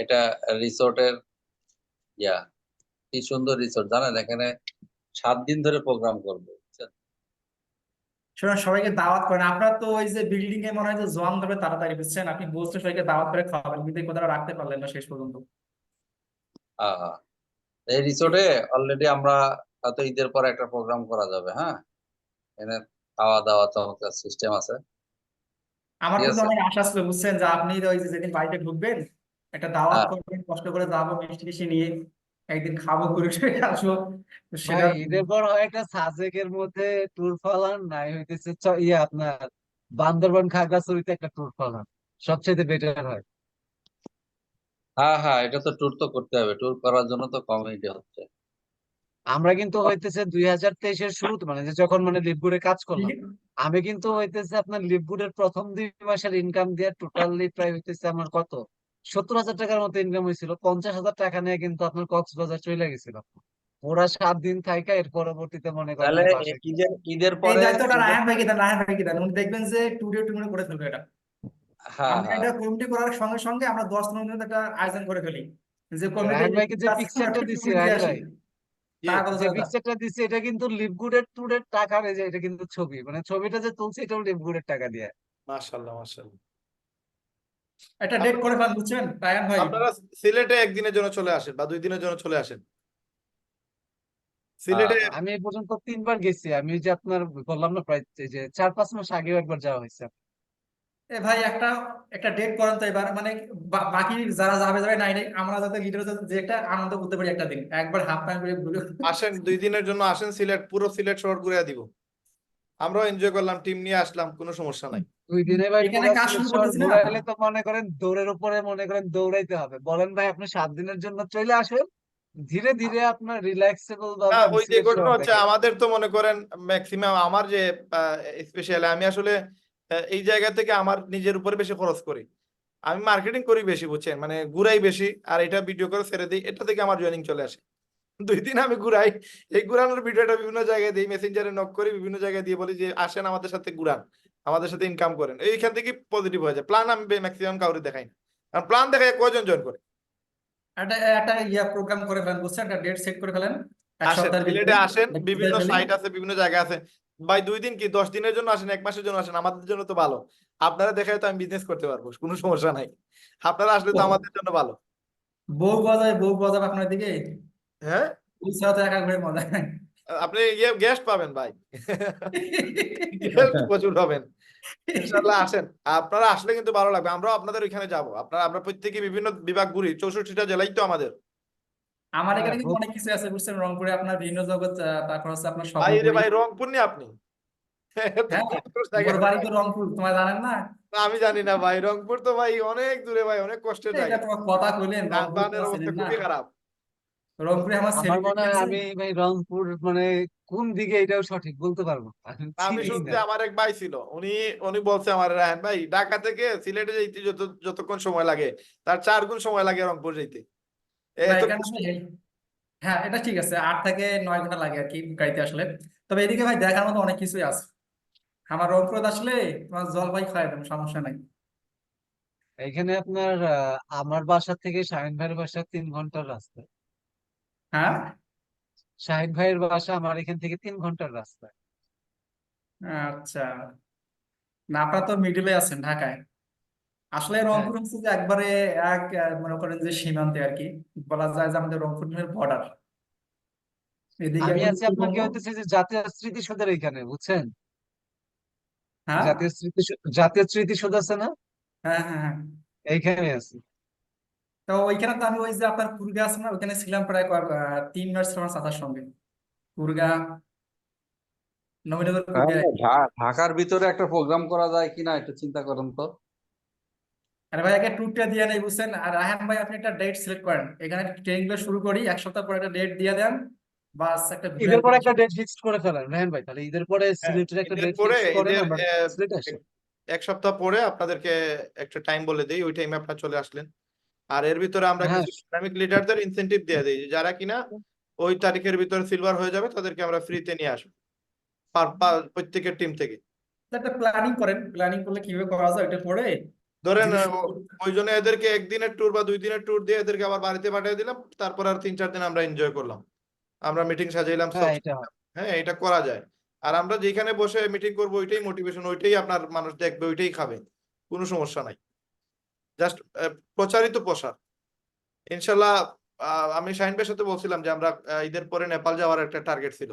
এটা রিসোর্টের ইয়া, কি সুন্দর রিসোর্ট জানেন, এখানে 7 দিন ধরে প্রোগ্রাম করবে, বুঝছেন? শোনেন, সবাইকে দাওয়াত করেন, আপনার তো ওই যে বিল্ডিং এ মনে হয় যে জোয়ান ধরবে তাড়াতাড়ি, বুঝছেন? আপনি বলছেন সবাইকে দাওয়াত করে খাওয়াবেন, কিন্তু এই কথাটা রাখতে পারলেন না শেষ পর্যন্ত। হ্যাঁ হ্যাঁ, এই রিসোর্টে অলরেডি আমরা হয়তো ঈদের পরে একটা প্রোগ্রাম করা যাবে, হ্যাঁ? এখানে খাওয়া দাওয়া চমৎকার সিস্টেম আছে, আমার ঠিক কিন্তু আছে? অনেক আশা ছিল, বুঝছেন, যে আপনি ওই যে যেদিন বাড়িতে ঢুকবেন একটা দাওয়াত হ্যাঁ করবেন, কষ্ট করে যাবো মিষ্টি টিষ্টি নিয়ে, একদিন খাবো, ঘুরে টুরে আসবো, তো ভাই সেটা। ঈদের পর হয় একটা সাজেকের মধ্যে ট্যুর ফালান, নাই হইতেছে ইয়ে আপনার বান্দরবান খাগড়াছড়িতে একটা ট্যুর ফালান, সবচেয়ে বেটার হয়। হ্যাঁ হ্যাঁ, এটা তো ট্যুর তো করতে হবে, ট্যুর করার জন্য তো কমিটি হচ্ছে। আমরা কিন্তু হইতেছে 2023-এর শুরুতে, মানে যে যখন মানে লিভগুডে কাজ করলাম, কি- আমি কিন্তু হইতেছে আপনার লিভগুডের প্রথম 2 মাসের ইনকাম দিয়ে টোটালি প্রায় হইতেছে আমার কত 70,000 টাকার মতো ইনকাম হয়েছিল, 50,000 টাকা নিয়ে কিন্তু আপনার কক্সবাজার চলে গেছিল পুরা 7 দিন থাইকা, এর পরবর্তীতে মনে করেন তাহলে যে বাসায়। ঈদের ঈদের এই পরে দায়িত্বটা ঈদের, রায়হান ভাইকে দেন, রায়হান ভাইকে দেন, উনি দেখবেন যে টুরে টুরে করে ফেলবে এটা। হ্যাঁ আমরা হ্যাঁ এটা কমিটি করার সঙ্গে সঙ্গে আমরা 10 দিনের মধ্যে একটা আয়োজন করে ফেলি, যে কমিটি রায়হান ভাইকে যে পিকচারটা দিছি, টুরে দিয়ে রায়হান আসি, ভাই কি টাকা কত যে টাকা? পিকচারটা দিছি, এটা কিন্তু লিভগুডের ট্যুরের টাকা, এই যে এটা কিন্তু ছবি, মানে ছবিটা যে তুলছি এটাও লিভগুডের টাকা দিয়ে। মাশাল্লাহ মাশাল্লাহ। একটা ডেট করে ফেলেন, বুঝছেন রায়হান ভাই? আপনারা সিলেটে একদিনের জন্য চলে আসেন বা 2 দিনের জন্য চলে আসেন হ্যাঁ সিলেটে। হ্যাঁ। আমি এই পর্যন্ত 3বার গেছি, আমি ওই যে আপনার বললাম না, প্রায় এই যে 4-5 মাস আগেও একবার যাওয়া হয়েছে। এ ভাই একটা একটা ডেট করেন তো এবার, মানে বাকি যারা যাবে যাবে নাই নাই, আমরা যাতে লিডার যে একটা আনন্দ করতে পারি একটা দিন, একবার হাফ টাইম করে ঘুরে। আসেন 2 দিনের জন্য আসেন, সিলেট পুরো সিলেট শহর ঘুরে দিব, আমরাও এনজয় করলাম, টিম নিয়ে আসলাম, কোনো সমস্যা নাই। 2 দিনে ভাই এখানে পুরা কাজ সিলেট শুরু শহর করতেছি না। ঘুরাইলে তো মনে করেন দৌড়ের উপরে মনে করেন দৌড়াইতে হবে, বলেন ভাই আপনি 7 দিনের জন্য চলে আসেন, ধীরে ধীরে আপনার রিল্যাক্সেবল ভাবে হ্যাঁ, আমি ওই যে সিলেট ঘটনা শহর হচ্ছে দেখেন। আমাদের তো মনে করেন ম্যাক্সিমাম আমার যে স্পেশালি আমি আসলে এই জায়গা থেকে আমার নিজের উপরে বেশি খরচ করি, আমি মার্কেটিং করি বেশি, বুঝছেন, মানে ঘুরাই বেশি, আর এটা ভিডিও করে ছেড়ে দিই, এটা থেকে আমার জয়েনিং চলে আসে। 2 দিন আমি ঘুরাই, এই ঘুরানোর ভিডিওটা বিভিন্ন জায়গায় দিই, মেসেঞ্জারে নক করি, বিভিন্ন জায়গায় দিয়ে বলি যে আসেন আমাদের সাথে ঘুরান, আমাদের সাথে ইনকাম করেন, এইখান থেকে পজিটিভ হয়ে যায়। প্ল্যান আমি ম্যাক্সিমাম কাউরে দেখাই না, কারণ প্ল্যান দেখায় কয়জন জয়েন করে। একটা একটা প্রোগ্রাম করে ফেলেন, বুঝছেন, একটা ডেট সেট করে ফেলেন এক আসেন সপ্তাহের ভিতরে, সিলেটে আসেন, বিভিন্ন ফেলি। সাইট আছে, বিভিন্ন জায়গা আছে ভাই, 2 দিন কি 10 দিনের জন্য আসেন, 1 মাসের জন্য আসেন, আমাদের জন্য তো ভালো, আপনারা দেখায় তো আমি বিজনেস করতে পারবো, কোনো সমস্যা নাই, আপনারা আসলে তো আমাদের জন্য ভালো। বউ পাওয়া যাবে আপনার দিকে, হ্যাঁ, বউ ছাড়া তো একা ঘুরে মজা নাই। আপনি গেস্ট পাবেন ভাই, গেস্ট প্রচুর পাবেন, ইনশাল্লাহ আসেন, আপনারা আসলে কিন্তু ভালো লাগবে, আমরাও আপনাদের ওইখানে যাবো, আমরা প্রত্যেকে বিভিন্ন বিভাগ ঘুরি, 64টা জেলাই তো আমাদের। আমার হ্যাঁ এখানে কিন্তু অনেক কিছু আছে, বুঝছেন, রংপুরে আপনার ভিন্ন জগৎ, তারপর হচ্ছে আপনার ভাই রে স্বপ্নপুরী। ভাই, রংপুর নি আপনি? এত হ্যাঁ, কষ্টের জায়গা মোর বাড়ি তো কোথায়? রংপুর, তোমার জানেন না? আমি জানি না ভাই, রংপুর তো ভাই অনেক দূরে ভাই, অনেক কষ্টের এটা জায়গা, তোমার কথা কইলেন, রংপুর যানবাহনের তোমার অবস্থা চেনেন না? খুবই খারাপ। রংপুরে আমার আমার মনে সেলিব্রিটি হয় আছে। আমি ভাই রংপুর মানে কোন দিকে এটাও সঠিক বলতে পারবো না, আমি আমি চিনি শুনছি, না। আমার এক ভাই ছিল, উনি উনি বলছে আমার, রায়হান ভাই ঢাকা থেকে সিলেটে যাইতে যতক্ষণ সময় লাগে তার 4 গুণ সময় লাগে রংপুর যাইতে, না এত এখানে কষ্ট। আসলে হ্যাঁ এটা ঠিক আছে, 8 থেকে 9 ঘন্টা লাগে আর কি গাড়িতে আসলে। তবে এদিকে ভাই দেখার মতো অনেক কিছুই আছে, আমার রংপুরে আসলে তোমার জলপাই খাওয়াই দেবো, সমস্যা নাই। এখানে আপনার আমার বাসা থেকে শাহিন ভাইয়ের বাসা 3 ঘন্টার রাস্তা। হ্যাঁ, শাহিন ভাইয়ের বাসা আমার এখান থেকে 3 ঘন্টার রাস্তা। আচ্ছা। না, আপনারা তো মিডিলে আছেন ঢাকায়। আসলে হ্যাঁ, রংপুর হচ্ছে যে একবারে এক মনে করেন যে সীমান্তে আর কি, বলা যায় যে আমাদের রংপুর বর্ডার। এদিকে আমি এখন আছি আপনার কি উত্তরবঙ্গ। হইতেছে যে জাতীয় স্মৃতিসৌধের এখানে, বুঝছেন? হ্যাঁ, জাতীয় স্মৃতিসৌধ আছে না, হ্যাঁ, হ্যাঁ, হ্যাঁ। এইখানে আছি। তো ওইখানে তো আমি ওই যে আপনার কুরগা আছে না, ওইখানে ছিলাম প্রায় 3 মাস আমার চাচার সঙ্গে। কুরগা, নবীনগর কুরগা। ঢাকার ভিতরে একটা প্রোগ্রাম করা যায় কিনা একটু চিন্তা করেন তো। আরে ভাই, আগে ট্যুরটা দিয়ে নেই বুঝছেন। আর রায়হান ভাই, আপনি একটা ডেট সিলেক্ট করেন, এখানে ট্রেনিং গুলো শুরু করি, 1 সপ্তাহ পরে একটা ডেট দিয়ে দেন, বাস একটা ঈদের ঘুরে পরে একটা ডেট ফিক্সড করে ফেলেন রেহান ভাই, তাহলে ঈদের পরে হ্যাঁ, সিলেটের একটা ঈদের ডেট পরে, ফিক্সড করেন, ঈদের আমরা সিলেট আসি। এক সপ্তাহ পরে আপনাদেরকে একটা টাইম বলে দিই, ওই টাইমে আপনারা চলে আসলেন। আর এর ভিতরে আমরা হ্যাঁ, কিছু ইসলামিক লিডারদের ইনসেনটিভ দিয়ে দিই, যে যারা কিনা ওই তারিখের ভিতরে সিলভার হয়ে যাবে তাদেরকে আমরা ফ্রিতে নিয়ে আসবো প্রত্যেকের টিম থেকে। একটা প্ল্যানিং করেন, প্ল্যানিং করলে কিভাবে করা যায় ওইটা পরে ধরেন যদি ওই জন্য এদেরকে 1 দিনের ট্যুর বা 2 দিনের ট্যুর দিয়ে এদেরকে আবার বাড়িতে পাঠিয়ে দিলাম, তারপর আর 3-4 দিন আমরা এনজয় করলাম, আমরা মিটিং সাজাইলাম হ্যাঁ, সব। এটা হয়। হ্যাঁ, এটা করা যায়। আর আমরা যেখানে বসে মিটিং করবো ওইটাই মোটিভেশন, ওইটাই আপনার মানুষ দেখবে, ওইটাই খাবে, কোনো সমস্যা নাই। জাস্ট প্রচারিত প্রসার ইনশাল্লাহ। আমি শাহিন ভাইয়ের সাথে বলছিলাম যে আমরা ঈদের পরে নেপাল যাওয়ার একটা টার্গেট ছিল।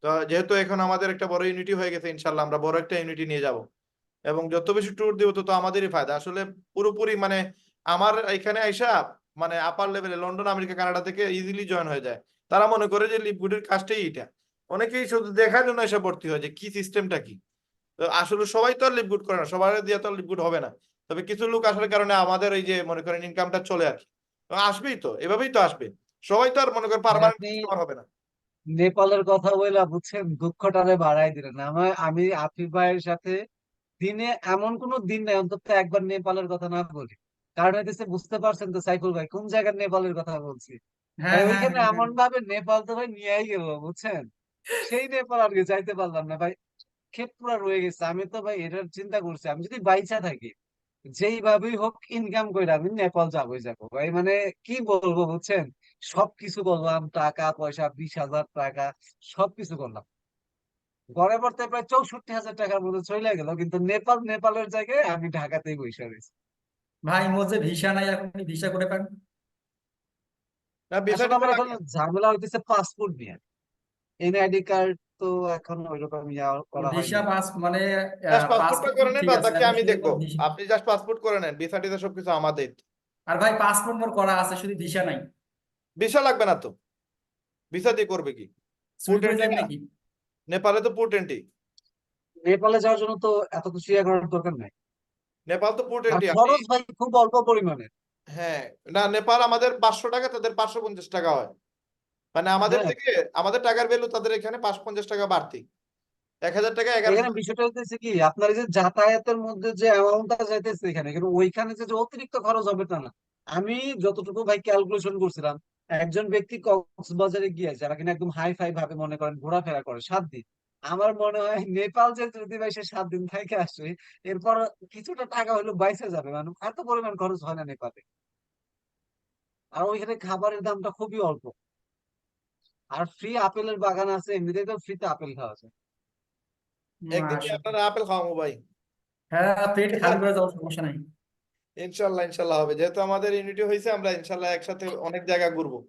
তো যেহেতু এখন আমাদের একটা বড় ইউনিটি হয়ে গেছে, ইনশাল্লাহ আমরা বড় একটা ইউনিটি নিয়ে যাব, এবং যত বেশি ট্যুর দিব তত আমাদেরই ফায়দা। আসলে পুরোপুরি মানে আমার এখানে আইসা মানে আপার লেভেলে লন্ডন, আমেরিকা, কানাডা থেকে ইজিলি জয়েন হয়ে যায়। তারা মনে করে যে লিপগুডের কাজটাই এটা, অনেকেই শুধু দেখার জন্য এসে ভর্তি হয় যে কি সিস্টেমটা কি। তো আসলে সবাই তো আর লিপগুড করে না, সবার দিয়ে তো আর লিপগুড হবে না। তবে কিছু লোক আসার কারণে আমাদের এই যে মনে করেন ইনকামটা চলে আর কি। তো আসবেই তো, এভাবেই তো আসবে। সবাই তো আর মনে করেন ভাই, পার্মানেন্ট আপনি কাস্টমার হবে না। নেপালের কথা বলে বুঝছেন দুঃখটারে বাড়াই দিলেন। আমি আফিফ ভাইয়ের সাথে দিনে এমন কোন দিন নেই অন্তত একবার নেপালের কথা না বলি। কারণ হইতেছে, বুঝতে পারছেন তো সাইফুল ভাই কোন জায়গার নেপালের কথা বলছি। হ্যাঁ, ভাই হ্যাঁ, ওইখানে হ্যাঁ, হ্যাঁ। এমন ভাবে নেপাল তো ভাই নিয়েই গেল, বুঝছেন? সেই নেপাল আর কি যাইতে পারলাম না ভাই, ক্ষেত পুরা রয়ে গেছে। আমি তো ভাই এটার চিন্তা করছি, আমি যদি বাইচা থাকি যেইভাবেই হোক ইনকাম করে আমি নেপাল যাবোই যাবো ভাই। মানে কি বলবো বুঝছেন, সবকিছু করলাম, টাকা পয়সা 20,000 টাকা সবকিছু করলাম, গড়ে পড়তে প্রায় 64,000 টাকার মতো চলে গেল, কিন্তু নেপালের জায়গায় আমি ঢাকাতেই বসে রয়েছি। ভাই, মোর যে ভিসা নাই, আপনি ভিসা করে পান। না, ভিসা আসলে টিসা আমার এখন লাগে না। ঝামেলা হইতেছে পাসপোর্ট নিয়ে, এনআইডি কার্ড তো এখন ওইরকম করা ভিসা হয়নি। পাস মানে জাস্ট পাসপোর্টটা পাসপোর্ট করে নেন, ঠিক বাদ আছে, বাকি এখন আমি শুধু দেখবো। ভিসা। আপনি জাস্ট পাসপোর্ট করে নেন, ভিসা টিসা সবকিছু আমাদের। আর ভাই, পাসপোর্ট মোর করা আছে, শুধু ভিসা নাই। ভিসা লাগবে না তো, ভিসা দিয়ে করবে কি? সুইট পুট হয়ে এন্ট্রি যাবে না, নাকি? নেপালে তো পুট এন্ট্রি। নেপালে যাওয়ার জন্য তো এত কিছু ইয়ে করার দরকার নাই। নেপাল তো পুট আর এন্ট্রি আপনি। খরচ ভাই খুব অল্প পরিমাণে। হ্যাঁ, না নেপাল আমাদের 500 টাকা, তাদের 550 টাকা হয়। মানে আমাদের হ্যাঁ, থেকে আমাদের টাকার ভ্যালু তাদের এখানে 550 টাকা বাড়তি, 1000 টাকা, এখানে 1100। বিষয়টা হচ্ছে কি, আপনার এই যে যাতায়াতের মধ্যে যে অ্যামাউন্টটা যাইতেছে এখানে, কিন্তু ওইখানে যে অতিরিক্ত খরচ হবে তা না। আমি যতটুকু ভাই ক্যালকুলেশন করছিলাম, একজন ব্যক্তি কক্সবাজারে গিয়ে যারা কিনা একদম হাই ফাই ভাবে মনে করেন ঘোরাফেরা করে 7 দিন, আমার মনে হয় নেপাল যে যদি ভাই সে 7 দিন থেকে আসে, এরপর কিছুটা টাকা হলো বাইসে যাবে, মানে এত পরিমাণ খরচ হয় না নেপালে। আর ওইখানে খাবারের দামটা খুবই অল্প। আর ফ্রি আপেলের বাগান আছে, এমনিতেই তো ফ্রিতে আপেল খাওয়া যায়। একদিন নিয়ে মাশাআল্লাহ। আপনারা আপেল খাওয়াবো ভাই। হ্যাঁ, পেট ঠিক খালি আছে, করে যাওয়ার সমস্যা নাই। ইনশাল্লাহ ইনশাল্লাহ হবে, যেহেতু আমাদের ইউনিটি হয়েছে, আমরা ইনশাল্লাহ একসাথে অনেক জায়গা ঘুরবো।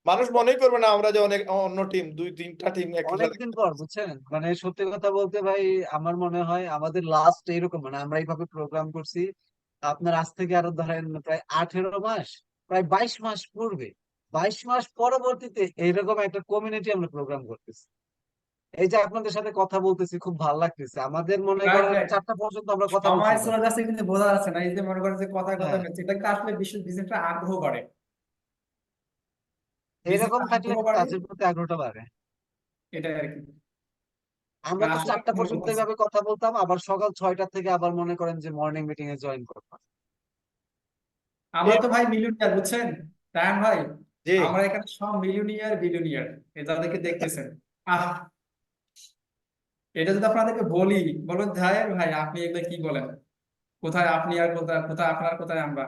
মানুষ মনেই করবে না আমরা যে অনেক অন্য টিম, 2-3টা টিম একই সাথে। অনেকদিন পর বুঝছেন, মানে সত্যি কথা বলতে ভাই, আমার মনে হয় আমাদের লাস্ট এইরকম, মানে আমরা এইভাবে প্রোগ্রাম করছি আপনার আজ থেকে আরো ধরেন প্রায় 18 মাস, প্রায় 22 মাস পূর্বে, 22 মাস পরবর্তীতে এইরকম একটা কমিউনিটি আমরা প্রোগ্রাম করতেছি। এই যে আপনাদের সাথে কথা বলতেছি খুব ভালো লাগতেছে, আমাদের মনে রাইট, করেন রাইট। 4টা পর্যন্ত আমরা কথা সময় বলতে চলে পারি। যাচ্ছে কিন্তু বোঝা যাচ্ছে না, এই যে মনে করেন যে কথা কথা হ্যাঁ, হচ্ছে, এটাকে আসলে বিজনেসটা আগ্রহ বাড়ে। এরকম বিজনেসটা থাকলে আগ্রহ বাড়ে, কাজের প্রতি আগ্রহটা বাড়ে। এটাই আর কি। আমরা তো আসলে 4টা আপনি ভালো পর্যন্ত বলছেন। এইভাবে কথা বলতাম, আবার সকাল 6টা থেকে আবার মনে করেন যে মর্নিং মিটিং এ জয়েন করতাম। আমরা এই তো ভাই মিলিয়নিয়ার বুঝছেন, রায়হান ভাই। জি, আমরা এখানে সব মিলিয়নিয়ার বিলিয়নিয়ার, এই যাদেরকে দেখতেছেন। আহ, এটা যদি আপনাদেরকে বলি, বলবেন ভাই ভাই আপনি এগুলো কি বলেন। কোথায় আপনি আর কোথায় কোথায় আপনার কোথায় আমরা।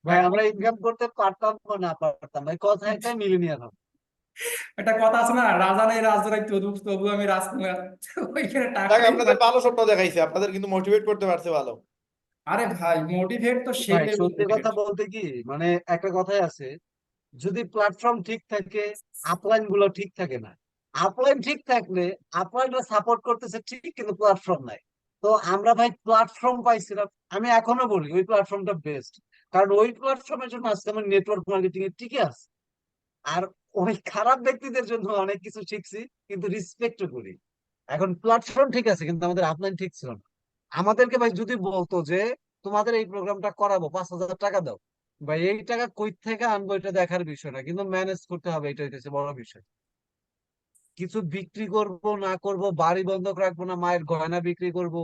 ভাই আমরা ইনকাম করতে পারতাম বা না পারতাম, ভাই কথা একটা মিলিনিয়ার হবে। একটা কথা আছে না, রাজা নেই রাজরাই তবু তবু আমি রাজকুমার। ওইখানে দেখ টাকাই আপনাদের ভালো স্বপ্ন দেখাইছে, আপনাদের কিন্তু মোটিভেট করতে পারছে ভালো। আরে ভাই মোটিভেট তো সেই ভাই লেভেল সত্যি মোটিভেট। কথা বলতে কি, মানে একটা কথাই আছে, যদি প্ল্যাটফর্ম ঠিক থাকে আপলাইন গুলো ঠিক থাকে না। আপলাইন ঠিক থাকলে আপলাইনরা সাপোর্ট করতেছে ঠিক, কিন্তু প্ল্যাটফর্ম নাই। তো আমরা ভাই প্ল্যাটফর্ম পাইছিলাম, আমি এখনো বলি ওই প্ল্যাটফর্মটা বেস্ট। কারণ ওই প্ল্যাটফর্মের জন্য আজকে আমার নেটওয়ার্ক মার্কেটিং এ টিকে আছে। আর ওই খারাপ ব্যক্তিদের জন্য অনেক কিছু শিখছি, কিন্তু রেসপেক্টও করি। এখন প্ল্যাটফর্ম ঠিক আছে কিন্তু আমাদের আপলাইন ঠিক ছিল না। আমাদেরকে ভাই যদি বলতো যে তোমাদের এই প্রোগ্রামটা করাবো, 5,000 টাকা দাও, ভাই এই টাকা কই থেকে আনবো এটা দেখার বিষয় না, কিন্তু ম্যানেজ করতে হবে, এটা হইতেছে বড় বিষয়। কিছু বিক্রি করব না করব, বাড়ি বন্ধক রাখবো না মায়ের গয়না বিক্রি করব,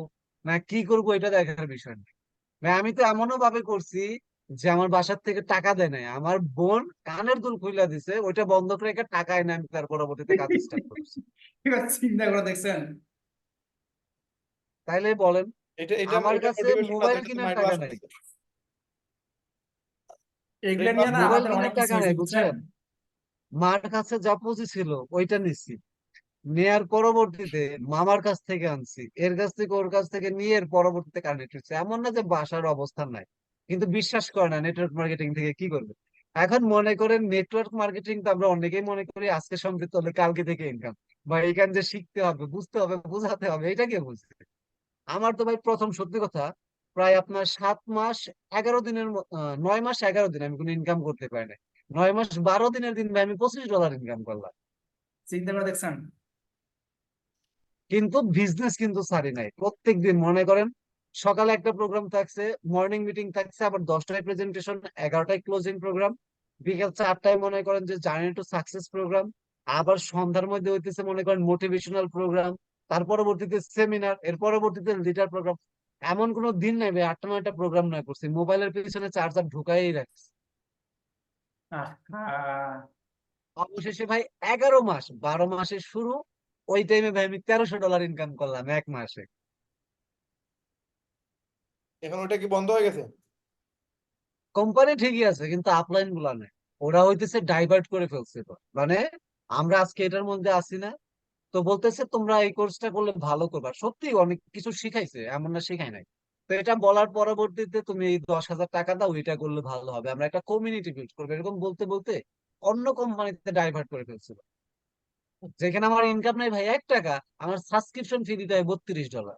না কি করব, এটা দেখার বিষয় না। ভাই আমি তো এমনও ভাবে করছি যে আমার বাসার থেকে টাকা দেয় নাই, আমার বোন কানের দুল খুইলা দিছে, ওইটা বন্ধক রেখে টাকা এনে আমি তার পরবর্তীতে কাজ স্টার্ট করছি। এবার চিন্তা করে দেখছেন। তাইলে বলেন, এটা এটা আমার এটা কাছে মোটিভেশন না তো, মোবাইল এটা তো কেনার মাইন্ড টাকা ওয়াশ নাই, করছে। এগুলো ব্রেন নিয়ে না মোবাইল আমাদের অনেক কেনার কিছু টাকা হয়েছে নাই বুঝছেন। বুঝছেন। মার কাছে যা পুঁজি ছিল ওইটা নিছি, নেয়ার পরবর্তীতে মামার কাছ থেকে আনছি, এর কাছ থেকে ওর কাছ থেকে নিয়ে এর পরবর্তীতে কানেক্ট হচ্ছে। এমন না যে বাসার অবস্থান নাই, কিন্তু বিশ্বাস করে না নেটওয়ার্ক মার্কেটিং থেকে কি করবে। এখন মনে করেন নেটওয়ার্ক মার্কেটিং তো আমরা অনেকেই মনে করি আজকে সম্পৃক্ত হলে কালকে থেকে ইনকাম, বা এখান যে শিখতে হবে, বুঝতে হবে, বোঝাতে হবে, এটা কে বুঝছে। আমার তো ভাই প্রথম সত্যি কথা প্রায় আপনার 7 মাস 11 দিনের 9 মাস 11 দিন আমি কোনো ইনকাম করতে পারি না। 9 মাস 12 দিনের দিন ভাই আমি $25 ইনকাম করলাম। চিন্তা করে দেখছেন। কিন্তু বিজনেস কিন্তু ছাড়ি নাই, প্রত্যেকদিন মনে করেন সকালে একটা প্রোগ্রাম থাকছে, মর্নিং মিটিং থাকছে, আবার 10টায় প্রেজেন্টেশন, 11টায় ক্লোজিং প্রোগ্রাম, বিকেল 4টায় মনে করেন যে জার্নি টু সাকসেস প্রোগ্রাম, আবার সন্ধ্যার মধ্যে হইতেছে মনে করেন মোটিভেশনাল প্রোগ্রাম, তার পরবর্তীতে সেমিনার, এর পরবর্তীতে লিডার প্রোগ্রাম। এমন কোনো দিন নাই ভাই 8টা 9টা প্রোগ্রাম নয় করছি, মোবাইলের পিছনে চার্জার ঢুকাই রাখছি। আহ অবশেষে ভাই 11 মাস, 12 মাসের শুরু, ওই টাইমে ভাই আমি $1300 ইনকাম করলাম 1 মাসে। এখন ওটা কি বন্ধ হয়ে গেছে? কোম্পানি ঠিকই আছে কিন্তু আপলাইন গুলা নেই, ওরা হইতেছে ডাইভার্ট করে ফেলছে তো। মানে আমরা আজকে এটার মধ্যে আছি না, তো বলতেছে তোমরা এই কোর্সটা করলে ভালো করবা, সত্যি অনেক কিছু শিখাইছে, এমন না শিখাই নাই। তো এটা বলার পরবর্তীতে তুমি এই 10,000 টাকা দাও, এটা করলে ভালো হবে, আমরা একটা কমিউনিটি বিল্ড করবো, এরকম বলতে বলতে অন্য কোম্পানিতে ডাইভার্ট করে ফেলছিল। যেখানে আমার ইনকাম নাই ভাই 1 টাকা, আমার সাবস্ক্রিপশন ফি দিতে হয় $32।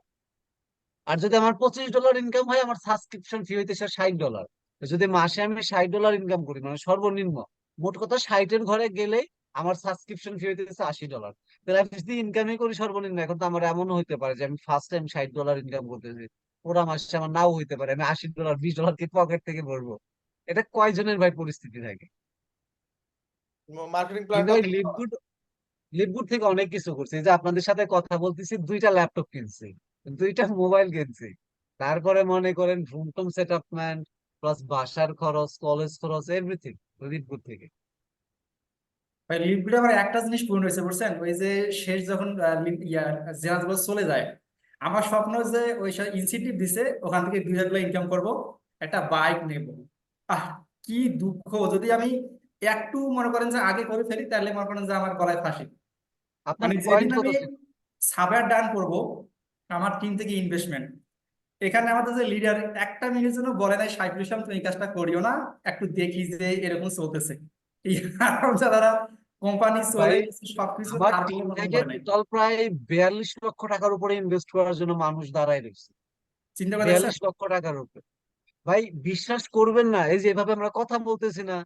আর যদি আমার $25 ইনকাম হয়, আমার সাবস্ক্রিপশন ফি হইতেছে $60। যদি মাসে আমি $60 ইনকাম করি, মানে সর্বনিম্ন, মোট কথা 60-এর ঘরে গেলে আমার সাবস্ক্রিপশন ফি হইতেছে $80। তাহলে আমি যদি ইনকামই করি সর্বনিম্ন, এখন তো আমার এমনও হইতে পারে যে আমি ফার্স্ট টাইম $60 ইনকাম করতেছি, পুরা মাসে আমার নাও হইতে পারে, আমি $80 $20 কি পকেট থেকে ভরবো। এটা কয়জনের ভাই পরিস্থিতি থাকে। মার্কেটিং কিন্তু প্ল্যানটা ওই দেখো। লিপগুড থেকে অনেক কিছু করছি, এই যে আপনাদের সাথে কথা বলতেছি, 2টা ল্যাপটপ কিনছি, 2টা মোবাইল কিনছি, তারপরে মনে করেন রুম টুম সেট আপ ম্যান, প্লাস বাসার খরচ, কলেজ খরচ, এভরিথিং লিপগুড থেকে। ভাই লিডগুলো আমার একটা জিনিস পূরণ হয়েছে বুঝছেন, ওই যে শেষ যখন জেনারেল বস চলে যায়, আমার স্বপ্ন যে ওই ইনসেন্টিভ দিছে ওখান থেকে 2 লাখ ইনকাম করব, একটা বাইক নেব। আহ কি দুঃখ, যদি আমি একটু মনে করেন যে আগে করে ফেলি তাহলে মনে করেন যে আমার গলায় ফাঁসি। আপনার মানে যেদিন পয়েন্ট কত আমি ছিল? সাবার ডান করব, আমার টিম থেকে ইনভেস্টমেন্ট, এখানে আমাদের যে লিডার একটা মিনিটের জন্য বলে নাই সাইফুল ইসলাম তুমি এই কাজটা করিও না, একটু দেখি যে এরকম চলতেছে। এই যারা কোম্পানি চলে ভাই গেছে সবকিছু, আমার তারপরে টিম মনে থেকে করে নাই। টোটাল প্রায় 42 লক্ষ টাকার উপরে ইনভেস্ট করার জন্য মানুষ দাঁড়ায় রয়েছে, চিন্তা করে দেখছেন। 42 লক্ষ টাকার উপরে। ভাই বিশ্বাস করবেন না, এই যে এভাবে আমরা কথা বলতেছি না,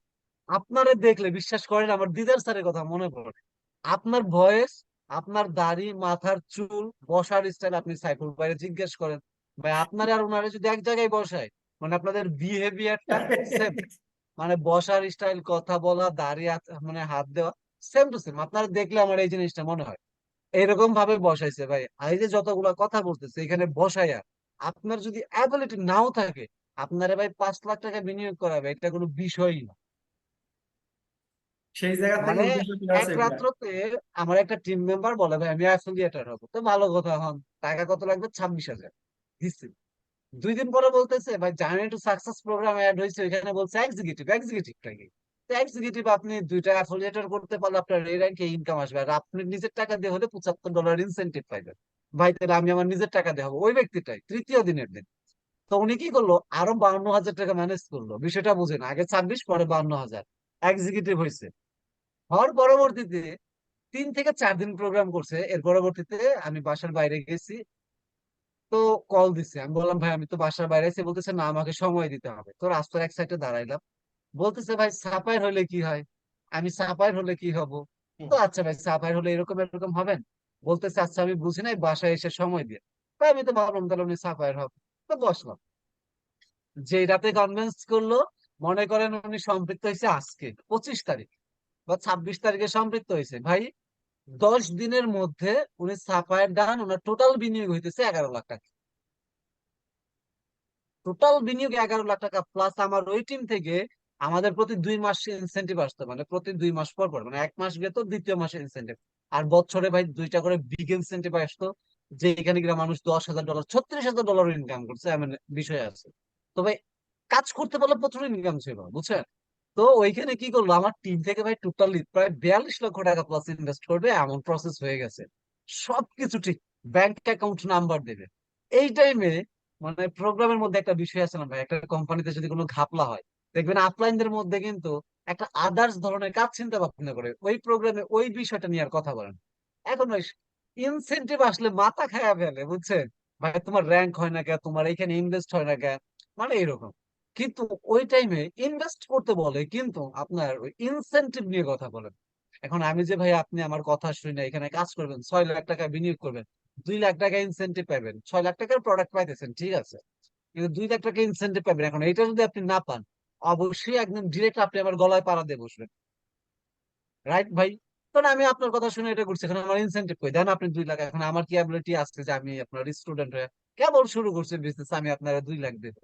আপনারে দেখলে বিশ্বাস করেন আমার দিদার স্যারের কথা মনে পড়ে। আপনার ভয়েস, আপনার দাড়ি, মাথার চুল, বসার স্টাইল আপনি সাইফুল ভাইরে জিজ্ঞেস করেন, ভাই আপনারা আর ওনারে যদি এক জায়গায় বসায়, মানে আপনাদের বিহেভিয়ারটা সেম, মানে বসার স্টাইল, কথা বলা, দাড়ি মানে হাত দেওয়া সেম টু সেম। আপনারা দেখলে আমার এই জিনিসটা মনে হয় এরকম ভাবে বসাইছে ভাই। এই যে যতগুলা কথা বলতেছে এখানে বসাইয়া, আপনার যদি অ্যাবিলিটি নাও থাকে, আপনারা ভাই 5 লাখ টাকা বিনিয়োগ করাবে, এটা কোনো বিষয়ই না। সেই জায়গা থেকে মানে উদ্দেশ্য কি আছে এক এগুলা। রাত্রতে আমার একটা টিম মেম্বার বলে ভাই আমি অ্যাফিলিয়েটর হবো, তো ভালো কথা হন, টাকা কত লাগবে? 26,000। দিচ্ছে। 2 দিন পরে বলতেছে ভাই journey to success program add হয়েছে, এখানে বলছে এক্সিকিউটিভটা কি? এক্সিকিউটিভ আপনি 2টা অ্যাফিলিয়েটর করতে পারলে আপনার এই র্যাঙ্কে ইনকাম আসবে, আর আপনি নিজের টাকা দিয়ে হলে $75 ইনসেন্টিভ পাইবেন। ভাই তাহলে আমি আমার নিজের টাকা দিয়ে হবো। ওই ব্যক্তিটাই তৃতীয় দিনের দিন তো উনি কি করলো, আরো 52,000 টাকা ম্যানেজ করলো। বিষয়টা বুঝেন, আগে 26 পরে 52,000 এক্সিকিউটিভ হয়েছে। হওয়ার পরবর্তীতে 3 থেকে 4 দিন প্রোগ্রাম করছে। এর পরবর্তীতে আমি বাসার বাইরে গেছি, তো কল দিছে। আমি বললাম ভাই আমি তো বাসার বাইরে আছি। বলতেছে না আমাকে সময় দিতে হবে। তো রাস্তার এক সাইডে দাঁড়াইলাম, বলতেছে ভাই সাপায়ের হলে কি হয়? আমি সাপায়ের হলে কি হব? তো আচ্ছা ভাই সাপায়ের হলে এরকম এরকম হবেন। বলতেছে আচ্ছা আমি বুঝি নাই, বাসায় এসে সময় দিয়ে। তাই আমি তো ভাবলাম তাহলে উনি সাপায়ের হবে। তো বসলাম, যে রাতে কনভিন্স করলো, মনে করেন উনি সম্পৃক্ত হয়েছে আজকে 25 তারিখ বা 26 তারিখে সম্পৃক্ত হয়েছে ভাই। 10 দিনের মধ্যে উনি সাপায়ের ডান, ওনার টোটাল বিনিয়োগ হইতেছে 11 লাখ টাকা। টোটাল বিনিয়োগ 11 লাখ টাকা, প্লাস আমার ওই টিম থেকে আমাদের প্রতি 2 মাস ইনসেন্টিভ আসতো, মানে প্রতি 2 মাস পর পর, মানে 1 মাস বেতন, দ্বিতীয় মাসে ইনসেন্টিভ। আর বছরে ভাই 2টা করে বিগ ইনসেন্টিভ আসতো, যে এখানে গিয়ে মানুষ $10,000 $36,000 ইনকাম করছে এমন বিষয় আছে। তো ভাই কাজ করতে পারলে প্রচুর ইনকাম ছিল, বুঝছেন? তো ওইখানে কি করলো, আমার টিম থেকে ভাই টোটালি প্রায় 42 লক্ষ টাকা প্লাস ইনভেস্ট করবে এমন প্রসেস হয়ে গেছে। সবকিছু ঠিক, ব্যাংক অ্যাকাউন্ট নাম্বার দেবে। এই টাইমে মানে প্রোগ্রামের মধ্যে একটা বিষয় আছে না ভাই, একটা কোম্পানিতে যদি কোনো ঘাপলা হয়, দেখবেন আপলাইনদের মধ্যে কিন্তু একটা আদার্স ধরনের কাজ চিন্তা ভাবনা করে ওই প্রোগ্রামে ওই বিষয়টা নিয়ে আর কথা বলেন। এখন ওই ইনসেন্টিভ আসলে মাথা খায়া ফেলে, বুঝছেন? ভাই তোমার র্যাঙ্ক হয় না কে, তোমার এখানে ইনভেস্ট হয় না কে, মানে এরকম। কিন্তু ওই টাইমে ইনভেস্ট করতে বলে, কিন্তু আপনার ওই ইনসেন্টিভ নিয়ে কথা বলেন। এখন আমি যে ভাই আপনি আমার কথা শুনে এখানে কাজ করবেন, 6 লাখ টাকা বিনিয়োগ করবেন, 2 লাখ টাকা ইনসেন্টিভ পাবেন, 6 লাখ টাকার প্রোডাক্ট পাইতেছেন, ঠিক আছে, কিন্তু 2 লাখ টাকা ইনসেন্টিভ পাবেন। এখন এটা যদি আপনি না পান, অবশ্যই একদম ডিরেক্ট আপনি আমার গলায় পাড়া দিয়ে বসবেন, রাইট ভাই? কারণ আমি আপনার কথা শুনে এটা করছি, এখন আমার ইনসেন্টিভ কই দেন আপনি 2 লাখ। এখন আমার কি অ্যাবিলিটি আছে যে আমি আপনার স্টুডেন্ট হয়ে কেবল শুরু করছি বিজনেস, আমি আপনারা 2 লাখ দেবো?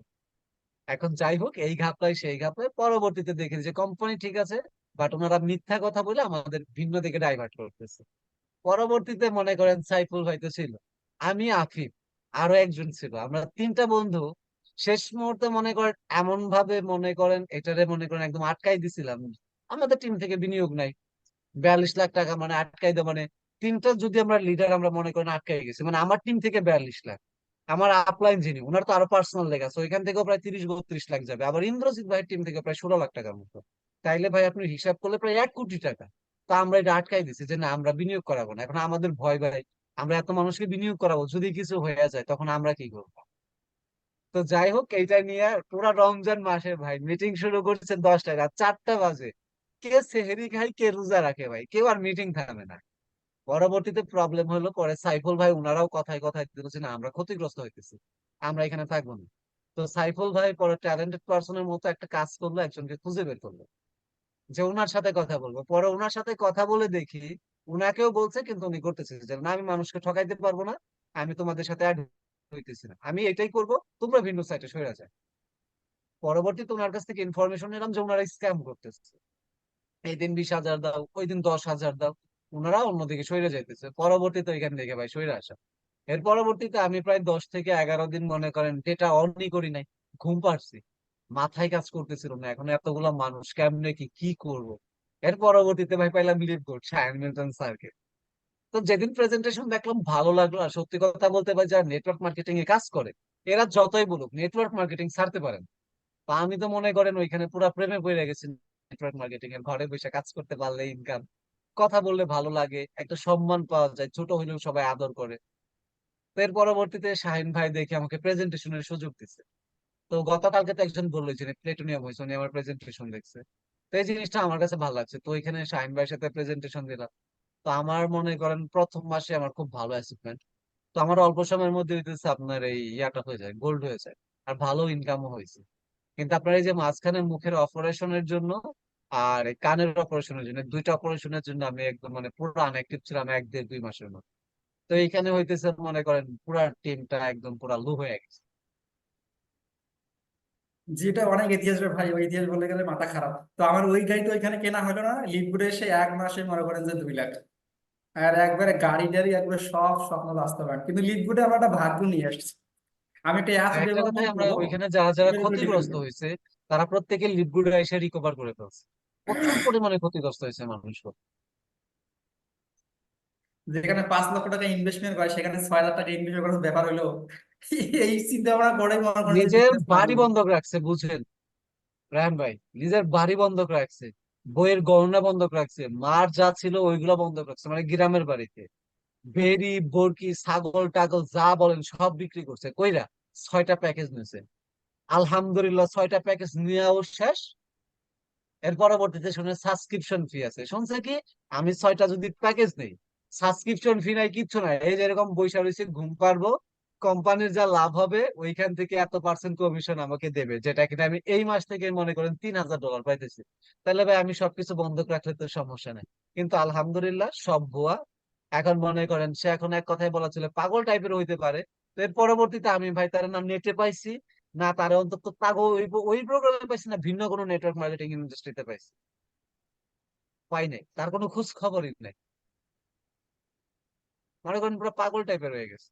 এখন যাই হোক, এই ঘাপলায় সেই ঘাপলায় পরবর্তীতে দেখি যে কোম্পানি ঠিক আছে, বাট ওনারা মিথ্যা কথা বলে আমাদের ভিন্ন দিকে ডাইভার্ট করতেছে। পরবর্তীতে মনে করেন সাইফুল হয়তো ছিল, আমি আফিফ, আরো একজন ছিল, আমরা 3টা বন্ধু শেষ মুহূর্তে মনে করেন এমন ভাবে মনে করেন এটারে মনে করেন একদম আটকাই দিছিলাম। আমাদের টিম থেকে বিনিয়োগ নাই, 42 লাখ টাকা মানে আটকাই দেওয়া, মানে 3টা যদি আমরা লিডার আমরা মনে করেন আটকাই গেছি, মানে আমার টিম থেকে 42 লাখ। আমার আপলাইন যিনি, ওনার তো আরো পার্সোনাল লেগ আছে, ওইখান থেকেও প্রায় 30-32 লাখ যাবে। আবার ইন্দ্রজিৎ ভাইয়ের টিম থেকে প্রায় 16 লাখ টাকার মতো। তাইলে ভাই আপনি হিসাব করলে প্রায় 1 কোটি টাকা। তা আমরা এটা আটকাই দিছি যে না আমরা বিনিয়োগ করাবো না। এখন আমাদের ভয় ভাই, আমরা এত মানুষকে বিনিয়োগ করাবো, যদি কিছু হয়ে যায় তখন আমরা কি করবো? তো যাই হোক, এইটা নিয়ে পুরা রমজান মাসে ভাই মিটিং শুরু করছে 10টায়, রাত 4টা বাজে। কে সেহেরি খায় কে রোজা রাখে ভাই, কেউ আর মিটিং থামে না। পরবর্তীতে প্রবলেম হলো, পরে সাইফুল ভাই উনারাও কথায় কথায় দিতেছে না আমরা ক্ষতিগ্রস্ত হইতেছি, আমরা এখানে থাকবো না। তো সাইফুল ভাই পরে ট্যালেন্টেড পার্সনের মতো একটা কাজ করলো, একজনকে খুঁজে বের করলো যে উনার সাথে কথা বলবো। পরে উনার সাথে কথা বলে দেখি উনাকেও বলছে, কিন্তু উনি করতেছে যে না আমি মানুষকে ঠকাইতে পারবো না, আমি তোমাদের সাথে অ্যাড হইতেছি না, আমি এটাই করব, তোমরা ভিন্ন সাইটে সরে যায়। পরবর্তীতে ওনার কাছ থেকে ইনফরমেশন নিলাম যে ওনারা স্ক্যাম করতেছে, এই দিন 20,000 দাও, ওই দিন 10,000 দাও, ওনারা অন্যদিকে সরে যাইতেছে। পরবর্তীতে এখান থেকে ভাই সরে আসা। এর পরবর্তীতে আমি প্রায় 10 থেকে 11 দিন মনে করেন ডেটা অনই করি নাই, ঘুম পাড়ছি, মাথায় কাজ করতেছিল না এখন এতগুলা মানুষ কেমনে কি কি করব। এর পরবর্তীতে ভাই পাইলাম লিভ কোড শায়ন মিল্টন স্যারকে। তো যেদিন প্রেজেন্টেশন দেখলাম ভালো লাগলো। আর সত্যি কথা বলতে ভাই যারা নেটওয়ার্ক মার্কেটিং এ কাজ করে এরা যতই বলুক নেটওয়ার্ক মার্কেটিং ছাড়তে পারেন। তা আমি তো মনে করেন ওইখানে পুরো প্রেমে পড়ে গেছি নেটওয়ার্ক মার্কেটিং এর। ঘরে বসে কাজ করতে পারলে ইনকাম, কথা বললে ভালো লাগে, একটা সম্মান পাওয়া যায়, ছোট হলেও সবাই আদর করে। তো এর পরবর্তীতে শাহিন ভাই দেখে আমাকে প্রেজেন্টেশনের সুযোগ দিচ্ছে। তো গতকালকে তো একজন বললো যে প্লেটোনিয়াম হয়েছে, উনি আমার প্রেজেন্টেশন দেখছে। তো এই জিনিসটা আমার কাছে ভালো লাগছে, তো এখানে শাহিন ভাইয়ের সাথে প্রেজেন্টেশন দিলাম। তো আমার মনে করেন প্রথম মাসে আমার খুব ভালো অ্যাচিভমেন্ট। তো আমার অল্প সময়ের মধ্যে হইতেছে আপনার এই ইয়াটা হয়ে যায়, গোল্ড হয়ে যায়, আর ভালো ইনকামও হয়েছে। কিন্তু আপনার এই যে মাঝখানে মুখের অপারেশনের জন্য আর এই কানের অপারেশনের জন্য, 2টা অপারেশনের জন্য আমি একদম মানে পুরো আনঅ্যাক্টিভ ছিলাম 1-1.5 মাসের মতো। তো এইখানে হইতেছে মনে করেন পুরা টিমটা একদম পুরা লো হয়ে গেছে। যেটা অনেক ইতিহাস রে ভাই, ওই ইতিহাস বলতে গেলে মাথা খারাপ। তো আমার ওই গাড়ি তো ওইখানে কেনা হলো না, লিভগুড়ে এসে 1 মাসে মনে করেন যে 2 লাখ। আর একবারে গাড়ি টাড়ি একবারে সব স্বপ্ন বাস্তবায়ন, কিন্তু লিভগুড়ে আমার একটা ভাগ্য নিয়ে আসছে। আমি একটা অ্যাপস একটা কথায় ডেভেলপমেন্ট আমরা করবো, ওইখানে যারা যারা এটার উপরে ডিপেন্ড ক্ষতিগ্রস্ত করবো। হয়েছে তারা প্রত্যেকে লিপগুলো এসে রিকভার করে ফেলছে। প্রচুর পরিমাণে ক্ষতিগ্রস্ত হয়েছে মানুষ। যেখানে 5 লক্ষ টাকা ইনভেস্টমেন্ট করে সেখানে 6,000 টাকা ইনভেস্ট করার ব্যাপার হলো, এই চিন্তা ভাবনা করে মনে করেন যে নিজের বিজনেস বাড়ি করবো। বন্ধক রাখছে, বুঝেন রায়হান ভাই? নিজের বাড়ি বন্ধক রাখছে, বইয়ের গহনা বন্ধক রাখছে, মার যা ছিল ওইগুলা বন্ধক রাখছে, মানে গ্রামের বাড়িতে ভেড়ি বরকি ছাগল টাগল যা বলেন সব বিক্রি করছে কইরা 6টা প্যাকেজ নিয়েছে। আলহামদুলিল্লাহ 6টা প্যাকেজ নেওয়াও শেষ। এর পরবর্তীতে শুনে সাবস্ক্রিপশন ফি আছে, শুনছে কি আমি 6টা যদি প্যাকেজ নেই সাবস্ক্রিপশন ফি নাই, কিচ্ছু নাই, এই যে এরকম বৈশা রয়েছে ঘুম পারবো, কোম্পানির যা লাভ হবে ওইখান থেকে এত% কমিশন আমাকে দেবে, যেটা কিনা আমি এই মাস থেকে মনে করেন $3,000 পাইতেছি। তাহলে ভাই আমি সবকিছু বন্ধক রাখলে তো সমস্যা নেই। কিন্তু আলহামদুলিল্লাহ সব ভুয়া। এখন মনে করেন সে এখন এক কথায় বলা ছিল পাগল টাইপের হইতে পারে। তো এর পরবর্তীতে আমি ভাই তার নাম নেটে পাইছি, না তার অন্তত পাগল ওই প্রোগ্রামে পাইছি, না ভিন্ন কোনো নেটওয়ার্ক মার্কেটিং ইন্ডাস্ট্রিতে পাইছি, পাই নাই, তার কোনো খোঁজ খবরই নাই। মনে করেন পুরো পাগল টাইপের হয়ে গেছে।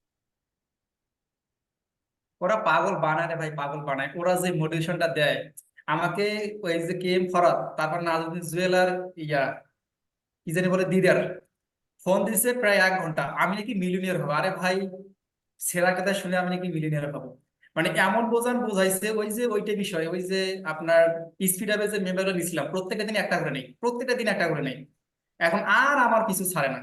ওরা পাগল বানায় রে ভাই, পাগল বানায়। ওরা যে মোটিভেশনটা দেয় আমাকে, ওই যে কেএম ফরাদ, তারপর নাজমুল জুয়েলার, ইয়া কি জানি বলে দিদার, ফোন দিছে প্রায় 1 ঘন্টা, আমি নাকি মিলিয়নিয়ার হবো। আরে ভাই, সেরা কথা শুনে আমি নাকি মিলিয়নিয়ার হবো? মানে এমন বোঝাইছে, ওই যে ওইটা বিষয়, ওই যে আপনার স্পিড আপে যে মেম্বাররা নিছিলাম, প্রত্যেকটা দিন একটা করে নেই, প্রত্যেকটা দিন একটা করে নেই। এখন আর আমার পিছু ছাড়ে না।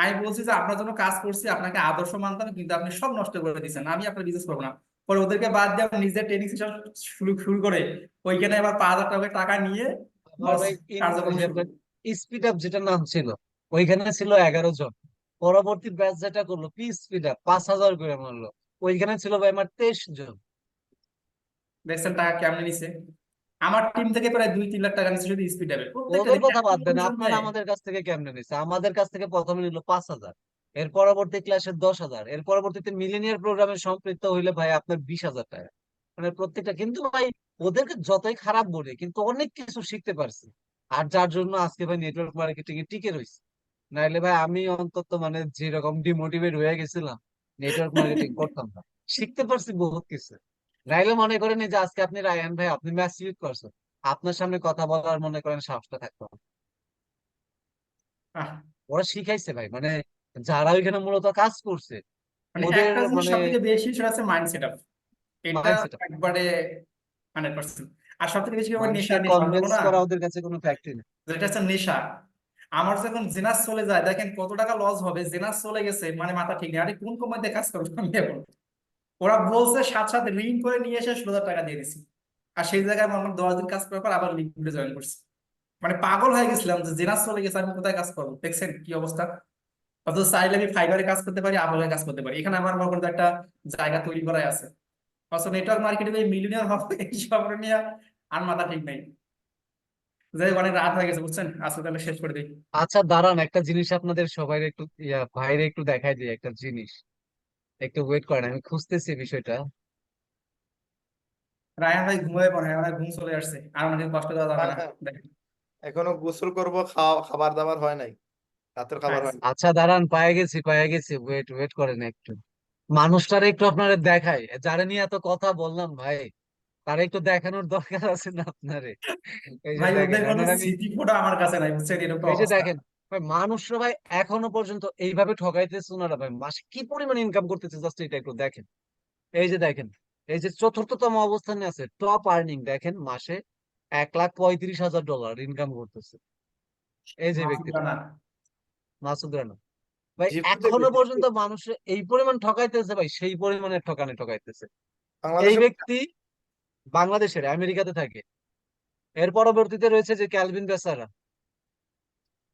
আমি বলছি যে আপনার জন্য কাজ করছি, আপনাকে আদর্শ মানতাম, কিন্তু আপনি সব নষ্ট করে দিচ্ছেন, আমি আপনার বিজনেস করবো না। পরে ওদেরকে বাদ দিয়ে আমি নিজের ট্রেনিং সেশন শুরু শুরু করে ওইখানে আবার 5,000 টাকা টাকা নিয়ে আমার বাস ভাই কার্যক্রম শুরু। স্পিড আপ যেটা নাম ছিল ওইখানে ছিল 11 জন, পরবর্তী ব্যাচ যেটা করলো পি স্পিড আপ 5,000 করে মারলো, ওইখানে ছিল ভাই আমার 23 জন। দেখছেন টাকা কেমনে নিছে? আমার টিম থেকে প্রায় 2-3 লাখ টাকা নিচ্ছে শুধু স্পিড আপে, প্রত্যেকটা ওদের দিন কথা একটা বাদ দেন, কমিশন আপনারা দেয়। আমাদের কাছ থেকে কেমনে নিছে? আমাদের কাছ থেকে প্রথমে নিল 5,000, এর পরবর্তী ক্লাসে 10,000, এর পরবর্তীতে মিলিনিয়ার প্রোগ্রামে সম্পৃক্ত হইলে ভাই আপনার 20,000 টাকা। মানে প্রত্যেকটা কিন্তু ভাই ওদেরকে যতই খারাপ বলি কিন্তু অনেক কিছু শিখতে পারছি। আর যার জন্য আজকে ভাই নেটওয়ার্ক মার্কেটিং এ টিকে রয়েছে। নাইলে ভাই আমি অন্তত মানে যেরকম ডিমোটিভেট হয়ে গেছিলাম নেটওয়ার্ক মার্কেটিং করতাম না। শিখতে পারছি বহুত কিছু। নাইলে মনে করেন এই যে আজকে আপনি রায়হান ভাই আপনি ম্যাচ করছেন, আপনার সামনে কথা বলার মনে করেন সাহসটা থাকতো না। আহ, ওরা শিখাইছে ভাই, মানে যারা ওইখানে মূলত কাজ করছে মানে ওদের একটা জিনিস মানে সব থেকে বেশি, সেটা হচ্ছে মাইন্ড সেট আপ। এটা মাইন্ডসেট, একবারে 100%। আর সব থেকে বেশি আমার নেশা, মানুষকে নেশা বলবো কনভিন্স না, করা ওদের কাছে কোনো ফ্যাক্টরি নেই। যেটা হচ্ছে নেশা। আমার যখন জেনাস চলে যায়, দেখেন কত টাকা লস হবে। জেনাস চলে গেছে মানে মাথা ঠিক নেই, আরে কোন কোম্পানিতে কাজ করবো আমি এখন? ওরা বলছে সাথে সাথে ঋণ করে নিয়ে এসে 16,000 টাকা দিয়ে দিছি। আর সেই জায়গায় আমার 10 দিন কাজ করার পর আবার লিঙ্কডে জয়েন করছি। মানে পাগল হয়ে গেছিলাম যে জেনাস চলে গেছে, আমি কোথায় কাজ করবো? দেখছেন কি অবস্থা? অথচ চাইলে আমি ফাইবারে কাজ করতে পারি, আপলে কাজ করতে পারি, এখানে আমার মনে করেন যে একটা জায়গা তৈরি করাই আছে। অথচ নেটওয়ার্ক মার্কেটিং এই মিলিয়নিয়ার হবে এই সব নিয়ে আর মাথা ঠিক নাই। যাই হোক, অনেক রাত হয়ে গেছে বুঝছেন, আজকে তাহলে শেষ করে দিই। আচ্ছা দাঁড়ান, একটা জিনিস আপনাদের সবাই একটু ভাইরে একটু দেখাই দিই একটা জিনিস, একটু ওয়েট করেন আমি খুঁজতেছি বিষয়টা। রায়হান ভাই ঘুমিয়ে পড়ে, আমার ঘুম চলে আসছে, আর অনেক কষ্ট দেওয়া যাবে হ্যাঁ না। হ্যাঁ, দেখেন। এখনো গোসল করব, খাবার দাবার হয় নাই, রাতের খাবার হয় আচ্ছা। নাই। আচ্ছা দাঁড়ান, পায়ে গেছি, ওয়েট ওয়েট করেন একটু। মানুষটারে একটু আপনারা দেখাই, যারা নিয়ে এত কথা বললাম ভাই, তারা একটু দেখানোর দরকার আছে না আপনারে? এই যে ভাই দেখেন ওদের কোনো ওনার আমি, স্মৃতি ফোটো আমার কাছে নাই বুঝছেন, এরকম এই যে অবস্থা। দেখেন ভাই মানুষরা ভাই এখনো পর্যন্ত এইভাবে ঠকাইতেছে ওনারা, ভাই মাসে কি পরিমাণ ইনকাম করতেছে জাস্ট এটা একটু দেখেন। এই যে দেখেন, এই যে চতুর্থতম অবস্থানে আছে, টপ আর্নিং দেখেন, মাসে $1,35,000 ইনকাম করতেছে এই যে মাসুদ ব্যক্তিটা, রানা। মাসুদ রানা। ভাই জিপ্টুতে এখনো জিপ্টু পর্যন্ত মানুষ এই পরিমাণ ঠকাইতেছে ভাই, সেই পরিমাণে ঠকাইতেছে। এই বাংলাদেশে। ব্যক্তি বাংলাদেশের আমেরিকাতে থাকে। এর পরবর্তীতে রয়েছে যে ক্যালভিন বেসারা,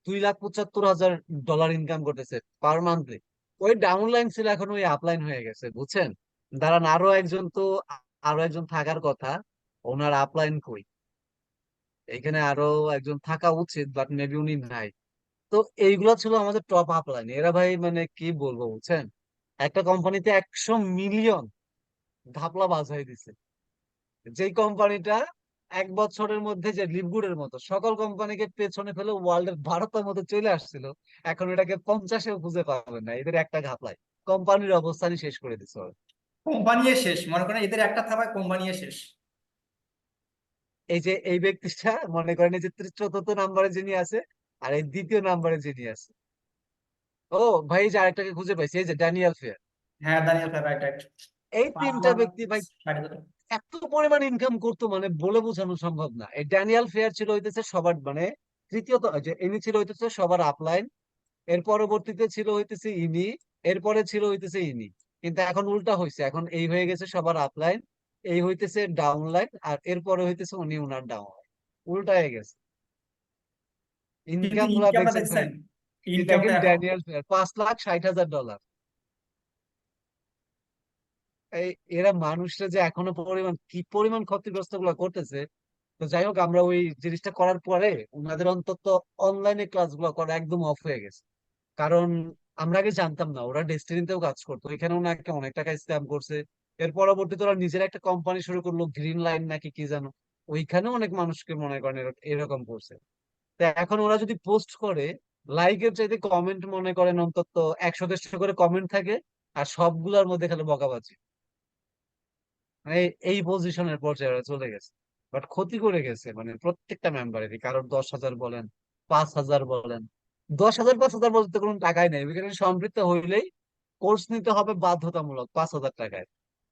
$2,75,000 ইনকাম করতেছে পার মান্থলি। ওই ডাউন লাইন ছিল, এখন ওই আপলাইন হয়ে গেছে বুঝছেন। দাঁড়ান আরো একজন থাকার কথা, ওনার আপলাইন কই? এখানে আরো একজন থাকা উচিত বাট মেবি উনি নাই। তো এইগুলা ছিল আমাদের টপ আপলাইন, এরা ভাই মানে কি বলবো বুঝছেন, একটা কোম্পানিতে 100 মিলিয়ন ঘাপলা বাজাই দিছে। যে কোম্পানিটা 1 বছরের মধ্যে যে লিভগুডের মতো সকল কোম্পানিকে পেছনে ফেলে ওয়ার্ল্ডের 12টার মধ্যে চলে আসছিল, এখন এটাকে 50-এও খুঁজে পাবেন না, এদের একটা ঘাপলায় কোম্পানির অবস্থানই শেষ করে দিচ্ছে ওরা। কোম্পানি শেষ, মনে করেন এদের একটা থাবায় কোম্পানি শেষ। এই যে এই ব্যক্তিটা মনে করেন এই যে চতুর্থ নাম্বারে যিনি আছে আর এই দ্বিতীয় নাম্বারে যিনি আছে, ও ভাই এই যে আরেকটাকে খুঁজে পাইছি, এই যে ড্যানিয়েল ফেয়ার। হ্যাঁ দানিয়াল ফেয়ার, রাইট রাইট। এই 5 তিনটা লাখ ব্যক্তি ভাই 60,000। এত পরিমাণ ইনকাম করতো মানে বলে বোঝানো সম্ভব না। এই ড্যানিয়েল ফেয়ার ছিল হইতেছে সবার মানে তৃতীয়ত, যে ইনি ছিল হইতেছে সবার আপলাইন, এর পরবর্তীতে ছিল হইতেছে ইনি, এরপরে ছিল হইতেছে ইনি। কিন্তু এখন উল্টা হয়েছে, এখন এই হয়ে গেছে সবার আপলাইন, এই হইতেছে ডাউনলাইন, আর এরপরে হইতেছে উনি উনার ডাউনলাইন, উল্টা হয়ে গেছে। কিন্তু ইনকাম গুলা ইনকামটা দেখছেন ভাই? দেখছেন, এই যে ইনকামটা দেখেন এখন ড্যানিয়েল ফেয়ার $5,60,000। এই এরা মানুষরা যে এখনো পরিমাণ কি পরিমাণ ক্ষতিগ্রস্ত গুলা করতেছে। তো যাই হোক, আমরা ওই জিনিসটা করার পরে ওনাদের অন্তত অনলাইনে ক্লাস গুলো করা একদম অফ হয়ে গেছে। কারণ আমরা আগে জানতাম না, ওরা ডেস্টিনিতেও কাজ করতো, এখানেও নাকি অনেক টাকা স্ক্যাম করছে। এর পরবর্তীতে ওরা নিজের একটা কোম্পানি শুরু করলো, গ্রিন লাইন নাকি কি জানো, ওইখানেও অনেক মানুষকে মনে করেন এরকম করছে। তা এখন ওরা যদি পোস্ট করে, লাইকের চাইতে কমেন্ট মনে করেন অন্তত 100-150 করে কমেন্ট থাকে, আর সবগুলোর মধ্যে খালি বকাবাজি। মানে এই পজিশনের পর্যায়ে ওরা চলে গেছে। বাট ক্ষতি করে গেছে মানে প্রত্যেকটা মেম্বারেরই, কারোর 10,000 বলেন, 5,000 বলেন। 10,000 5,000 বলতে কোনো টাকাই নেই, ওইখানে সম্পৃক্ত হইলেই কোর্স নিতে হবে বাধ্যতামূলক 5,000 টাকায়।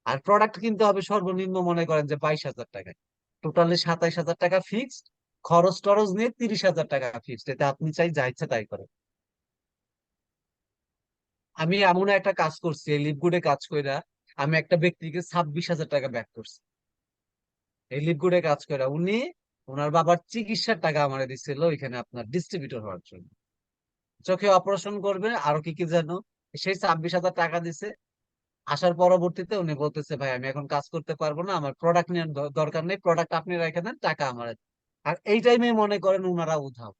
আর প্রোডাক্ট কিনতে হবে সর্বনিম্ন মনে করেন যে 22,000 টাকায়। টোটালি 27,000 টাকা ফিক্সড, খরচ টরচ নিয়ে 30,000 টাকা ফিক্সড। এতে আপনি চাই যা ইচ্ছা তাই করে। আমি এমন একটা কাজ করছি এই লিপগুডে কাজ কইরা, আমি একটা ব্যক্তিকে 26,000 টাকা ব্যাক করছি এই লিপগুডে কাজ করে। উনি ওনার বাবার চিকিৎসার টাকা আমারে দিচ্ছিল ওইখানে আপনার ডিস্ট্রিবিউটর হওয়ার জন্য। চোখে অপারেশন করবে আরো কি কি জানো, সেই 26,000 টাকা দিছে। আসার পরবর্তীতে উনি বলতেছে ভাই আমি এখন কাজ করতে পারবো না, আমার প্রোডাক্ট নেওয়ার দরকার নেই, প্রোডাক্ট আপনি রেখে দেন, টাকা আমার। আর এই টাইমে মনে করেন উনারা উধাও।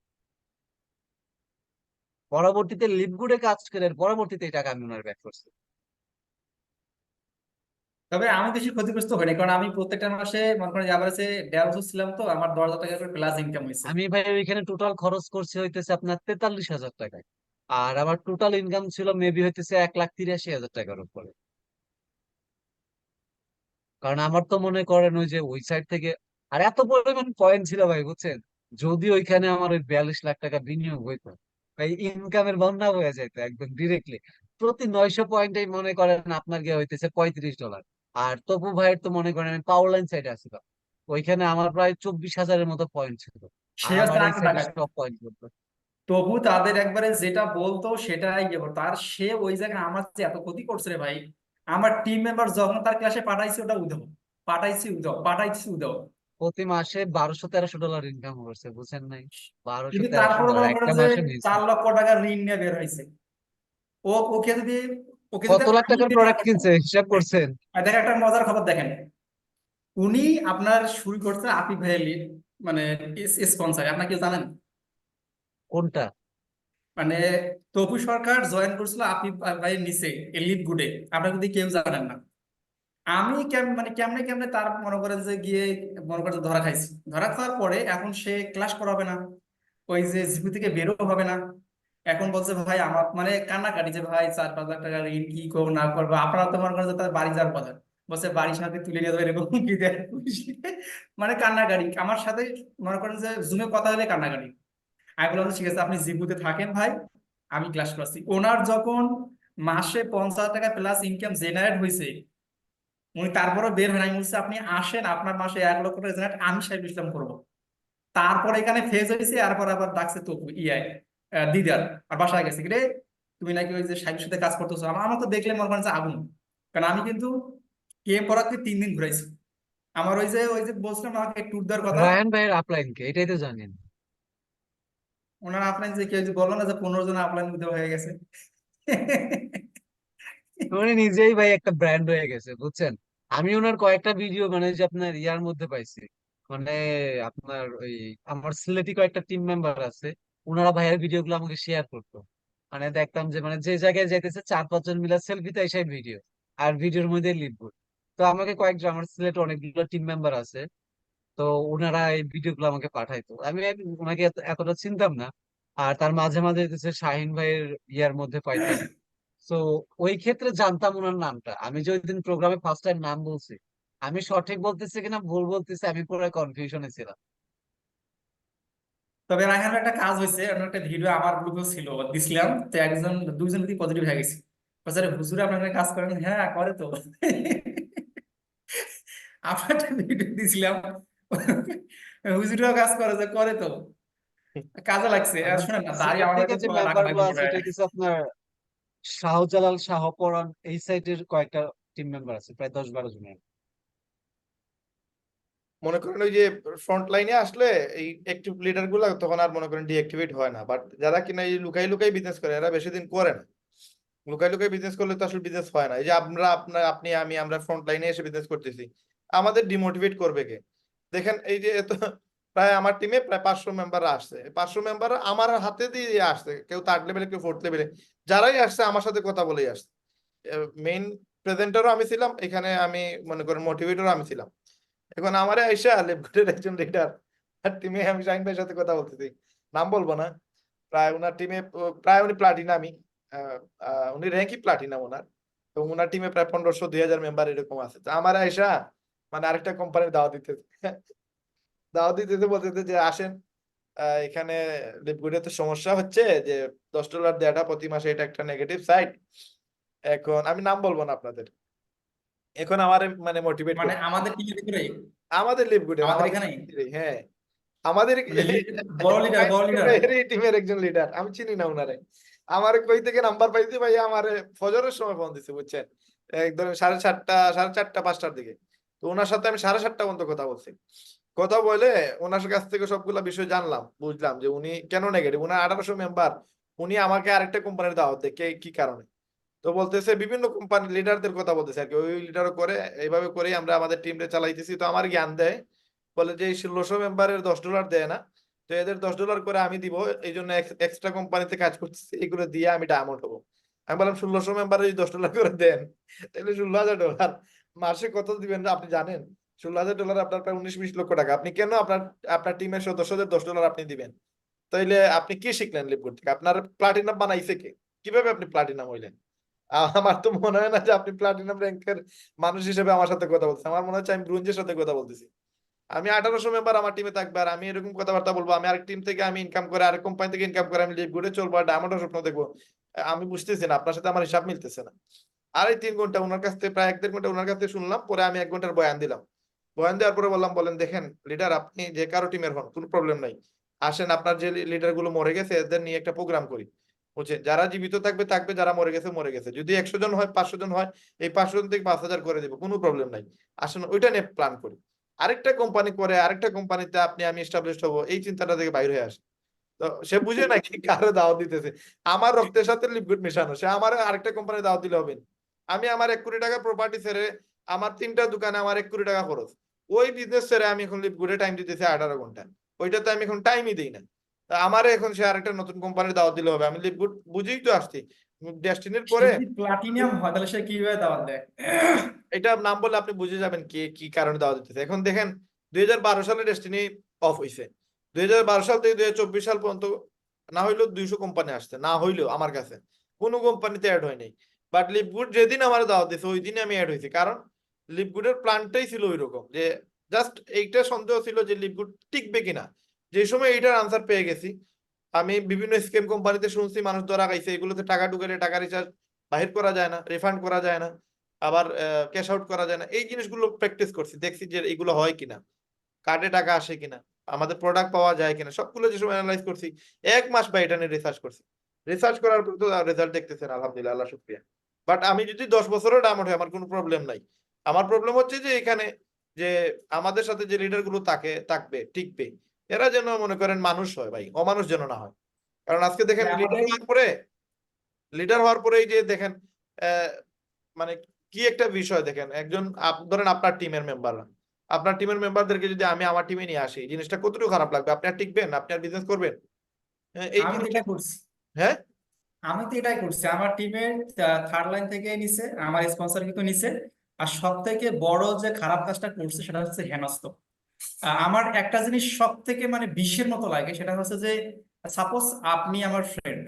পরবর্তীতে লিপগুডে কাজ করে পরবর্তীতে এই টাকা আমি উনার ব্যাক করছি। তবে আমি বেশি ক্ষতিগ্রস্ত হইনি, কারণ আমি প্রত্যেকটা মাসে মনে করেন এভারেজে 1.5 বছর ছিলাম, তো আমার 10,000 টাকা করে প্লাস ইনকাম হয়েছে। আমি ভাই ওইখানে টোটাল খরচ করছি হইতেছে আপনার 43,000 টাকায়। আর আমার টোটাল ইনকাম ছিল মেবি হইতেছে 1,83,000 টাকার উপরে। কারণ আমার তো মনে করেন ওই যে ওই সাইড থেকে আর এত পরিমাণ পয়েন্ট ছিল ভাই বুঝছেন, যদি ওইখানে আমার ওই 42 লাখ টাকা বিনিয়োগ হইতো, ভাই ইনকামের বন্যা হয়ে যেত একদম ডিরেক্টলি। প্রতি 900 পয়েন্টেই মনে করেন আপনার গিয়ে হইতেছে $35। আর তপু ভাইয়ের তো মনে করেন আমি পাওয়ার লাইন সাইডে আসছিলাম, ওইখানে আমার প্রায় 24,000-এর মতো পয়েন্ট ছিল। সে আর হচ্ছে আমার এই আরেকটা সাইডে টাকা, সব পয়েন্ট করতো। তবু তাদের একবারে যেটা বলতো সেটাই ইয়ে করতো। আর সে ওই জায়গায় আমার যে এত ক্ষতি করছে রে ভাই, আমার টিম মেম্বার যখন তার ক্লাসে পাঠাইছে ওটা উধাও, পাঠাইছি উধাও, পাঠাইছি উধাও। প্রতি মাসে $1,200-1,300 ইনকাম করছে, বুঝেন নাই? বারোশো কিন্তু তেরোশো তারপরে ডলার মনে করেন একটা যে মাসে নিয়েছে। 4 লক্ষ টাকা ঋণ নিয়ে বের হয়েছে। ওকে যদি, ওকে যদি কত লাখ আমি টাকার বের না প্রোডাক্ট করতাম। কিনছে হিসাব করছেন? আর দেখেন একটা মজার খবর দেখেন, উনি আপনার শুরু করছে আতিফ ভাইয়ের মানে স্পন্সার, আপনার কি জানেন? কোনটা? মানে তপু সরকার জয়েন করছিল আতিফ ভাইয়ের নিচে এলিট গুডে, আপনারা যদি কেউ জানেন না। আমি মানে কেমনে কেমনে তার মনে করেন যে গিয়ে মনে করেন যে ধরা খাইছি, ধরা খাওয়ার পরে এখন সে ক্লাস করাবে না, ওই যে জিপি থেকে বেরো হবে না। এখন বলছে ভাই আমার মানে কান্নাকাটি যে ভাই 4-5 লাখ টাকা ঋণ কি করবো না করবো, আপনারা তো মনে করেন যে তার বাড়ি যাওয়ার কথা, বলছে বাড়ির সাথে তুলে নিয়ে যাবে এরকম কি দেয় মানে কান্নাকাটি আমার সাথে, মনে করেন যে জুমে কথা হলে কান্নাকাটি। আমি বললাম ঠিক আছে আপনি জিবুতে থাকেন ভাই, আমি ক্লাস করছি। ওনার যখন মাসে 50,000 টাকা প্লাস ইনকাম জেনারেট হয়েছে, উনি তারপরে বের হন, আমি বলছি আপনি আসেন আপনার মাসে 1 লক্ষ টাকা জেনারেট আমি সাহেব ইসলাম করবো। তারপর এখানে ফেজ হয়েছে, এরপর আবার ডাকছে তো দিদার, আর বাসায় গেছে রে, তুমি নাকি ওই যে সাহেবের সাথে কাজ করতেছো। আমার তো দেখলে মনে করেন যে আগুন, কারণ আমি কিন্তু কেম পড়াতে 3 দিন ঘুরাইছি। আমার ওই যে বলছিলাম না আমাকে ট্যুর দেওয়ার কথা, রায়ান ভাইয়ের আপলাইন কে এটাই তো জানেন। ওনার আপনার যে কেউ যে বললো না যে 15 জন আপলাইন দেওয়া হয়ে গেছে উনি নিজেই ভাই একটা ব্র্যান্ড হয়ে গেছে বুঝছেন। আমি ওনার কয়েকটা ভিডিও মানে যে আপনার ইয়ার মধ্যে পাইছি, মানে আপনার ওই আমার সিলেটি কয়েকটা টিম মেম্বার আছে, ওনারা ভাইয়ের ভিডিও গুলো আমাকে শেয়ার করতো। মানে দেখতাম যে মানে যে জায়গায় যাইতেছে 4-5 জন মিলে সেলফিতে এসে ভিডিও, আর ভিডিওর মধ্যে লিখবো। তো আমাকে কয়েকজন আমার সিলেটে অনেকগুলো টিম মেম্বার আছে, তো ওনারা এই ভিডিও গুলো আমাকে পাঠাইতো। আমি ওনাকে এতটা চিনতাম না। আর তার মাঝে মাঝে হচ্ছে শাহিন ভাইয়ের ইয়ার মধ্যে পাইতাম, তো ওই ক্ষেত্রে জানতাম ওনার নামটা, আমি যে ওই দিন প্রোগ্রামে ফার্স্ট টাইম নাম বলছি, আমি সঠিক বলতেছি কিনা ভুল বলতেছি আমি পুরো কনফিউশনে ছিলাম। তবে রায়হানের একটা কাজ হয়েছে, ওনার একটা ভিডিও আমার গ্রুপেও ছিল, দিছিলাম তো একজন দুইজন কি পজিটিভ হয়ে গেছে, বলছে, "আরে হুজুর আপনারা কাজ করেন?" হ্যাঁ করে তো। আপনার একটা ভিডিও দিছিলাম, হুজুরও কাজ করে, যে করে তো, কাজে লাগছে। আর আমার শোনেন না, দাঁড়ি সিলেট আমাদের থেকে যে কিন্তু মেম্বার ডাকাডাকি গুলো আছে করে। এটা কিছু আপনার শাহজালাল, শাহপরান, এই সাইডের কয়েকটা টিম মেম্বার আছে, প্রায় 10-12 জনের। মনে করেন ওই যে ফ্রন্ট লাইনে আসলে এই অ্যাক্টিভ লিডার গুলা তখন আর মনে করেন ডিঅ্যাক্টিভেট হয় না, বাট যারা কিনা এই লুকাই লুকাই বিজনেস করে এরা বেশি দিন করে না। লুকাই লুকাই বিজনেস করলে তো আসলে বিজনেস হয় না। এই যে আমরা আপনি আমি আমরা ফ্রন্ট লাইনে এসে বিজনেস করতেছি, আমাদের ডিমোটিভেট করবে কে? দেখেন এই যে এত প্রায় আমার টিমে প্রায় 500 মেম্বার আসছে, 500 মেম্বার আমার হাতে দিয়ে আসছে, কেউ 3rd লেভেলে কেউ 4th লেভেলে, যারাই আসছে আমার সাথে কথা বলেই আসছে। মেইন প্রেজেন্টারও আমি ছিলাম এখানে, আমি মনে করেন মোটিভেটরও আমি ছিলাম। এখন আমারে আইসা লেফটের একজন লিডার আর টিমে আমি শাহিন ভাইয়ের সাথে কথা বলতেছি, নাম বলবো না, প্রায় ওনার টিমে প্রায় উনি প্লাটিনামই, উনি র্যাঙ্কই প্লাটিনাম ওনার। তো ওনার টিমে প্রায় 1500-2000 মেম্বার এরকম আছে। তো আমার আইসা মানে আরেকটা কোম্পানির দাওয়াত দিতেছে, দাওয়াত দিতেছে, বলতেছে যে আসেন এখানে লিপগুডে তো সমস্যা হচ্ছে যে $10 দেয়াটা প্রতি মাসে, এটা একটা নেগেটিভ সাইড। এখন আমি নাম বলবো না আপনাদের, এখন আমার মানে মোটিভেট মানে করতে আমাদের টিমের ভিতরে, আমাদের লিপগুডে আমাদের এখানে, হ্যাঁ আমাদের মানে বড় লিডার, বড় লিডার। টিমের একজন লিডার, আমি চিনি না উনারে। আমার কই থেকে নাম্বার পাইছি ভাই, আমার ফজরের সময় ফোন দিছে বুঝছেন, একদম 7:30 5টার দিকে। তো ওনার সাথে আমি 7:30 পর্যন্ত কথা বলছি। কথা বলে ওনার কাছ থেকে সবগুলা বিষয় জানলাম, বুঝলাম যে উনি কেন নেগেটিভ। উনার 1800 মেম্বার, উনি আমাকে আরেকটা কোম্পানির দাওয়াত দেয়, কি কারণে? তো বলতেছে বিভিন্ন কোম্পানি লিডারদের কথা বলতেছে আর কি, ওই লিডারও করে এইভাবে করেই আমরা আমাদের টিমটা চালাইতেছি। তো আমার জ্ঞান দেয়, বলে যে এই 1600 মেম্বারের $10 দেয় না, তো এদের $10 করে আমি দিব, এই জন্য এক্সট্রা কোম্পানিতে কাজ করতেছি, এগুলো দিয়ে আমি ডায়মন্ড হবো। আমি বললাম 1600 মেম্বারের যদি $10 করে দেন তাহলে $16,000 মাসে কত দিবেন আপনি জানেন? $16,000 আপনার প্রায় 19-20 লক্ষ টাকা। আপনি কেন আপনার আপনার টিমের সদস্যদের $10 আপনি দিবেন? তাইলে আপনি কি শিখলেন লিপগুড থেকে? আপনার প্লাটিনাম বানাইছে কে? কিভাবে আপনি প্লাটিনাম হইলেন? আমার তো মনে হয় না যে আপনি প্লাটিনাম র্যাঙ্কের মানুষ হিসেবে আমার সাথে কথা বলছেন। আমার মনে হচ্ছে আমি ব্রোঞ্জের সাথে কথা বলতেছি। আমি 1800 মেম্বার আমার টিমে থাকবে আর আমি এরকম কথাবার্তা বলবো, আমি আরেক টিম থেকে আমি ইনকাম করে, আরেক কোম্পানি থেকে ইনকাম করে আমি লিভ গুডে চলবো আর ডায়মন্ডের স্বপ্ন দেখবো? আমি বুঝতেছি না, আপনার সাথে আমার হিসাব মিলতেছে না। আর এই 3 ঘন্টা ওনার কাছ থেকে, প্রায় 1-1.5 ঘন্টা ওনার কাছ থেকে শুনলাম, পরে আমি 1 ঘন্টার বয়ান দিলাম। বয়ান দেওয়ার পরে বললাম, বলেন দেখেন লিডার, আপনি যে কারো টিমের হন কোনো প্রবলেম নাই, আসেন আপনার যে লিডার গুলো মরে গেছে এদের নিয়ে একটা প্রোগ্রাম করি, বুঝছেন? যারা জীবিত থাকবে থাকবে, যারা মরে গেছে মরে গেছে। যদি 100 জন হয়, 500 জন হয়, এই 500 জন থেকে 5,000 করে দেবো, কোনো প্রবলেম নাই। আসেন ওইটা নিয়ে প্ল্যান করি। আরেকটা কোম্পানি করে আরেকটা কোম্পানিতে আপনি আমি এস্টাবলিশ হবো, এই চিন্তাটা থেকে বাইরে হয়ে আসে। তো সে বুঝে না কি কারো দাওয়াত দিতেছে, আমার রক্তের সাথে লিপগুড মেশানো, সে আমার আরেকটা কোম্পানি দাওয়াত দিলে হবে না। আমি আমার 1 কোটি টাকা প্রপার্টি ছেড়ে, আমার 3টা দোকানে আমার 1 কোটি টাকা খরচ, ওই বিজনেস ছেড়ে আমি এখন লিপগুডে টাইম দিতেছি 18 ঘন্টা, ওইটাতে আমি এখন টাইমই দিই না। তা আমার এখন সে আরেকটা নতুন কোম্পানির দাওয়াত দিলে হবে? আমি লিপগুড বুঝেই তো আসছি, ডেস্টিনির সে পরে। যদি প্লাটিনাম হয় তাহলে সে কিভাবে দাওয়াত দেয়? এটা নাম বললে আপনি বুঝে যাবেন কি কি কারণে দেওয়া দিতেছে। এখন দেখেন 2012 সালে ডেস্টিনি অফ হয়েছে, 2012 সাল থেকে 2024 সাল পর্যন্ত না হইলেও 200 কোম্পানি আসছে, না হইলেও আমার কাছে কোনো কোম্পানিতে অ্যাড হয় নাই। বাট লিপগুড যেদিন আমার দাওয়াত দিছে ওই দিনে আমি অ্যাড হয়েছি, কারণ লিপগুডের প্ল্যানটাই ছিল ওই রকম যে জাস্ট এইটা সন্দেহ ছিল যে লিপগুড টিকবে কিনা। যে সময় এইটার আনসার পেয়ে গেছি, আমি বিভিন্ন স্কেম কোম্পানিতে শুনছি মানুষ ধরা খাইছে, এগুলোতে টাকা ঢুকালে টাকা রিচার্জ বাহির করা যায় না, রিফান্ড করা যায় না, আবার ক্যাশ আউট করা যায় না। এই জিনিসগুলো প্র্যাকটিস করছি, দেখছি যে এগুলো হয় কিনা, কার্ডে টাকা আসে কিনা, আমাদের প্রোডাক্ট পাওয়া যায় কিনা, সবগুলো যে সময় অ্যানালাইজ করছি 1 মাস বা এটা নিয়ে রিসার্চ করছি। রিসার্চ করার পর তো রেজাল্ট দেখতেছেন, আলহামদুলিল্লাহ, আল্লাহ শুকরিয়া। বাট আমি যদি 10 বছরের ডায়মন্ড হয় আমার কোনো প্রবলেম নাই। আমার প্রবলেম হচ্ছে যে এখানে যে আমাদের সাথে যে লিডার গুলো থাকবে টিকবে, এরা যেন মনে করেন মানুষ হয় ভাই, অমানুষ যেন না হয়। কারণ আজকে দেখেন লিডার হওয়ার পরে এই যে দেখেন মানে কি একটা বিষয় দেখেন, একজন ধরেন আপনার টিমের মেম্বাররা, আপনার টিমের মেম্বারদেরকে যদি আমি আমার টিমে নিয়ে আসি, জিনিসটা কতটুকু খারাপ লাগবে? আপনি আর টিকবেন? আপনি আর বিজনেস করবেন? এই আমি তো জিনিসটা, এটা করছি, হ্যাঁ আমি তো এটাই করছি। আমার টিমের 3rd লাইন থেকে নিছে, আমার স্পন্সর কিন্তু নিছে। আর সব থেকে বড় যে খারাপ কাজটা করছে সেটা হচ্ছে হেনস্থ। আমার একটা জিনিস সব থেকে মানে বিষের মতো লাগে, সেটা হচ্ছে যে সাপোজ আপনি আমার ফ্রেন্ড,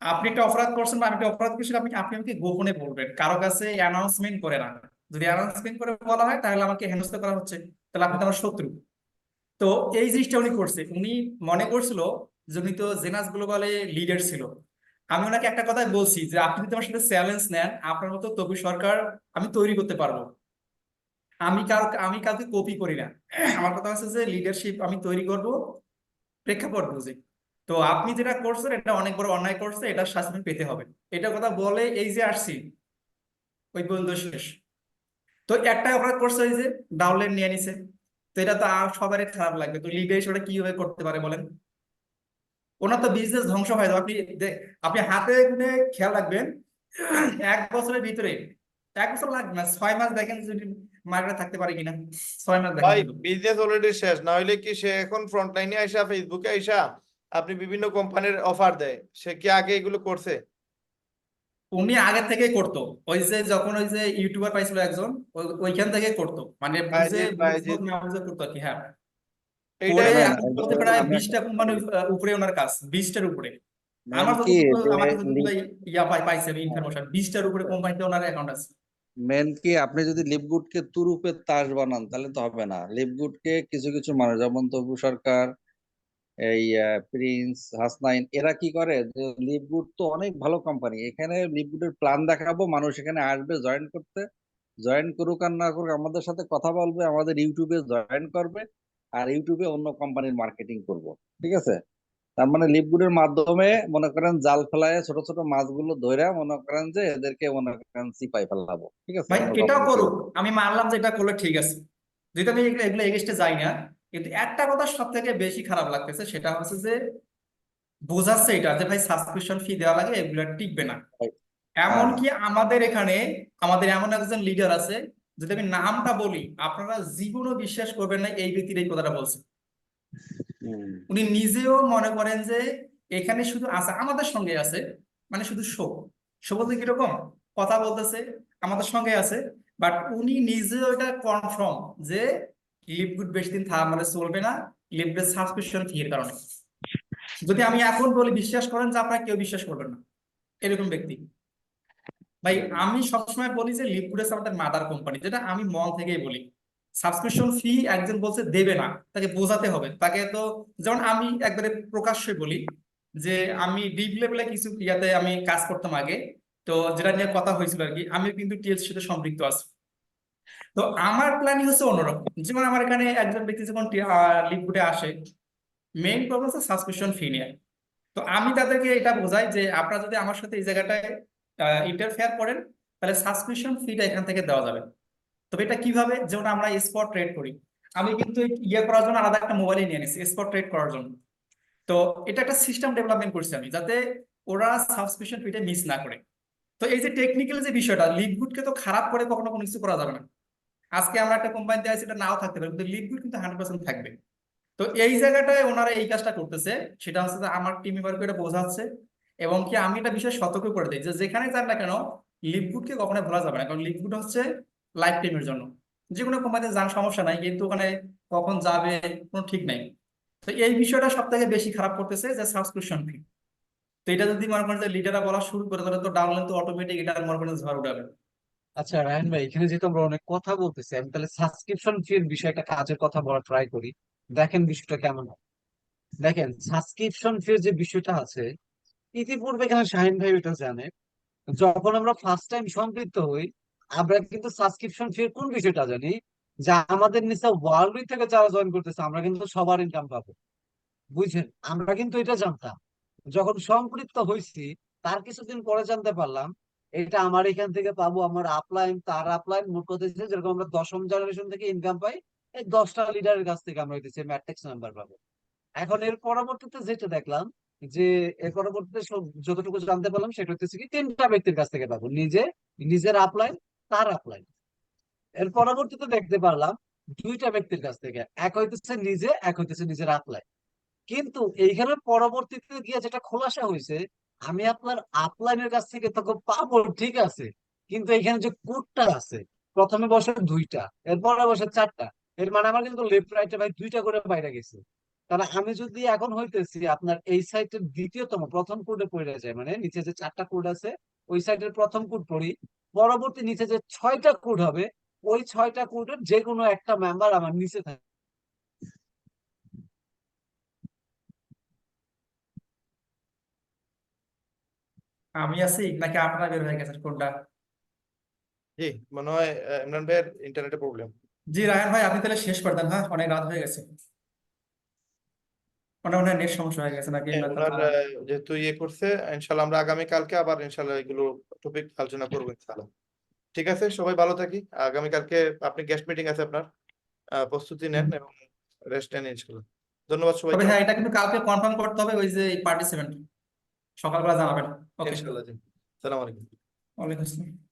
আপনি একটা অপরাধ করছেন বা আমি একটা অপরাধ করছি, আপনি আপনি আমাকে গোপনে বলবেন, কারো কাছে অ্যানাউন্সমেন্ট করে না। যদি অ্যানাউন্সমেন্ট করে বলা হয় তাহলে আমাকে হেনস্থা করা হচ্ছে, তাহলে আপনি তো আমার শত্রু। তো এই জিনিসটা উনি করছে, উনি মনে করছিল যে উনি তো জেনাস গ্লোবালে লিডার ছিল। আমি ওনাকে একটা কথাই বলছি যে আপনি যদি আমার সাথে চ্যালেঞ্জ নেন, আপনার মতো তবু সরকার আমি তৈরি করতে পারবো। আমি কাউকে কপি করি না। আমার কথা হচ্ছে যে লিডারশিপ আমি তৈরি করব প্রেক্ষাপট বুঝে। তো আপনি যেটা করছেন এটা অনেক বড় অন্যায় করছে, এটা শাস্তি পেতে হবে। এটা কথা বলে এই যে আসছি, ওই পর্যন্ত শেষ। তো একটা অপরাধ করছে, ওই যে ডাউনলোড নিয়ে নিছে। তো এটা তো আর সবারই খারাপ লাগবে। তো লিডারশিপ ওটা কিভাবে করতে পারে বলেন? ওনার তো বিজনেস ধ্বংস হয় যাবে। আপনি হাতে গুনে খেয়াল রাখবেন, 1 বছরের ভিতরে, 1 বছর লাগবে না, 6 মাস দেখেন যদি মার্কেটে থাকতে পারে কিনা। 6 মাস দেখেন ভাই শুধু। বিজনেস অলরেডি শেষ, না হইলে কি সে এখন ফ্রন্ট লাইনে আইসা ফেসবুকে আইসা আপনি বিভিন্ন কোম্পানির অফার দেয়, সে কি আগে এগুলো করছে? উনি আগে থেকে করতো, ওই যে যখন ওই যে ইউটিউবার পাইছিল একজন, ওইখান থেকে করতো, মানে বুঝে বাইজিৎ বুঝ বাইজিৎ না বুঝে করতো আর কি। হ্যাঁ, করে এইটাই শোনেন, এখন বলতে প্রায় আমি 20টা কোম্পানির উপরে ওনার কাজ, 20টার উপরে। মেন আমার কি যতটুকু যে আমাকে যতটুকু পাইছে আমি ইনফরমেশন, 20টার উপরে কোম্পানিতে ওনার অ্যাকাউন্ট আছে। মেন কি আপনি যদি লিপগুডকে তুরুপের তাস বানান তাহলে তো হবে না। লিপগুডকে কিছু কিছু মানুষ, যেমন তবু সরকার, এই প্রিন্স, হাসনাইন, এরা কি করে যে লিপগুড তো অনেক ভালো কোম্পানি, এখানে লিপগুডের প্ল্যান দেখাবো, মানুষ এখানে আসবে জয়েন করতে, জয়েন করুক আর না করুক আমাদের সাথে কথা বলবে, আমাদের ইউটিউবে জয়েন করবে, আর ইউটিউবে অন্য কোম্পানির মার্কেটিং করব। ঠিক আছে? তার মানে লিপগুডের মাধ্যমে মনে করেন জাল ফেলায় ছোট ছোট মাছগুলো ধরে মনে করেন যে এদেরকে মনে করেন সিপাই ফেলাবো। ঠিক আছে, ভাই অন্য এটাও কোম্পানি করুক, ছেড়ে। আমি মানলাম যে এটা করলে ঠিক আছে, যেহেতু আমি এগুলো এগুলো এগেস্টে যাই না। কিন্তু একটা কথা সব থেকে বেশি খারাপ লাগতেছে, সেটা হচ্ছে যে বোঝাচ্ছে এটা যে ভাই সাবস্ক্রিপশন ফি দেওয়া লাগে, এগুলো টিকবে না। হ্যাঁ। এমনকি আমাদের এখানে আমাদের এমন একজন লিডার আছে, যদি আমি নামটা বলি আপনারা জীবনও বিশ্বাস করবেন না এই ব্যক্তির এই কথাটা বলছে। হুম। উনি নিজেও মনে করেন যে এখানে শুধু আছে, আমাদের সঙ্গে আছে, মানে শুধু শো শো বলতে কিরকম কথা বলতেছে, আমাদের সঙ্গে আছে। বাট উনি নিজেও এটা কনফার্ম যে লিপগুড বেশি দিন মানে চলবে না, লিপগুড সাবস্ক্রিপশন ফি এর কারণে। যদি আমি এখন বলি বিশ্বাস করেন, যে আপনারা কেউ বিশ্বাস করবেন না, এরকম ব্যক্তি। ভাই হুম। আমি সবসময় বলি যে লিপগুডেস আমাদের মাদার কোম্পানি, যেটা আমি মন থেকেই বলি। সাবস্ক্রিপশন ফি একজন বলছে দেবে না, তাকে বোঝাতে হবে তাকে। তো যেমন আমি একবারে প্রকাশ্যে বলি যে আমি ডিপ লেভেলে কিছু ইয়াতে আমি কাজ করতাম আগে। তো যেটা নিয়ে কথা হয়েছিল আর কি, আমি কিন্তু টিএলসির সাথে সম্পৃক্ত আছি। তো আমার প্ল্যানিং হচ্ছে অন্যরকম। যেমন আমার এখানে একজন ব্যক্তি যখন লিপগুডে আসে, মেইন প্রবলেম হচ্ছে সাবস্ক্রিপশন ফি নিয়ে। তো আমি তাদেরকে এটা বোঝাই যে আপনারা যদি আমার সাথে এই জায়গাটায় ইন্টারফেয়ার করেন, তাহলে সাবস্ক্রিপশন ফিটা এখান থেকে দেওয়া যাবে। তবে এটা কিভাবে, যেমন আমরা স্পট ট্রেড করি, আমি কিন্তু এই ইয়ে করার জন্য আলাদা একটা মোবাইলে নিয়ে নিচ্ছি স্পট ট্রেড করার জন্য। তো এটা একটা সিস্টেম ডেভেলপমেন্ট করছি আমি, যাতে ওরা সাবস্ক্রিপশন ফিটা মিস না করে। তো এই যে টেকনিক্যাল যে বিষয়টা, লিভগুডকে তো খারাপ করে কখনো কোনো কিছু করা যাবে না। আজকে আমরা একটা কোম্পানিতে আছি, এটা নাও থাকতে পারে, কিন্তু লিভগুড কিন্তু 100% থাকবে। তো এই জায়গাটায় ওনারা এই কাজটা করতেছে, সেটা হচ্ছে যে আমার টিম মেম্বারকে এটা বোঝাচ্ছে। এবং কি আমি এটা বিষয়ে সতর্ক করে দিই যে যেখানে যান না কেন, লিভগুডকে কখনো ভোলা যাবে না, কারণ লিভগুড হচ্ছে লাইফ টাইমের জন্য। যে কোনো কোম্পানিতে যান সমস্যা নাই, কিন্তু ওখানে কখন যাবে কোনো ঠিক নাই। তো এই বিষয়টা সব থেকে বেশি খারাপ করতেছে যে সাবস্ক্রিপশন ফি। তো এটা যদি মনে করেন যে লিডাররা বলা শুরু করে, তাহলে তো ডাউনলাইন তো অটোমেটিক এটা মনে করেন ঝড় উঠাবে। আচ্ছা রায়হান ভাই, এখানে যেহেতু আমরা অনেক কথা বলতেছি, আমি তাহলে সাবস্ক্রিপশন ফির বিষয়টা কাজের কথা বলা ট্রাই করি। দেখেন বিষয়টা কেমন হয়। দেখেন সাবস্ক্রিপশন ফির যে বিষয়টা আছে, ইতিপূর্বে এখানে শাহিন ভাই এটা জানে, যখন আমরা ফার্স্ট টাইম সম্পৃক্ত হই, আমরা কিন্তু সাবস্ক্রিপশন ফির কোন বিষয়টা জানি, যে আমাদের নিচে ওয়ার্ল্ড থেকে যারা জয়েন করতেছে আমরা কিন্তু সবার ইনকাম পাবো। বুঝছেন? আমরা কিন্তু এটা জানতাম। যখন সম্পৃক্ত হয়েছি, তার কিছুদিন পরে জানতে পারলাম এটা আমার এখান থেকে পাবো, আমার আপলাইন তার আপলাইন, মোট কথা হচ্ছে যেরকম আমরা 10ম জেনারেশন থেকে ইনকাম পাই, এই 10টা লিডারের কাছ থেকে আমরা হইতেছে ম্যাট্রিক্স নাম্বার পাবো। এখন এর পরবর্তীতে যেটা দেখলাম, যে এর পরবর্তীতে যতটুকু জানতে পারলাম সেটা হচ্ছে কি 3টা ব্যক্তির কাছ থেকে পাবো, নিজের আপলাইন, তার আপলাইন। এর পরবর্তীতে দেখতে পারলাম 2টা ব্যক্তির কাছ থেকে, এক হইতেছে নিজে, এক হইতেছে নিজের আপলাইন। কিন্তু এইখানে পরবর্তীতে গিয়ে যেটা খোলাসা হয়েছে, আমি আপনার আপলাইনের কাছ থেকে তো পাবো ঠিক আছে, কিন্তু এখানে যে কোডটা আছে, প্রথমে বসে 2টা, এরপরে বসে 4টা, এর মানে আমার কিন্তু লেফট রাইটে ভাই 2টা করে বাইরে গেছে। তাহলে আমি যদি এখন হইতেছি আপনার এই সাইটের দ্বিতীয়তম প্রথম কোডে পড়ে যায়, মানে নিচে যে 4টা কোড আছে ওই সাইটের প্রথম কোড পড়ি, পরবর্তী নিচে যে 6টা কোড হবে ওই 6টা কোডের যে কোনো একটা মেম্বার আমার নিচে থাকে। আমি আছি নাকি আপনারা বের হয়ে গেছেন কোনটা? জি মনে হয় ইমরান ভাইয়ের ইন্টারনেটে প্রবলেম। জি রায়হান ভাই, আপনি তাহলে শেষ করে দেন, হ্যাঁ অনেক রাত হয়ে গেছে। মনে হয় নেট সমস্যা হয়ে গেছে নাকি? ওনার যেহেতু ইয়ে করছে, ইনশাল্লাহ আমরা আগামীকালকে আবার ইনশাল্লাহ এগুলো টপিক আলোচনা করবো ইনশাল্লাহ। ঠিক আছে, সবাই ভালো থাকি। আগামীকালকে আপনি গেস্ট মিটিং আছে আপনার, প্রস্তুতি নেন এবং রেস্ট নেন ইনশাল্লাহ। ধন্যবাদ তবে সবাইকে। হ্যাঁ, এটা কিন্তু কালকে কনফার্ম করতে হবে, ওই যে পার্টিসিপেন্ট সকালবেলা জানাবেন। ওকে, ইনশাল্লাহ জি। সালাম আলাইকুম। ওয়ালাইকুম আসসালাম।